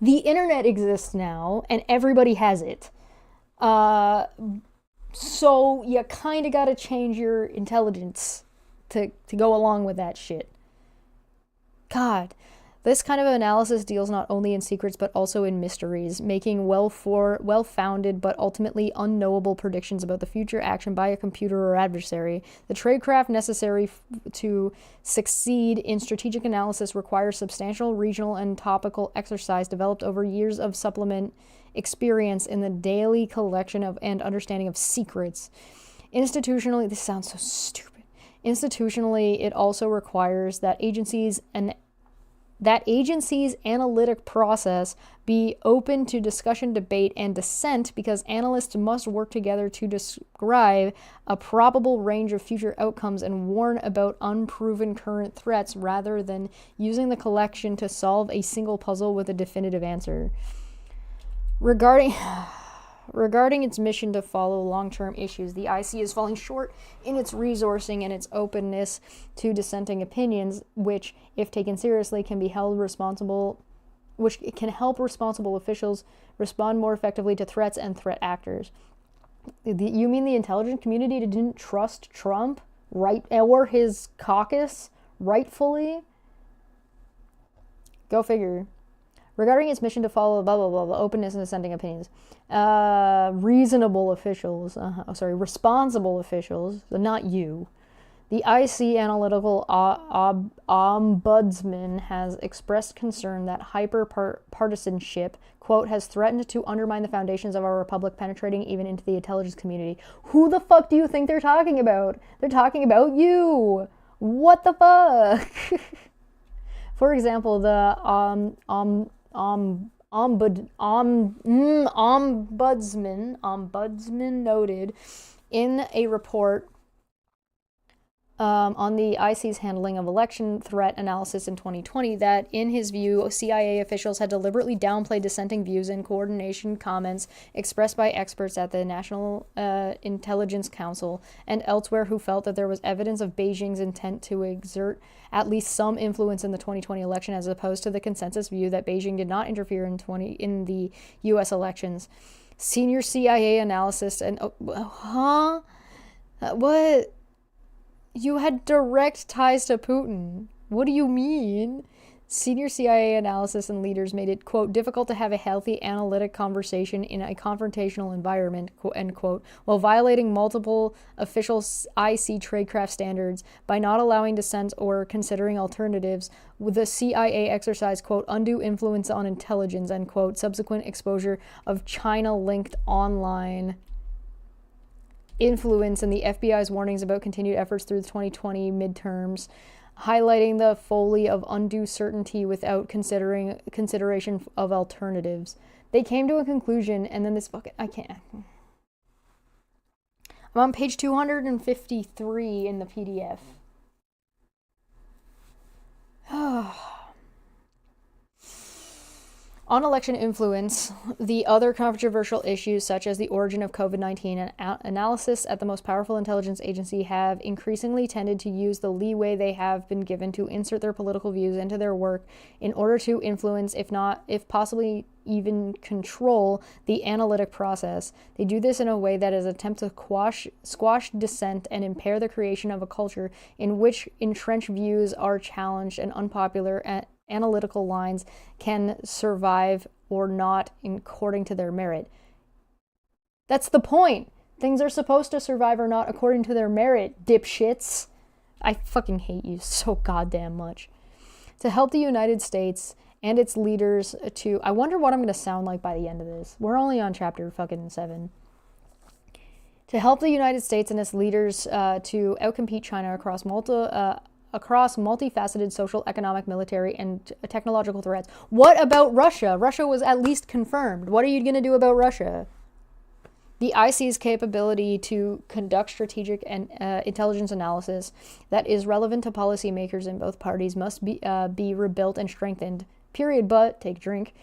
The internet exists now, and everybody has it. So you kind of got to change your intelligence to go along with that shit. God, this kind of analysis deals not only in secrets but also in mysteries, making well-founded but ultimately unknowable predictions about the future action by a computer or adversary. The tradecraft necessary to succeed in strategic analysis requires substantial regional and topical exercise developed over years of supplement experience in the daily collection of and understanding of secrets. Institutionally, this sounds so stupid. Institutionally, it also requires that agencies' analytic process be open to discussion, debate, and dissent because analysts must work together to describe a probable range of future outcomes and warn about unproven current threats rather than using the collection to solve a single puzzle with a definitive answer. Regarding its mission to follow long-term issues, the IC is falling short in its resourcing and its openness to dissenting opinions, which, if taken seriously, can help responsible officials respond more effectively to threats and threat actors. You mean the intelligence community didn't trust Trump, right, or his caucus rightfully? Go figure. Regarding its mission to follow openness and dissenting opinions, responsible officials, not you. The IC Analytical Ombudsman has expressed concern that hyper-partisanship, quote, has threatened to undermine the foundations of our republic, penetrating even into the intelligence community. Who the fuck do you think they're talking about? They're talking about you! What the fuck? For example, the Ombudsman noted in a report on the IC's handling of election threat analysis in 2020 that, in his view, CIA officials had deliberately downplayed dissenting views in coordination comments expressed by experts at the National Intelligence Council and elsewhere who felt that there was evidence of Beijing's intent to exert at least some influence in the 2020 election, as opposed to the consensus view that Beijing did not interfere in the U.S. elections. Senior CIA analyst and... What? You had direct ties to Putin. What do you mean? Senior CIA analysis and leaders made it, quote, difficult to have a healthy analytic conversation in a confrontational environment, end quote, while violating multiple official IC tradecraft standards by not allowing dissent or considering alternatives. The CIA exercised, quote, undue influence on intelligence, end quote, subsequent exposure of China-linked online influence and the FBI's warnings about continued efforts through the 2020 midterms, highlighting the folly of undue certainty without consideration of alternatives. They came to a conclusion, and then this fucking... I can't... I'm on page 253 in the PDF. On election influence, the other controversial issues, such as the origin of COVID-19 and analysis at the most powerful intelligence agency, have increasingly tended to use the leeway they have been given to insert their political views into their work in order to influence, if possibly even control, the analytic process. They do this in a way that is an attempt to squash dissent and impair the creation of a culture in which entrenched views are challenged and unpopular analytical lines can survive or not according to their merit. That's the point. Things are supposed to survive or not according to their merit, dipshits. I fucking hate you so goddamn much. To help the United States and its leaders to... I wonder what I'm going to sound like by the end of this. We're only on chapter fucking 7. To help the United States and its leaders to outcompete China across multifaceted social, economic, military, and technological threats. What about Russia? Russia was at least confirmed. What are you going to do about Russia? The IC's capability to conduct strategic and intelligence analysis that is relevant to policymakers in both parties must be rebuilt and strengthened. Period. But, take a drink.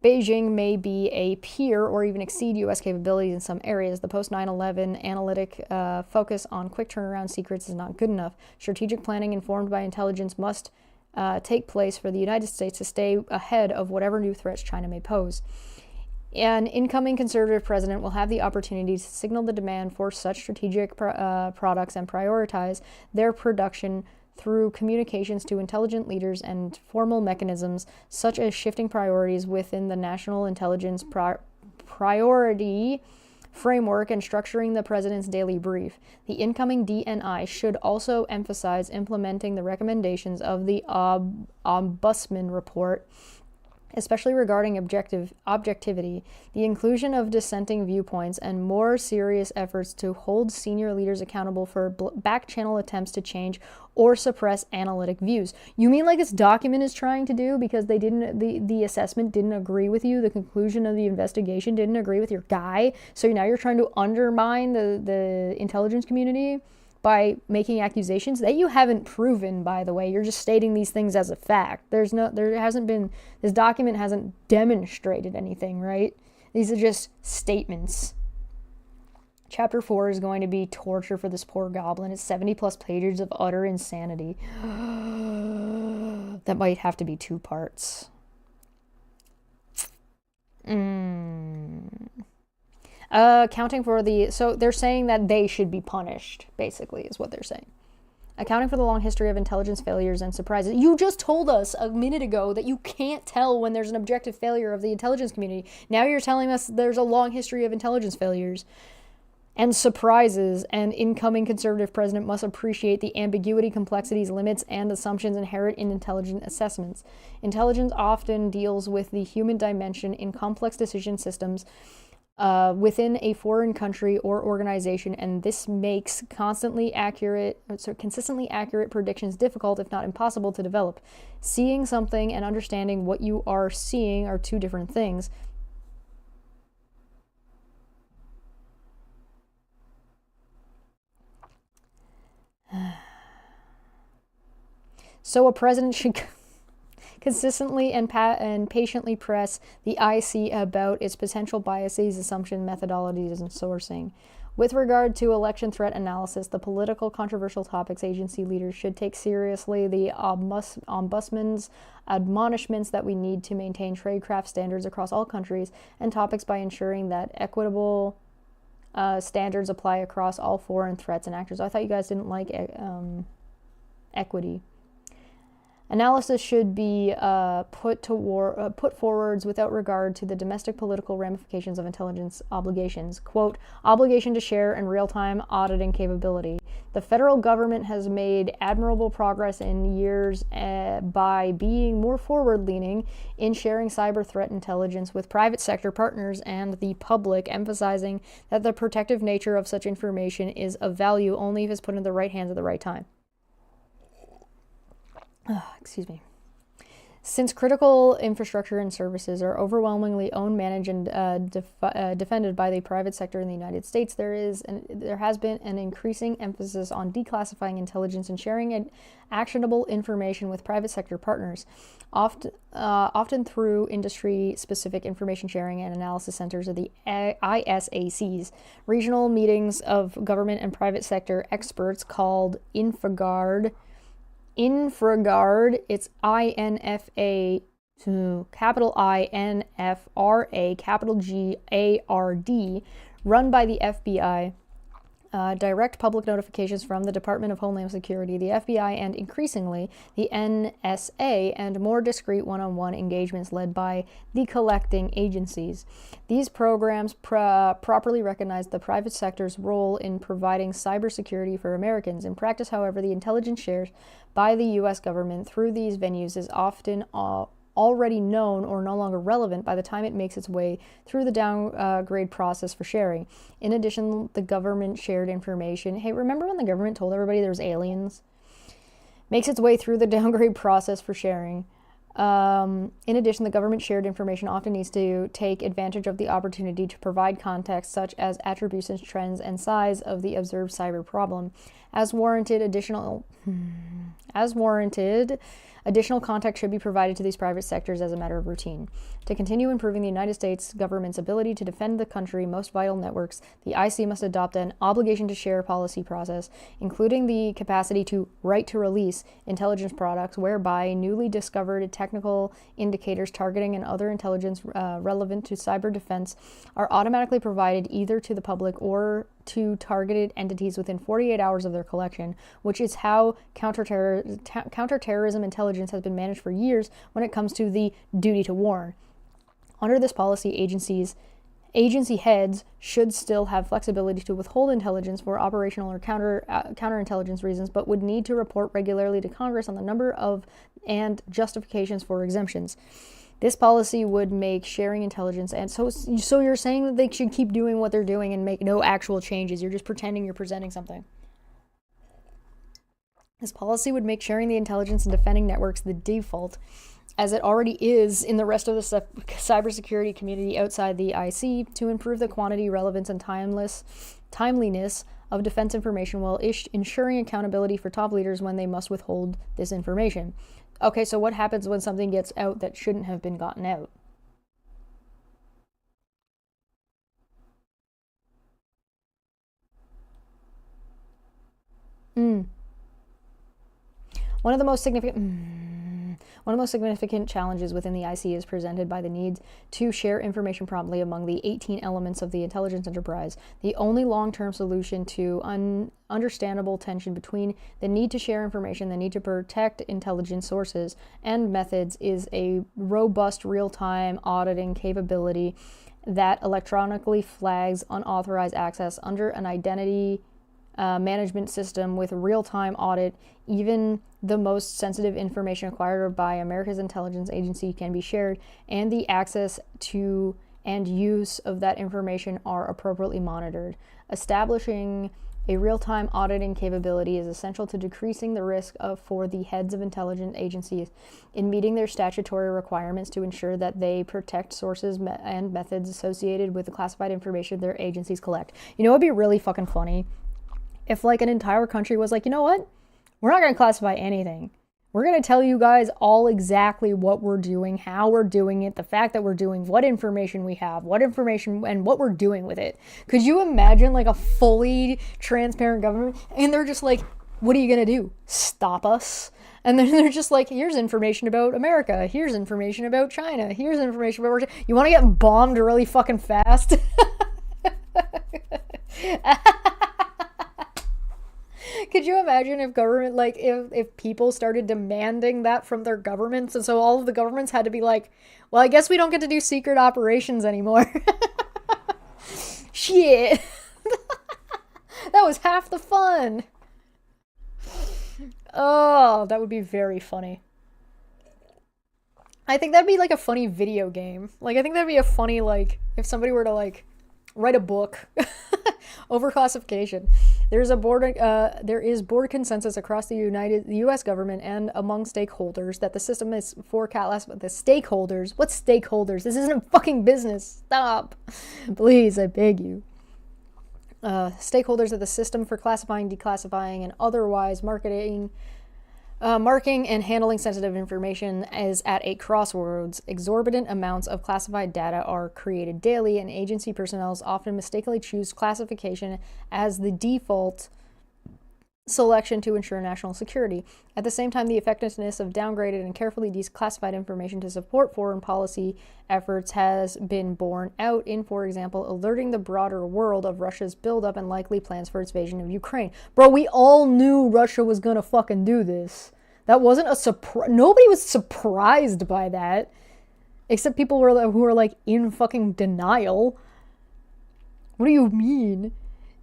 Beijing may be a peer or even exceed U.S. capabilities in some areas. The post-9/11 analytic focus on quick turnaround secrets is not good enough. Strategic planning informed by intelligence must take place for the United States to stay ahead of whatever new threats China may pose. An incoming conservative president will have the opportunity to signal the demand for such strategic products and prioritize their production through communications to intelligent leaders and formal mechanisms such as shifting priorities within the national intelligence priority framework and structuring the president's daily brief. The incoming DNI should also emphasize implementing the recommendations of the Ombudsman report, especially regarding objectivity, the inclusion of dissenting viewpoints, and more serious efforts to hold senior leaders accountable for back-channel attempts to change or suppress analytic views. You mean like this document is trying to do because they didn't, the assessment didn't agree with you, the conclusion of the investigation didn't agree with your guy, so now you're trying to undermine the intelligence community by making accusations that you haven't proven, by the way. You're just stating these things as a fact. This document hasn't demonstrated anything, right? These are just statements. Chapter 4 is going to be torture for this poor goblin. It's 70 plus pages of utter insanity. That might have to be 2 parts. Accounting for so they're saying that they should be punished, basically, is what they're saying. Accounting for the long history of intelligence failures and surprises. You just told us a minute ago that you can't tell when there's an objective failure of the intelligence community. Now you're telling us there's a long history of intelligence failures and surprises, and incoming conservative president must appreciate the ambiguity, complexities, limits, and assumptions inherent in intelligence assessments. Intelligence often deals with the human dimension in complex decision systems within a foreign country or organization, and this makes consistently accurate predictions difficult, if not impossible, to develop. Seeing something and understanding what you are seeing are 2 different things. So a president should consistently and patiently press the IC about its potential biases, assumptions, methodologies, and sourcing. With regard to election threat analysis, the political controversial topics agency leaders should take seriously the Ombudsman's admonishments that we need to maintain tradecraft standards across all countries and topics by ensuring that equitable standards apply across all foreign threats and actors. I thought you guys didn't like equity. Analysis should be put forwards without regard to the domestic political ramifications of intelligence obligations. Quote, obligation to share and real-time auditing capability. The federal government has made admirable progress in years by being more forward-leaning in sharing cyber threat intelligence with private sector partners and the public, emphasizing that the protective nature of such information is of value only if it's put in the right hands at the right time. Excuse me. Since critical infrastructure and services are overwhelmingly owned, managed, and defended by the private sector in the United States, there has been an increasing emphasis on declassifying intelligence and sharing actionable information with private sector partners, often through industry-specific information sharing and analysis centers, or the ISACs, regional meetings of government and private sector experts called Infragard. It's INFA, capital INFRA, capital GARD, run by the FBI. Direct public notifications from the Department of Homeland Security, the FBI, and increasingly the NSA, and more discreet one-on-one engagements led by the collecting agencies. These programs properly recognize the private sector's role in providing cybersecurity for Americans. In practice, however, the intelligence shared by the U.S. government through these venues is often already known or no longer relevant by the time it makes its way through the downgrade process for sharing. In addition, the government shared information. Hey, remember when the government told everybody there was aliens? Makes its way through the downgrade process for sharing. In addition, the government shared information often needs to take advantage of the opportunity to provide context such as attributions, trends, and size of the observed cyber problem. As warranted, additional context should be provided to these private sectors as a matter of routine. To continue improving the United States government's ability to defend the country's most vital networks, the IC must adopt an obligation to share policy process, including the capacity to right to release intelligence products, whereby newly discovered technical indicators, targeting, and other intelligence relevant to cyber defense are automatically provided either to the public or to targeted entities within 48 hours of their collection, which is how counterterrorism intelligence has been managed for years when it comes to the duty to warn. Under this policy, agency heads should still have flexibility to withhold intelligence for operational or counterintelligence reasons, but would need to report regularly to Congress on the number of and justifications for exemptions. This policy would make sharing intelligence, and so you're saying that they should keep doing what they're doing and make no actual changes. You're just pretending you're presenting something. This policy would make sharing the intelligence and defending networks the default, as it already is in the rest of the cybersecurity community outside the IC, to improve the quantity, relevance, and timeliness of defense information while ensuring accountability for top leaders when they must withhold this information. Okay, so what happens when something gets out that shouldn't have been gotten out? One of the most significant challenges within the IC is presented by the need to share information promptly among the 18 elements of the intelligence enterprise. The only long-term solution to understandable tension between the need to share information, the need to protect intelligence sources and methods, is a robust real-time auditing capability that electronically flags unauthorized access under an identity management system with real-time audit. Even the most sensitive information acquired by America's intelligence agency can be shared, and the access to and use of that information are appropriately monitored. Establishing a real-time auditing capability is essential to decreasing the risk for the heads of intelligence agencies in meeting their statutory requirements to ensure that they protect sources and methods associated with the classified information their agencies collect. You know, it'd be really fucking funny if like an entire country was like, you know what? We're not going to classify anything. We're going to tell you guys all exactly what we're doing, how we're doing it, the fact that we're doing, what information we have, what information, and what we're doing with it. Could you imagine like a fully transparent government? And they're just like, what are you going to do? Stop us? And then they're just like, here's information about America. Here's information about China. Here's information about... You want to get bombed really fucking fast? Could you imagine if government, like, if people started demanding that from their governments, and so all of the governments had to be like, well, I guess we don't get to do secret operations anymore. Shit. That was half the fun. Oh, that would be very funny. I think that'd be like a funny video game. Like, I think that'd be a funny, like, if somebody were to, like, write a book. Overclassification. There is board consensus across the U.S. government and among stakeholders that the system is for the stakeholders. What stakeholders? This isn't a fucking business. Stop, please. I beg you. Stakeholders of the system for classifying, declassifying, and otherwise marking and handling sensitive information is at a crossroads. Exorbitant amounts of classified data are created daily, and agency personnel often mistakenly choose classification as the default selection to ensure national security. At the same time, the effectiveness of downgraded and carefully declassified information to support foreign policy efforts has been borne out in, for example, alerting the broader world of Russia's buildup and likely plans for its invasion of Ukraine. Bro, we all knew Russia was gonna fucking do this. That wasn't a surprise. Nobody was surprised by that, except people who were like in fucking denial. What do you mean?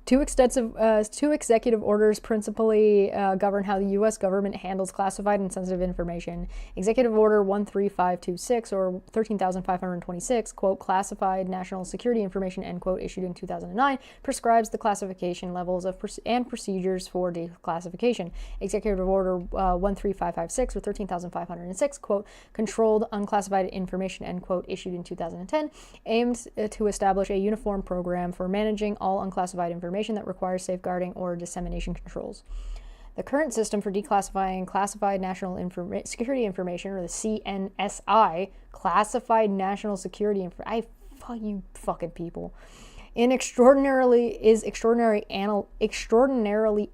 Two executive orders principally govern how the U.S. government handles classified and sensitive information. Executive Order 13526 or 13,526, quote, classified national security information, end quote, issued in 2009, prescribes the classification levels and procedures for declassification. Executive Order 13556 or 13,506, quote, controlled unclassified information, end quote, issued in 2010, aims to establish a uniform program for managing all unclassified information that requires safeguarding or dissemination controls. The current system for declassifying classified national security information, or the CNSI, classified national security information, you fucking people, extraordinarily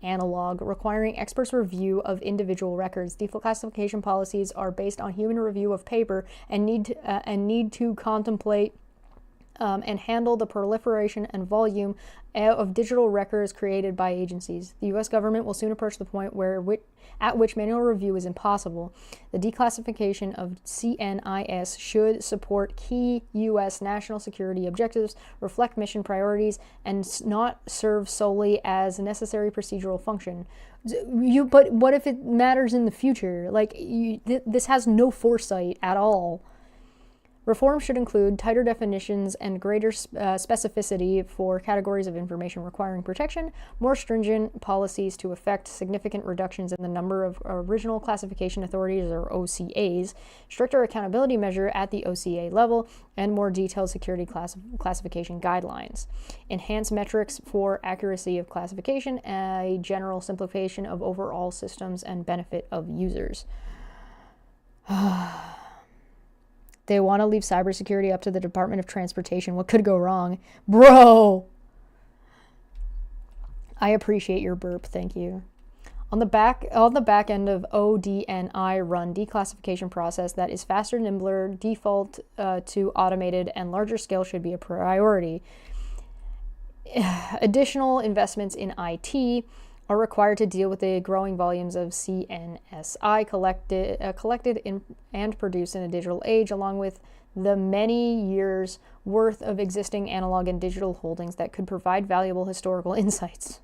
analog, requiring experts' review of individual records. Declassification policies are based on human review of paper and need to contemplate and handle the proliferation and volume of digital records created by agencies. The U.S. government will soon approach the point at which manual review is impossible. The declassification of CNIS should support key U.S. national security objectives, reflect mission priorities, and not serve solely as a necessary procedural function. But what if it matters in the future? Like, this has no foresight at all. Reform should include tighter definitions and greater specificity for categories of information requiring protection, more stringent policies to effect significant reductions in the number of original classification authorities, or OCAs, stricter accountability measure at the OCA level, and more detailed security classification guidelines. Enhanced metrics for accuracy of classification, a general simplification of overall systems and benefit of users. They want to leave cybersecurity up to the Department of Transportation. What could go wrong? Bro! I appreciate your burp, thank you. On the back end of ODNI run declassification process that is faster, nimbler, default to automated, and larger scale should be a priority. Additional investments in IT are required to deal with the growing volumes of CNSI collected and produced in a digital age, along with the many years' worth of existing analog and digital holdings that could provide valuable historical insights.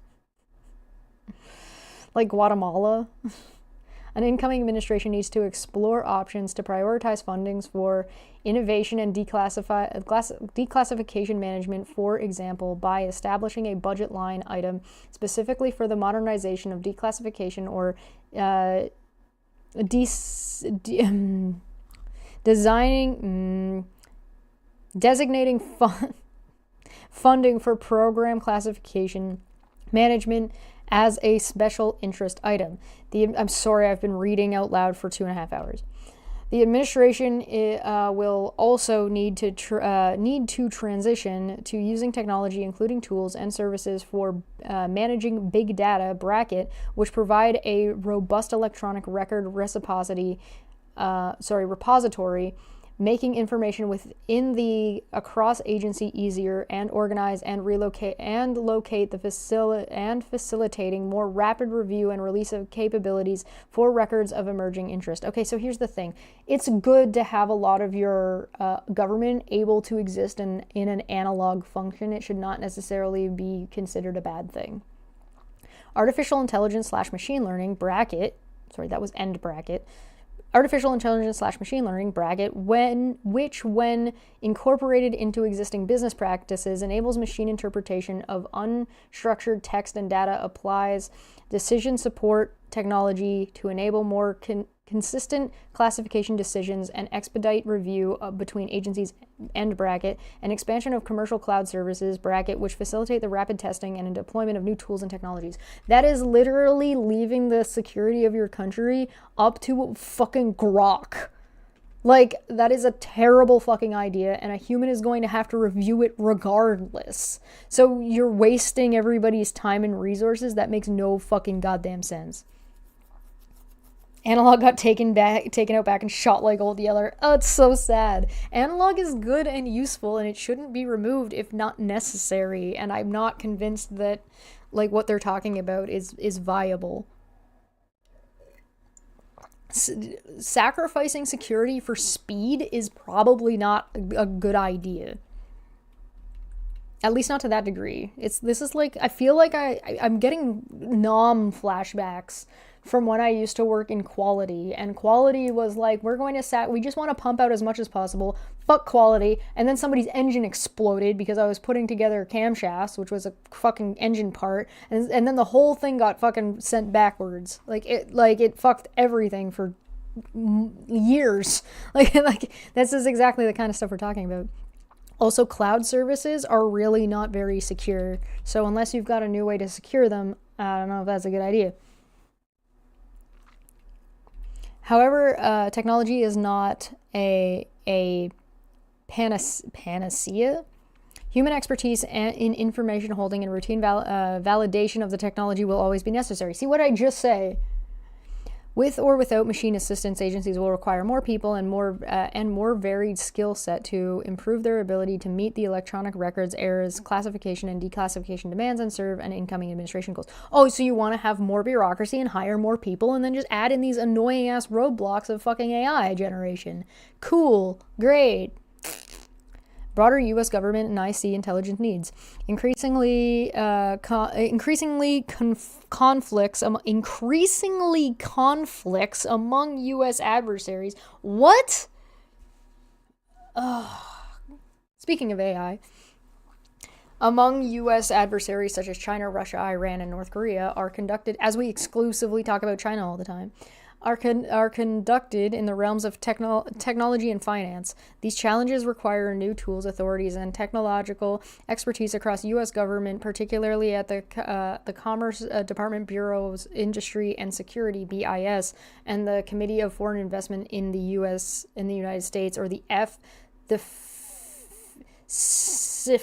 Like Guatemala. An incoming administration needs to explore options to prioritize fundings for innovation and declassification management, for example, by establishing a budget line item specifically for the modernization of declassification or designating funding for program classification management as a special interest item. I'm sorry, I've been reading out loud for 2.5 hours. The administration will also need to transition to using technology, including tools and services for managing big data, which provide a robust electronic record repository making information within the across agency easier and organize and relocate and locate the facilitating more rapid review and release of capabilities for records of emerging interest. Okay, so here's the thing. It's good to have a lot of your government able to exist in an analog function. It should not necessarily be considered a bad thing. Artificial intelligence / machine learning bracket, sorry, that was end bracket, artificial intelligence / machine learning bracket, when incorporated into existing business practices enables machine interpretation of unstructured text and data, applies decision support technology to enable more consistent classification decisions and expedite review between agencies, end bracket, and expansion of commercial cloud services, bracket, which facilitate the rapid testing and deployment of new tools and technologies. That is literally leaving the security of your country up to fucking Grok. Like, that is a terrible fucking idea, and a human is going to have to review it regardless. So you're wasting everybody's time and resources. That makes no fucking goddamn sense. Analog got taken out back and shot like old yeller. Oh, it's so sad. Analog is good and useful, and it shouldn't be removed if not necessary. And I'm not convinced that, like, what they're talking about is viable. Sacrificing security for speed is probably not a good idea. At least not to that degree. This is like, I feel like I'm getting Nom flashbacks from when I used to work in quality, and quality was like, we just want to pump out as much as possible, fuck quality, and then somebody's engine exploded because I was putting together camshafts, which was a fucking engine part, and then the whole thing got fucking sent backwards. It fucked everything for years. Like this is exactly the kind of stuff we're talking about. Also, cloud services are really not very secure, so unless you've got a new way to secure them, I don't know if that's a good idea. However, technology is not a panacea. Human expertise in information holding and routine validation of the technology will always be necessary. See what I just say? With or without machine assistance, agencies will require more people and more varied skill set to improve their ability to meet the electronic records errors, classification and declassification demands, and serve an incoming administration goals. Oh, so you want to have more bureaucracy and hire more people and then just add in these annoying ass roadblocks of fucking AI generation. Cool. Great. Broader U.S. government and IC intelligence needs. Increasingly conflicts among U.S. adversaries. What? Speaking of AI, among U.S. adversaries such as China, Russia, Iran, and North Korea are conducted, as we exclusively talk about China all the time, are conducted in the realms of technology and finance. These challenges require new tools, authorities, and technological expertise across U.S. government, particularly at the Commerce Department, Bureau's Industry and Security (BIS) and the Committee of Foreign Investment in the United States, or the CFIUS,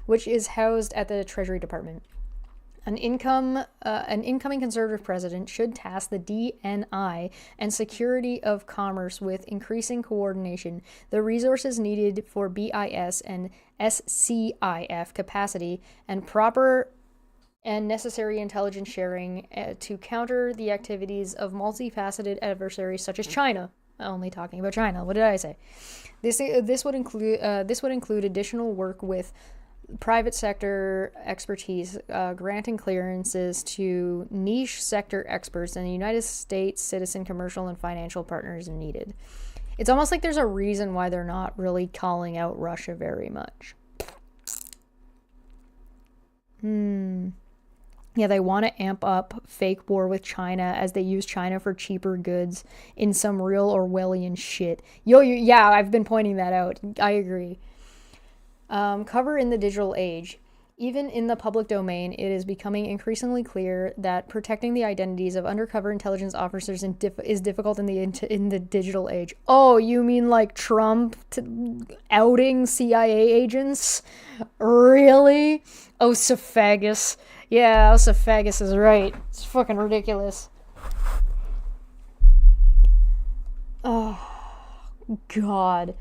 which is housed at the Treasury Department. An incoming conservative president should task the DNI and Security of Commerce with increasing coordination, the resources needed for BIS and SCIF capacity, and proper and necessary intelligence sharing to counter the activities of multifaceted adversaries such as China. Only talking about China. What did I say? This would include additional work with private sector expertise, granting clearances to niche sector experts and the United States citizen, commercial, and financial partners needed. It's almost like there's a reason why they're not really calling out Russia very much. Yeah, they want to amp up fake war with China as they use China for cheaper goods in some real Orwellian shit. Yeah, I've been pointing that out. I agree. Cover in the digital age. Even in the public domain, it is becoming increasingly clear that protecting the identities of undercover intelligence officers is difficult in the digital age. Oh, you mean like Trump outing CIA agents? Really? Oesophagus. Yeah, Oesophagus is right. It's fucking ridiculous. God.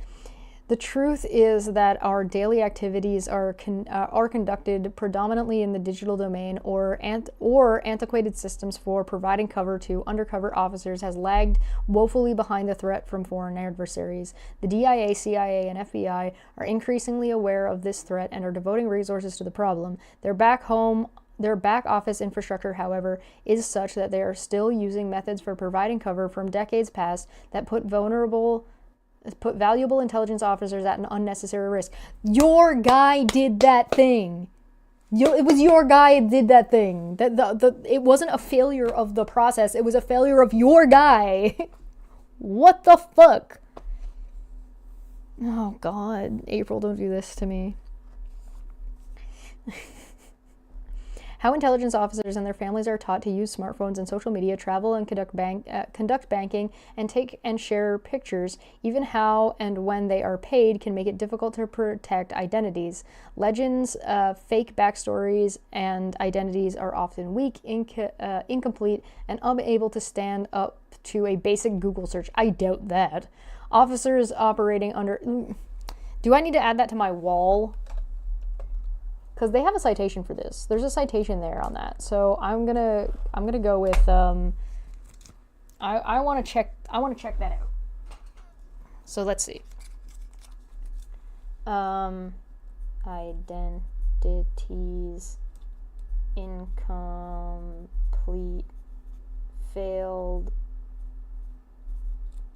The truth is that our daily activities are conducted predominantly in the digital domain, or antiquated systems for providing cover to undercover officers has lagged woefully behind the threat from foreign adversaries. The DIA, CIA, and FBI are increasingly aware of this threat and are devoting resources to the problem. Their back office infrastructure, however, is such that they are still using methods for providing cover from decades past that put valuable intelligence officers at an unnecessary risk. Your guy did that thing. It was your guy that did that thing. It wasn't a failure of the process. It was a failure of your guy. What the fuck? Oh, God. April, don't do this to me. How intelligence officers and their families are taught to use smartphones and social media, travel and conduct banking, and take and share pictures, even how and when they are paid, can make it difficult to protect identities. Legends, fake backstories, and identities are often weak, incomplete, and unable to stand up to a basic Google search. I doubt that. Officers operating under... Do I need to add that to my wall? Because they have a citation for this. There's a citation there on that. So I'm gonna go with I want to check that out. So let's see. Identities incomplete, failed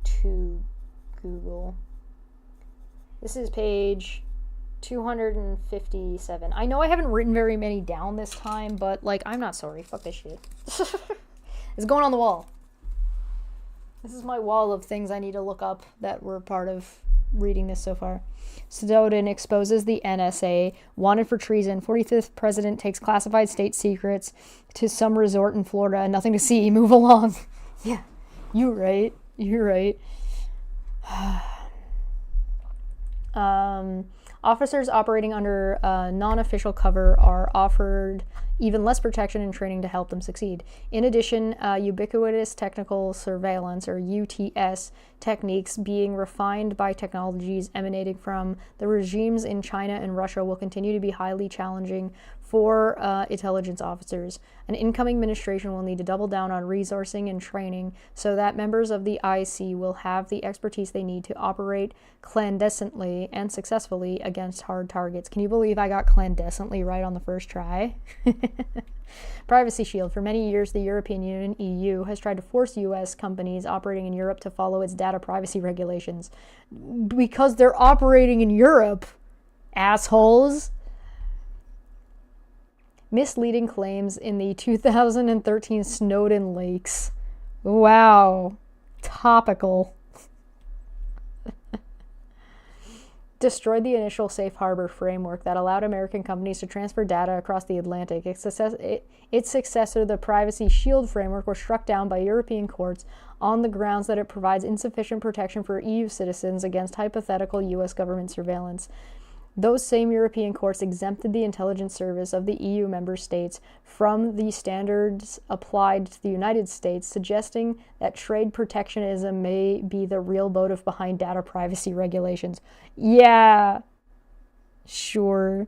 to Google. This is page 257. I know I haven't written very many down this time, but like, I'm not sorry. Fuck this shit. It's going on the wall. This is my wall of things I need to look up that were part of reading this so far. Snowden exposes the NSA, wanted for treason. 45th president takes classified state secrets to some resort in Florida. Nothing to see. Move along. Yeah, you're right. Officers operating under non-official cover are offered even less protection and training to help them succeed. In addition, ubiquitous technical surveillance, or UTS, techniques being refined by technologies emanating from the regimes in China and Russia will continue to be highly challenging for intelligence officers. An incoming administration will need to double down on resourcing and training so that members of the IC will have the expertise they need to operate clandestinely and successfully against hard targets. Can you believe I got clandestinely right on the first try? Privacy Shield. For many years, the European Union, EU, has tried to force U.S. companies operating in Europe to follow its data privacy regulations. Because they're operating in Europe, assholes. Misleading claims in the 2013 Snowden leaks. Wow. Topical. Destroyed the initial safe harbor framework that allowed American companies to transfer data across the Atlantic. Its successor, the Privacy Shield framework, was struck down by European courts on the grounds that it provides insufficient protection for EU citizens against hypothetical U.S. government surveillance. Those same European courts exempted the intelligence service of the EU member states from the standards applied to the United States, suggesting that trade protectionism may be the real motive behind data privacy regulations. Yeah, sure.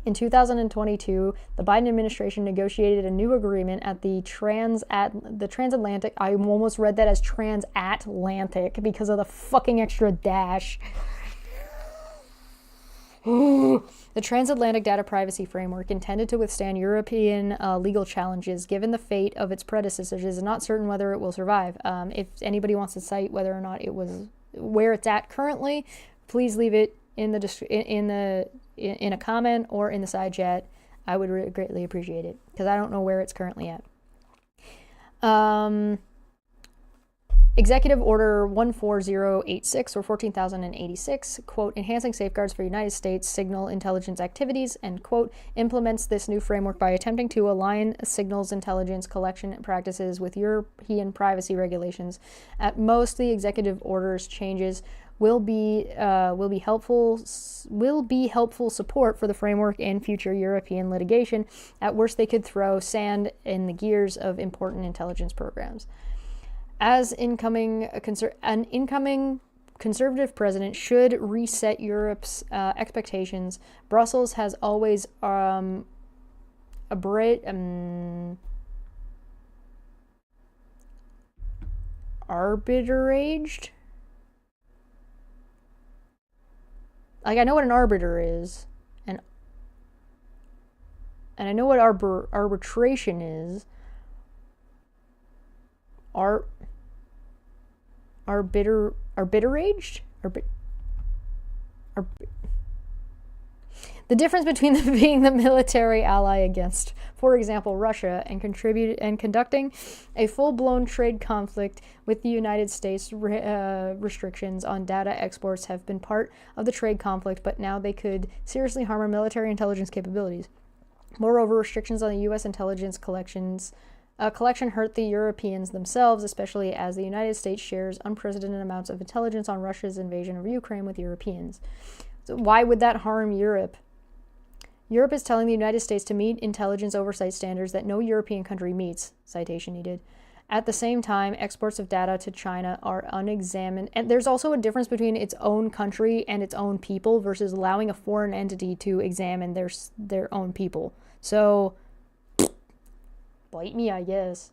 In 2022, the Biden administration negotiated a new agreement at the transatlantic. I almost read that as transatlantic because of the fucking extra dash. The Transatlantic Data Privacy Framework, intended to withstand European legal challenges, given the fate of its predecessors, is not certain whether it will survive. If anybody wants to cite whether or not it was where it's at currently, please leave it in a comment or in the side chat. I would greatly appreciate it because I don't know where it's currently at. Executive Order 14086, or 14,086, quote, enhancing safeguards for United States signal intelligence activities, end quote, implements this new framework by attempting to align signals intelligence collection practices with European privacy regulations. At most, the executive order's changes will be helpful support for the framework in future European litigation. At worst, they could throw sand in the gears of important intelligence programs. As an incoming conservative president should reset Europe's expectations. Brussels has always arbitraged. Like, I know what an arbiter is, and I know what arbitration is. Arbitraged? The difference between them being the military ally against, for example, Russia, and conducting a full-blown trade conflict with the United States. Restrictions on data exports have been part of the trade conflict, but now they could seriously harm our military intelligence capabilities. Moreover, restrictions on the U.S. intelligence collection hurt the Europeans themselves, especially as the United States shares unprecedented amounts of intelligence on Russia's invasion of Ukraine with Europeans. So why would that harm Europe? Europe is telling the United States to meet intelligence oversight standards that no European country meets, citation needed. At the same time, exports of data to China are unexamined. And there's also a difference between its own country and its own people versus allowing a foreign entity to examine their own people. So, bite me, I guess.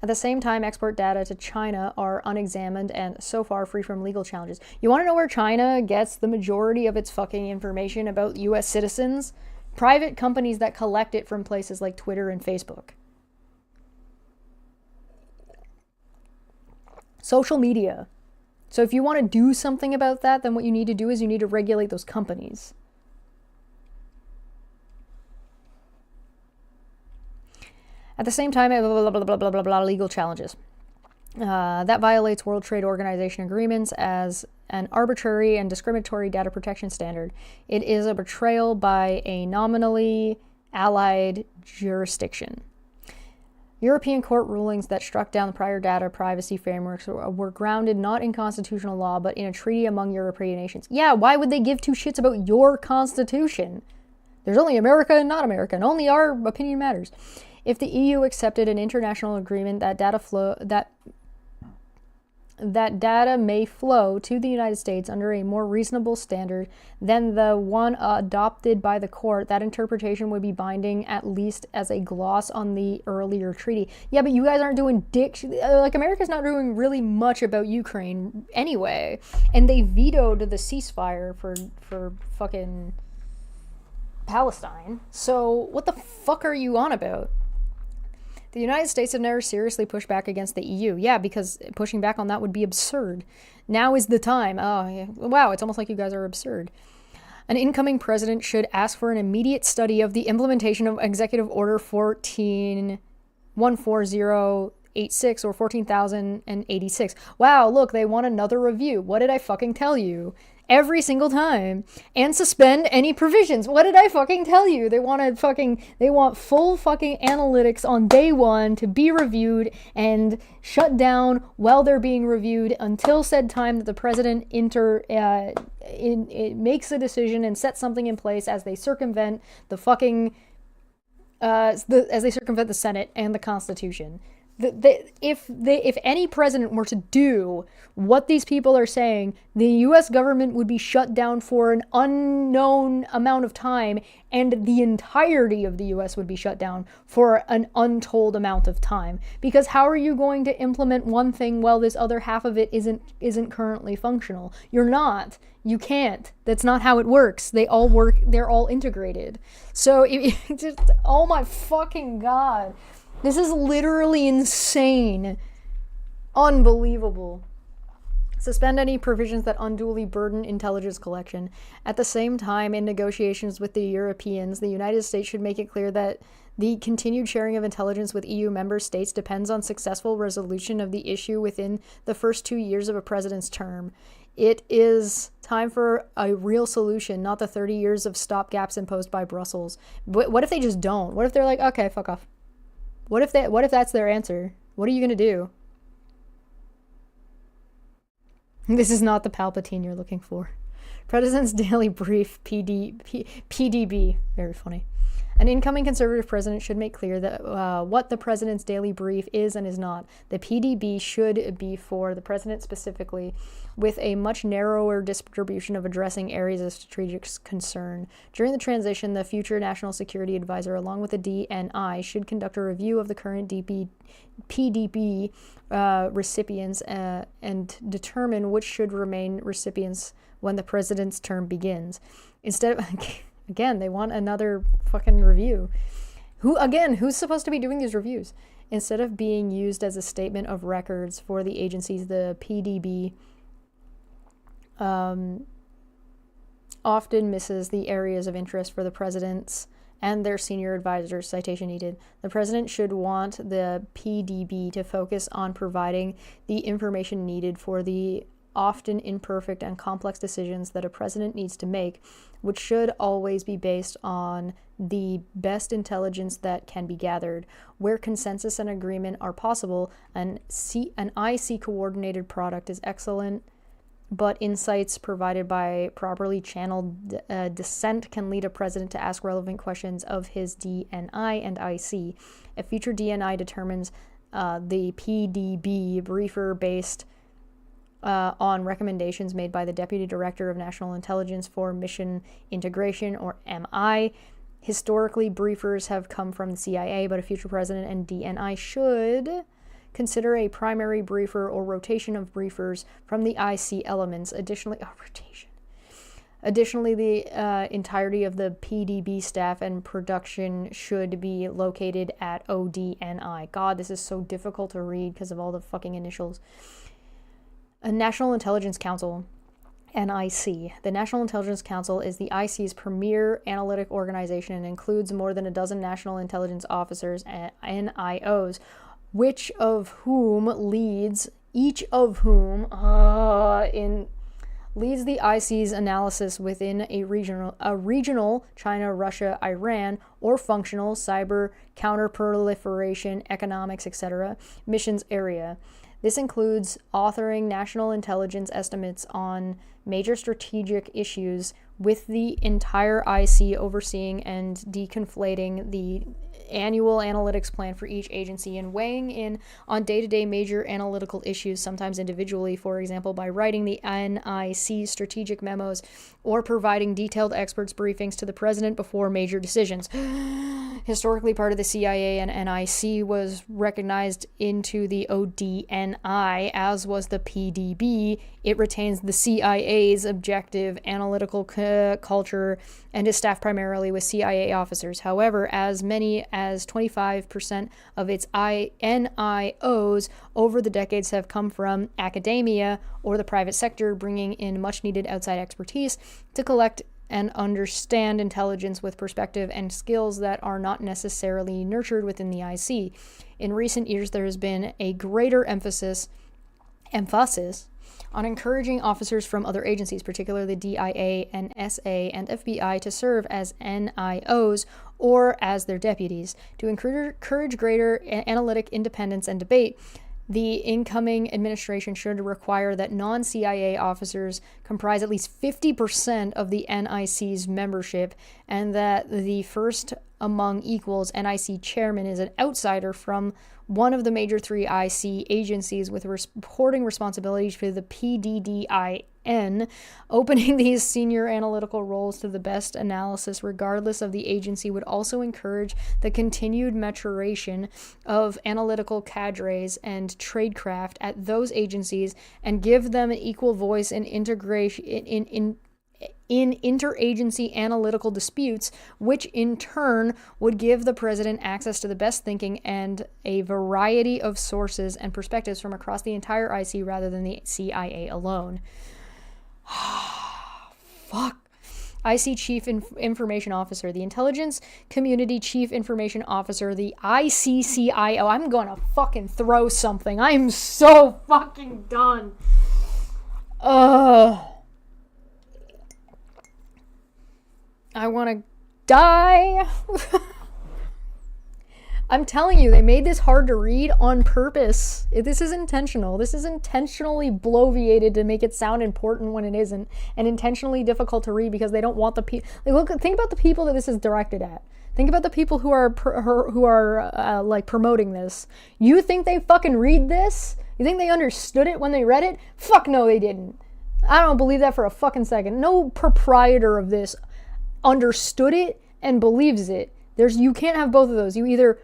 At the same time, export data to China are unexamined and so far free from legal challenges. You want to know where China gets the majority of its fucking information about US citizens? Private companies that collect it from places like Twitter and Facebook. Social media. So if you want to do something about that, then what you need to do is you need to regulate those companies. At the same time, legal challenges. That violates World Trade Organization agreements as an arbitrary and discriminatory data protection standard. It is a betrayal by a nominally allied jurisdiction. European court rulings that struck down prior data privacy frameworks were grounded not in constitutional law, but in a treaty among European nations. Yeah, why would they give two shits about your constitution? There's only America and not America, and only our opinion matters. If the EU accepted an international agreement that data may flow to the United States under a more reasonable standard than the one adopted by the court, that interpretation would be binding at least as a gloss on the earlier treaty. Yeah, but you guys aren't doing America's not doing really much about Ukraine anyway, and they vetoed the ceasefire for fucking Palestine. So what the fuck are you on about? The United States have never seriously pushed back against the EU. Yeah, because pushing back on that would be absurd. Now is the time. Oh, yeah. Wow, it's almost like you guys are absurd. An incoming president should ask for an immediate study of the implementation of Executive Order 14086 or 14,086. Wow, look, they want another review. What did I fucking tell you? Every single time, and suspend any provisions. What did I fucking tell you? They want full fucking analytics on day one to be reviewed and shut down while they're being reviewed until said time that the president makes a decision and sets something in place as they circumvent the fucking as they circumvent the Senate and the Constitution. If any president were to do what these people are saying, the U.S. government would be shut down for an unknown amount of time, and the entirety of the U.S. would be shut down for an untold amount of time. Because how are you going to implement one thing while this other half of it isn't currently functional? You're not. You can't. That's not how it works. They all work. They're all integrated. So, oh my fucking God. This is literally insane. Unbelievable. Suspend any provisions that unduly burden intelligence collection. At the same time, in negotiations with the Europeans, the United States should make it clear that the continued sharing of intelligence with EU member states depends on successful resolution of the issue within the first 2 years of a president's term. It is time for a real solution, not the 30 years of stopgaps imposed by Brussels. What if they just don't? What if they're like, okay, fuck off? What if that's their answer? What are you going to do? This is not the Palpatine you're looking for. President's Daily Brief, PDB. Very funny. An incoming conservative president should make clear that what the president's daily brief is and is not. The PDB should be for the president specifically, with a much narrower distribution of addressing areas of strategic concern. During the transition, the future National Security Advisor, along with the DNI, should conduct a review of the current PDB recipients and determine which should remain recipients when the president's term begins. Instead of... Again, they want another fucking review. Who's supposed to be doing these reviews? Instead of being used as a statement of records for the agencies, the PDB often misses the areas of interest for the presidents and their senior advisors. Citation needed. The president should want the PDB to focus on providing the information needed for the often imperfect and complex decisions that a president needs to make, which should always be based on the best intelligence that can be gathered. Where consensus and agreement are possible, an IC coordinated product is excellent, but insights provided by properly channeled dissent can lead a president to ask relevant questions of his DNI and IC. If future DNI determines the PDB briefer based on recommendations made by the Deputy Director of National Intelligence for Mission Integration, or MI. Historically, briefers have come from the CIA, but a future president and DNI should consider a primary briefer or rotation of briefers from the IC elements. Additionally, the entirety of the PDB staff and production should be located at ODNI. God, this is so difficult to read because of all the fucking initials. A National Intelligence Council, NIC. The National Intelligence Council is the IC's premier analytic organization and includes more than a dozen national intelligence officers and NIOs, each of whom leads the IC's analysis within a regional China, Russia, Iran, or functional cyber counterproliferation, economics, etc. missions area. This includes authoring national intelligence estimates on major strategic issues, with the entire IC overseeing and deconflating the annual analytics plan for each agency and weighing in on day-to-day major analytical issues, sometimes individually, for example, by writing the NIC strategic memos or providing detailed experts briefings to the president before major decisions. Historically, part of the CIA and NIC was recognized into the ODNI, as was the PDB. It retains the CIA's objective analytical culture and is staffed primarily with CIA officers. However, as many as 25% of its NIOs over the decades have come from academia or the private sector, bringing in much-needed outside expertise to collect and understand intelligence with perspective and skills that are not necessarily nurtured within the IC. In recent years, there has been a greater emphasis on encouraging officers from other agencies, particularly the DIA, NSA, and FBI, to serve as NIOs or as their deputies. To encourage greater analytic independence and debate, the incoming administration should require that non-CIA officers comprise at least 50% of the NIC's membership, and that the first among equals NIC chairman is an outsider from one of the major three IC agencies with reporting responsibilities for the PDDIN, opening these senior analytical roles to the best analysis regardless of the agency would also encourage the continued maturation of analytical cadres and tradecraft at those agencies and give them an equal voice in integration in interagency analytical disputes, which in turn would give the president access to the best thinking and a variety of sources and perspectives from across the entire IC rather than the CIA alone. Fuck. IC Chief Information Officer, the Intelligence Community Chief Information Officer, the ICCIO. I'm gonna fucking throw something. I'm so fucking done. I want to die. I'm telling you, they made this hard to read on purpose. This is intentional. This is intentionally bloviated to make it sound important when it isn't, and intentionally difficult to read because they don't want the people. Think about the people that this is directed at. Think about the people who are like promoting this. You think they fucking read this? You think they understood it when they read it? Fuck no, they didn't. I don't believe that for a fucking second. No proprietor of this understood it and believes it. You can't have both of those. You either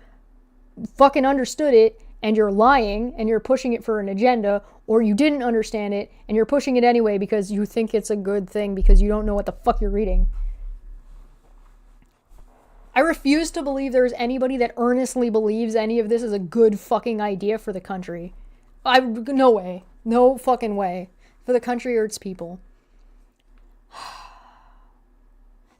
fucking understood it and you're lying and you're pushing it for an agenda, or you didn't understand it and you're pushing it anyway because you think it's a good thing because you don't know what the fuck you're reading. I refuse to believe there's anybody that earnestly believes any of this is a good fucking idea for the country. No way. No fucking way. For the country or its people.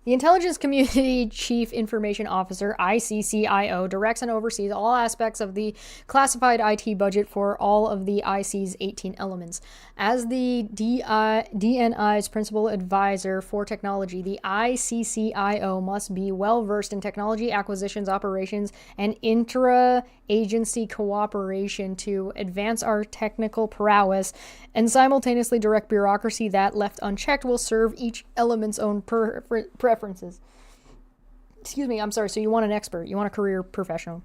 The Intelligence Community Chief Information Officer, ICCIO, directs and oversees all aspects of the classified IT budget for all of the IC's 18 elements. As the DNI's principal advisor for technology, the ICCIO must be well-versed in technology acquisitions, operations, and intra-agency cooperation to advance our technical prowess and simultaneously direct bureaucracy that, left unchecked, will serve each element's own preferences. Excuse me, I'm sorry. So you want an expert, you want a career professional.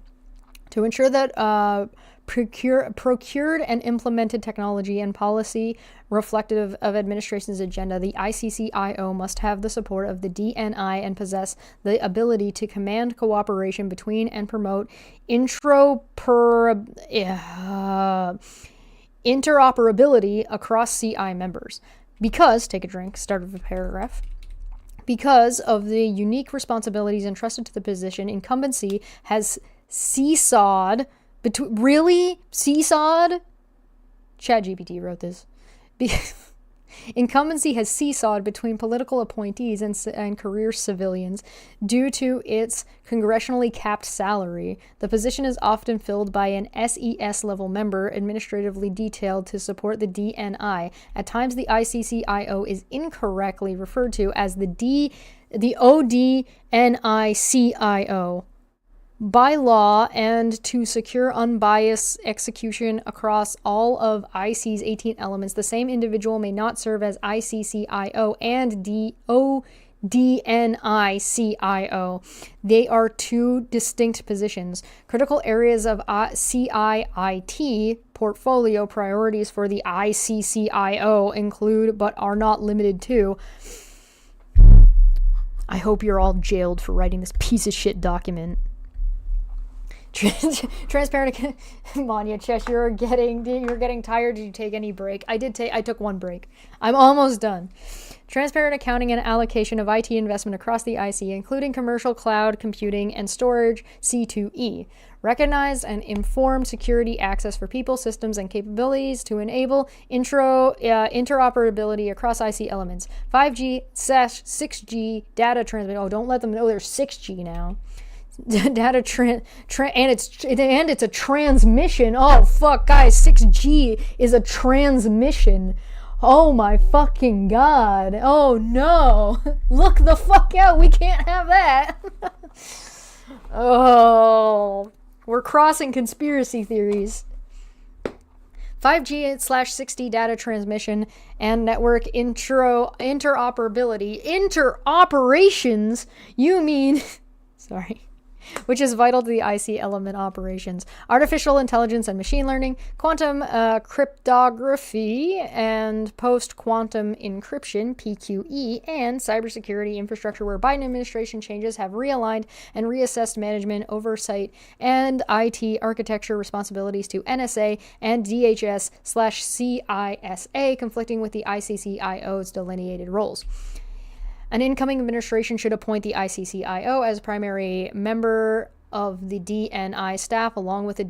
To ensure that procured and implemented technology and policy reflective of administration's agenda, the ICCIO must have the support of the DNI and possess the ability to command cooperation between and promote interoperability across CI members. Because, take a drink, start of a paragraph. Because of the unique responsibilities entrusted to the position, incumbency has seesawed between... Really? Seesawed? ChatGPT wrote this. Incumbency has seesawed between political appointees and career civilians due to its congressionally capped salary. The position is often filled by an SES-level member, administratively detailed to support the DNI. At times, the ICCIO is incorrectly referred to as the ODNICIO. By law, and to secure unbiased execution across all of IC's 18 elements, the same individual may not serve as ICCIO and ODNICIO. They are two distinct positions. Critical areas of CIIT portfolio priorities for the ICCIO include, but are not limited to... I hope you're all jailed for writing this piece of shit document. Transparent. Manya, Chesh, you're getting tired. Did you take any break? I took one break. I'm almost done. Transparent accounting and allocation of IT investment across the IC, including commercial cloud computing and storage, C2E. Recognized and informed security access for people, systems, and capabilities to enable interoperability across IC elements. 5G, 6G, data transmission. Oh, don't let them know there's 6G now. Data and it's a transmission. Oh fuck, guys, 6G is a transmission. Oh my fucking god. Oh no. Look the fuck out. We can't have that. Oh, we're crossing conspiracy theories. 5G/6D data transmission and network interoperability. Interoperations? You mean... Sorry. Which is vital to the IC element operations. Artificial intelligence and machine learning, quantum cryptography and post-quantum encryption, PQE, and cybersecurity infrastructure, where Biden administration changes have realigned and reassessed management, oversight, and IT architecture responsibilities to NSA and DHS/CISA, conflicting with the ICCIO's delineated roles. An incoming administration should appoint the ICCIO as primary member of the DNI staff, along with the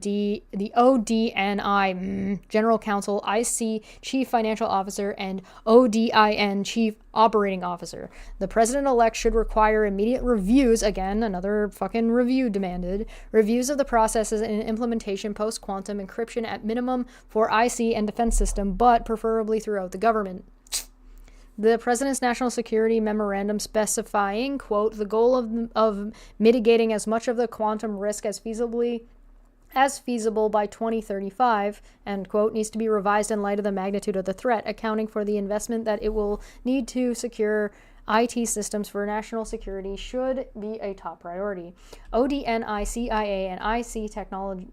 ODNI General Counsel, IC Chief Financial Officer, and ODIN Chief Operating Officer. The president-elect should require immediate reviews, again, another fucking review demanded, reviews of the processes and implementation post-quantum encryption at minimum for IC and defense system, but preferably throughout the government. The President's National Security Memorandum specifying, quote, the goal of mitigating as much of the quantum risk as feasible by 2035, end quote, needs to be revised in light of the magnitude of the threat, accounting for the investment that it will need to secure IT systems for national security should be a top priority. ODNI, CIA, and IC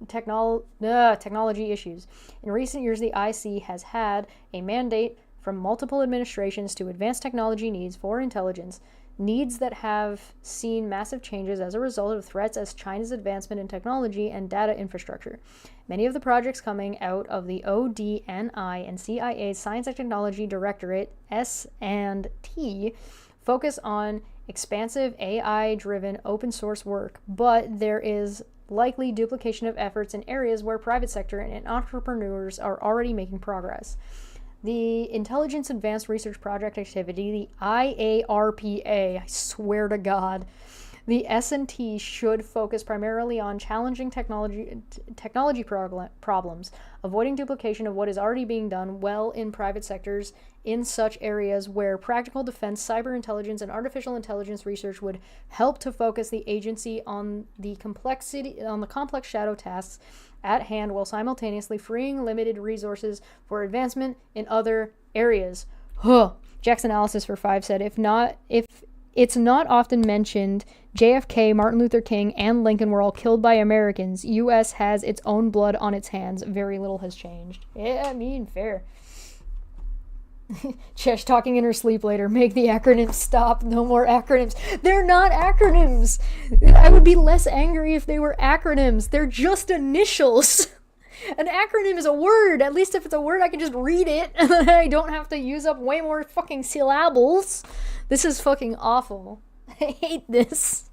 technology issues. In recent years, the IC has had a mandate from multiple administrations to advance technology needs for intelligence, needs that have seen massive changes as a result of threats as China's advancement in technology and data infrastructure. Many of the projects coming out of the ODNI and CIA's Science and Technology Directorate, S&T, focus on expansive AI-driven open source work, but there is likely duplication of efforts in areas where private sector and entrepreneurs are already making progress. The Intelligence Advanced Research Project Activity, the IARPA, I swear to God, the S&T should focus primarily on challenging technology problems, avoiding duplication of what is already being done well in private sectors in such areas where practical defense, cyber intelligence, and artificial intelligence research would help to focus the agency on the complex shadow tasks at hand while simultaneously freeing limited resources for advancement in other areas. Jack's analysis for 5 said, if it's not often mentioned, JFK, Martin Luther King, and Lincoln were all killed by Americans. U.S. has its own blood on its hands. Very little has changed. Yeah, I mean, fair. Chesh talking in her sleep later. Make the acronyms stop. No more acronyms. They're not acronyms. I would be less angry if they were acronyms. They're just initials. An acronym is a word. At least if it's a word, I can just read it, and then I don't have to use up way more fucking syllables. This is fucking awful. I hate this.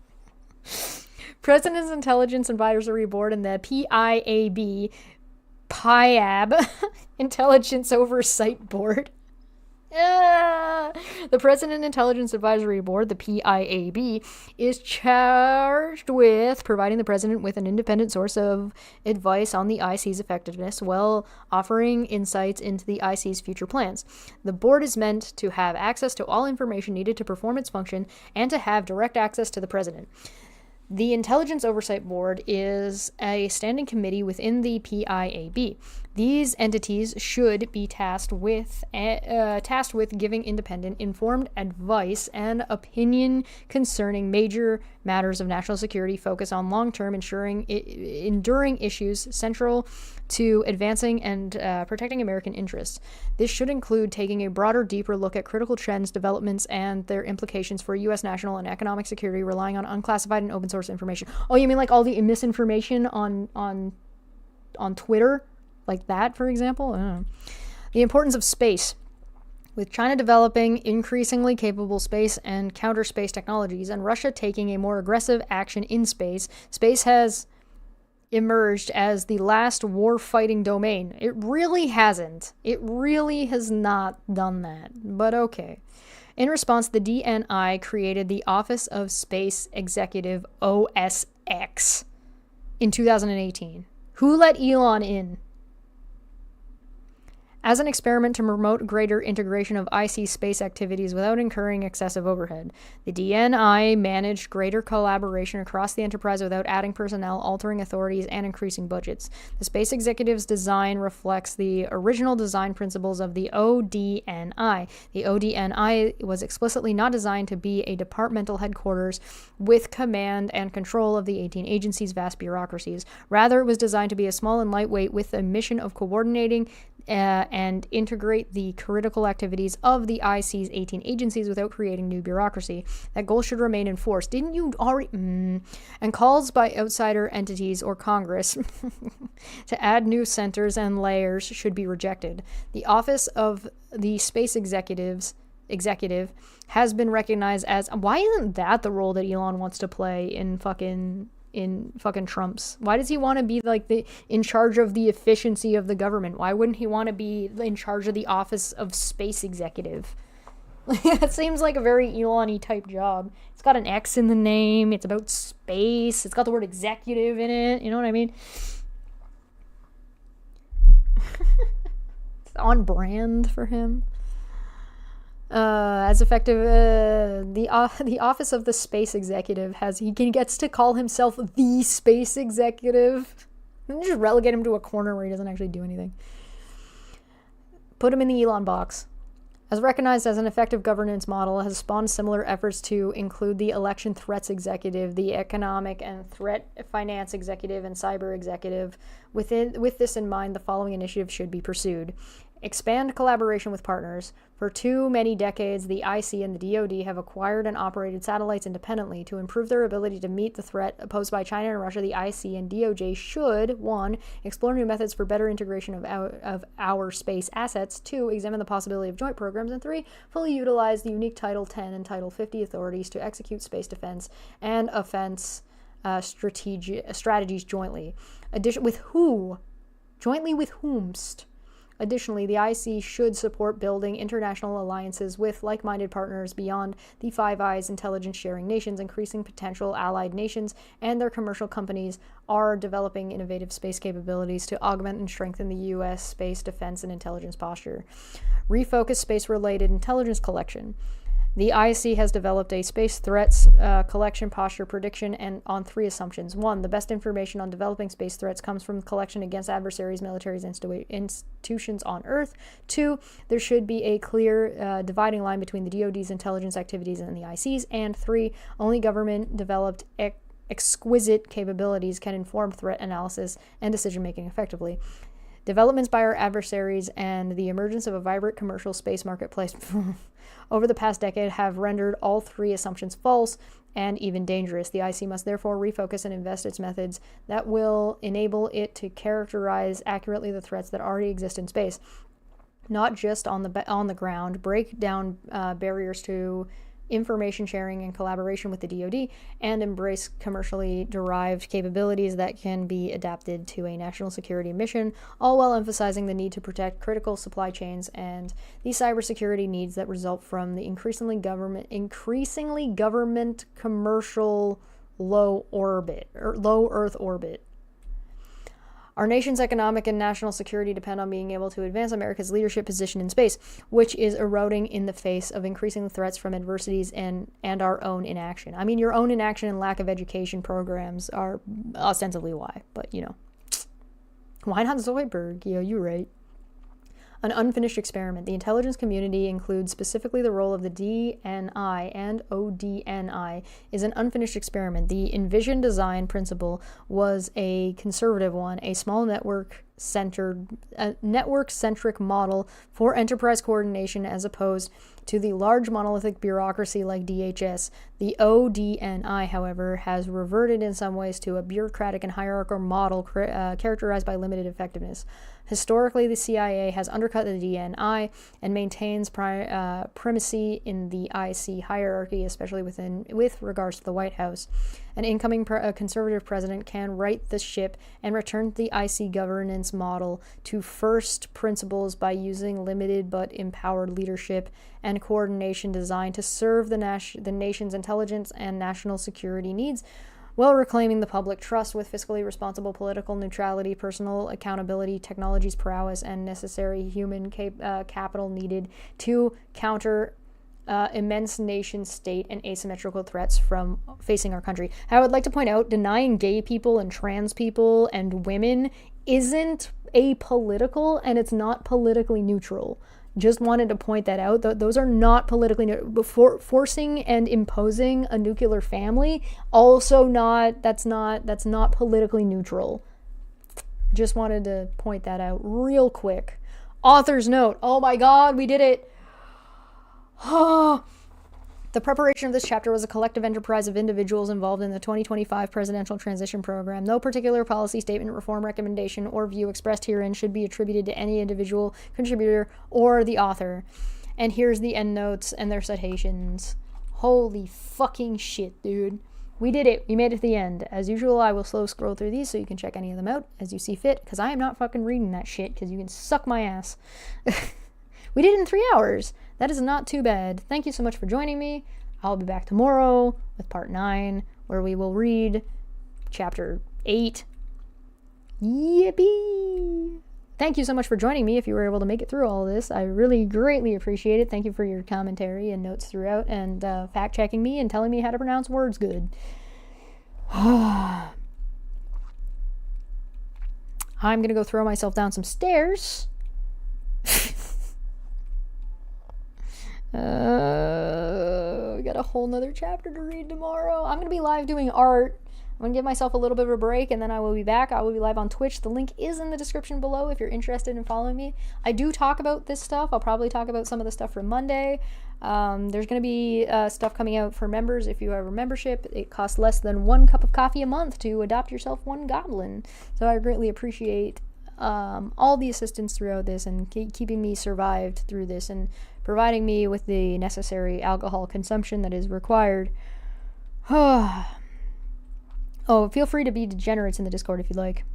President's Intelligence Advisory Board and the PIAB, Intelligence Oversight Board. The President Intelligence Advisory Board, the PIAB, is charged with providing the President with an independent source of advice on the IC's effectiveness while offering insights into the IC's future plans. The board is meant to have access to all information needed to perform its function and to have direct access to the President. The Intelligence Oversight Board is a standing committee within the PIAB. These entities should be tasked with giving independent, informed advice and opinion concerning major matters of national security, focus on long-term, enduring issues central to advancing and protecting American interests. This should include taking a broader, deeper look at critical trends, developments, and their implications for U.S. national and economic security, relying on unclassified and open source information. Oh, you mean like all the misinformation on Twitter? Like that, for example? I don't know. The importance of space. With China developing increasingly capable space and counter-space technologies, and Russia taking a more aggressive action in space, space has emerged as the last war-fighting domain. It really hasn't. It really has not done that. But okay. In response, the DNI created the Office of Space Executive, OSX, in 2018. Who let Elon in? As an experiment to promote greater integration of IC space activities without incurring excessive overhead. The DNI managed greater collaboration across the enterprise without adding personnel, altering authorities, and increasing budgets. The Space Executive's design reflects the original design principles of the ODNI. The ODNI was explicitly not designed to be a departmental headquarters with command and control of the 18 agencies' vast bureaucracies. Rather, it was designed to be a small and lightweight with a mission of coordinating and integrate the critical activities of the IC's 18 agencies without creating new bureaucracy. That goal should remain in force. Didn't you already? And calls by outsider entities or Congress to add new centers and layers should be rejected. The Office of the Space Executive has been recognized as... Why isn't that the role that Elon wants to play in fucking Trump's? Why does he want to be like in charge of the efficiency of the government? Why wouldn't he want to be in charge of the Office of Space Executive? That seems like a very Elon-y type job. It's got an X in the name. It's about space. It's got the word executive in it. You know what I mean? It's on brand for him. As effective, the office of the space executive he gets to call himself the space executive. Just relegate him to a corner where he doesn't actually do anything. Put him in the Elon box. As recognized as an effective governance model, has spawned similar efforts to include the election threats executive, the economic and threat finance executive, and cyber executive. With this in mind, the following initiatives should be pursued. Expand collaboration with partners. For too many decades, the IC and the DoD have acquired and operated satellites independently. To improve their ability to meet the threat posed by China and Russia, the IC and DOJ should 1. Explore new methods for better integration of our space assets, 2. Examine the possibility of joint programs, and 3. Fully utilize the unique Title 10 and Title 50 authorities to execute space defense and offense strategies jointly. With who? Jointly with whomst? Additionally, the IC should support building international alliances with like-minded partners beyond the Five Eyes intelligence-sharing nations. Increasing potential allied nations and their commercial companies are developing innovative space capabilities to augment and strengthen the U.S. space defense and intelligence posture. Refocus space-related intelligence collection. The IC has developed a space threats collection posture prediction and on 3 assumptions. 1. The best information on developing space threats comes from collection against adversaries, militaries, institutions on Earth. 2. There should be a clear dividing line between the DoD's intelligence activities and the IC's. And 3. Only government-developed exquisite capabilities can inform threat analysis and decision-making effectively. Developments by our adversaries and the emergence of a vibrant commercial space marketplace over the past decade have rendered all 3 assumptions false and even dangerous. The IC must therefore refocus and invest its methods that will enable it to characterize accurately the threats that already exist in space, not just on the ground, break down barriers to information sharing and collaboration with the DoD, and embrace commercially derived capabilities that can be adapted to a national security mission, all while emphasizing the need to protect critical supply chains and the cybersecurity needs that result from the increasingly government commercial low Earth orbit. Our nation's economic and national security depend on being able to advance America's leadership position in space, which is eroding in the face of increasing threats from adversities and our own inaction. I mean, your own inaction and lack of education programs are ostensibly why, but, why not Zoidberg? You're right. An unfinished experiment. The intelligence community includes specifically the role of the DNI and ODNI is an unfinished experiment. The envisioned design principle was a conservative one, a small network-centric model for enterprise coordination as opposed to the large monolithic bureaucracy like DHS. The ODNI, however, has reverted in some ways to a bureaucratic and hierarchical model characterized by limited effectiveness. Historically, the CIA has undercut the DNI and maintains primacy in the IC hierarchy, especially with regards to the White House. An incoming conservative president can right the ship and return the IC governance model to first principles by using limited but empowered leadership and coordination designed to serve the nation's intelligence and national security needs, while reclaiming the public trust with fiscally responsible political neutrality, personal accountability, technology's prowess, and necessary human capital needed to counter immense nation state and asymmetrical threats from facing our country. I would like to point out, denying gay people and trans people and women isn't apolitical, and it's not politically neutral. Just wanted to point that out. Those are not politically neutral. Forcing and imposing a nuclear family, also that's not politically neutral. Just wanted to point that out real quick. Author's note. Oh my God, we did it. The preparation of this chapter was a collective enterprise of individuals involved in the 2025 presidential transition program. No particular policy statement, reform recommendation, or view expressed herein should be attributed to any individual contributor or the author. And here's the endnotes and their citations. Holy fucking shit, dude. We did it. We made it to the end. As usual, I will slow scroll through these so you can check any of them out as you see fit, because I am not fucking reading that shit, because you can suck my ass. We did it in 3 hours. That is not too bad. Thank you so much for joining me. I'll be back tomorrow with part 9, where we will read chapter 8. Yippee! thank you so much for joining me if you were able to make it through all of this. I really greatly appreciate it. Thank you for your commentary and notes throughout and fact-checking me and telling me how to pronounce words good. I'm going to go throw myself down some stairs. We got a whole nother chapter to read tomorrow. I'm going to be live doing art. I'm going to give myself a little bit of a break, and then I will be back. I will be live on Twitch. The link is in the description below if you're interested in following me. I do talk about this stuff. I'll probably talk about some of the stuff from Monday. There's going to be stuff coming out for members if you have a membership. It costs less than 1 cup of coffee a month to adopt yourself one goblin. So I greatly appreciate all the assistance throughout this and keeping me survived through this and providing me with the necessary alcohol consumption that is required. Oh, feel free to be degenerates in the Discord if you'd like.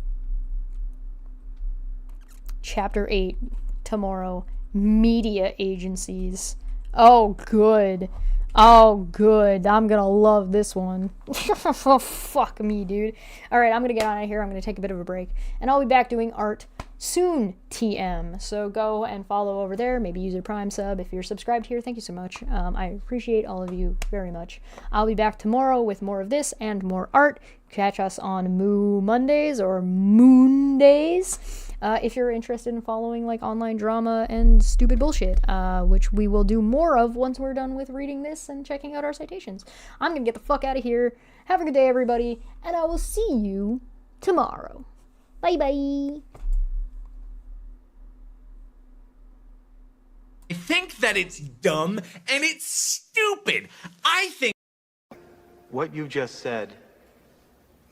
Chapter 8, tomorrow. Media agencies. Oh, good. Oh, good. I'm gonna love this one. Oh, fuck me, dude. Alright, I'm gonna get out of here. I'm gonna take a bit of a break. And I'll be back doing art soon, TM. So go and follow over there. Maybe use your Prime sub. If you're subscribed here, thank you so much. I appreciate all of you very much. I'll be back tomorrow with more of this and more art. Catch us on Moo Mondays or Moon Days. If you're interested in following like online drama and stupid bullshit, which we will do more of once we're done with reading this and checking out our citations. I'm gonna get the fuck out of here. Have a good day, everybody, and I will see you tomorrow. Bye bye. I think that it's dumb and it's stupid. I think What you just said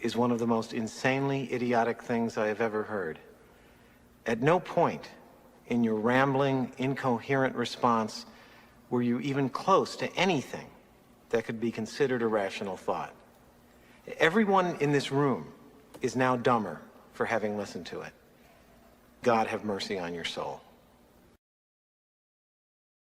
is one of the most insanely idiotic things I have ever heard. At no point in your rambling, incoherent response were you even close to anything that could be considered a rational thought. Everyone in this room is now dumber for having listened to it. God have mercy on your soul.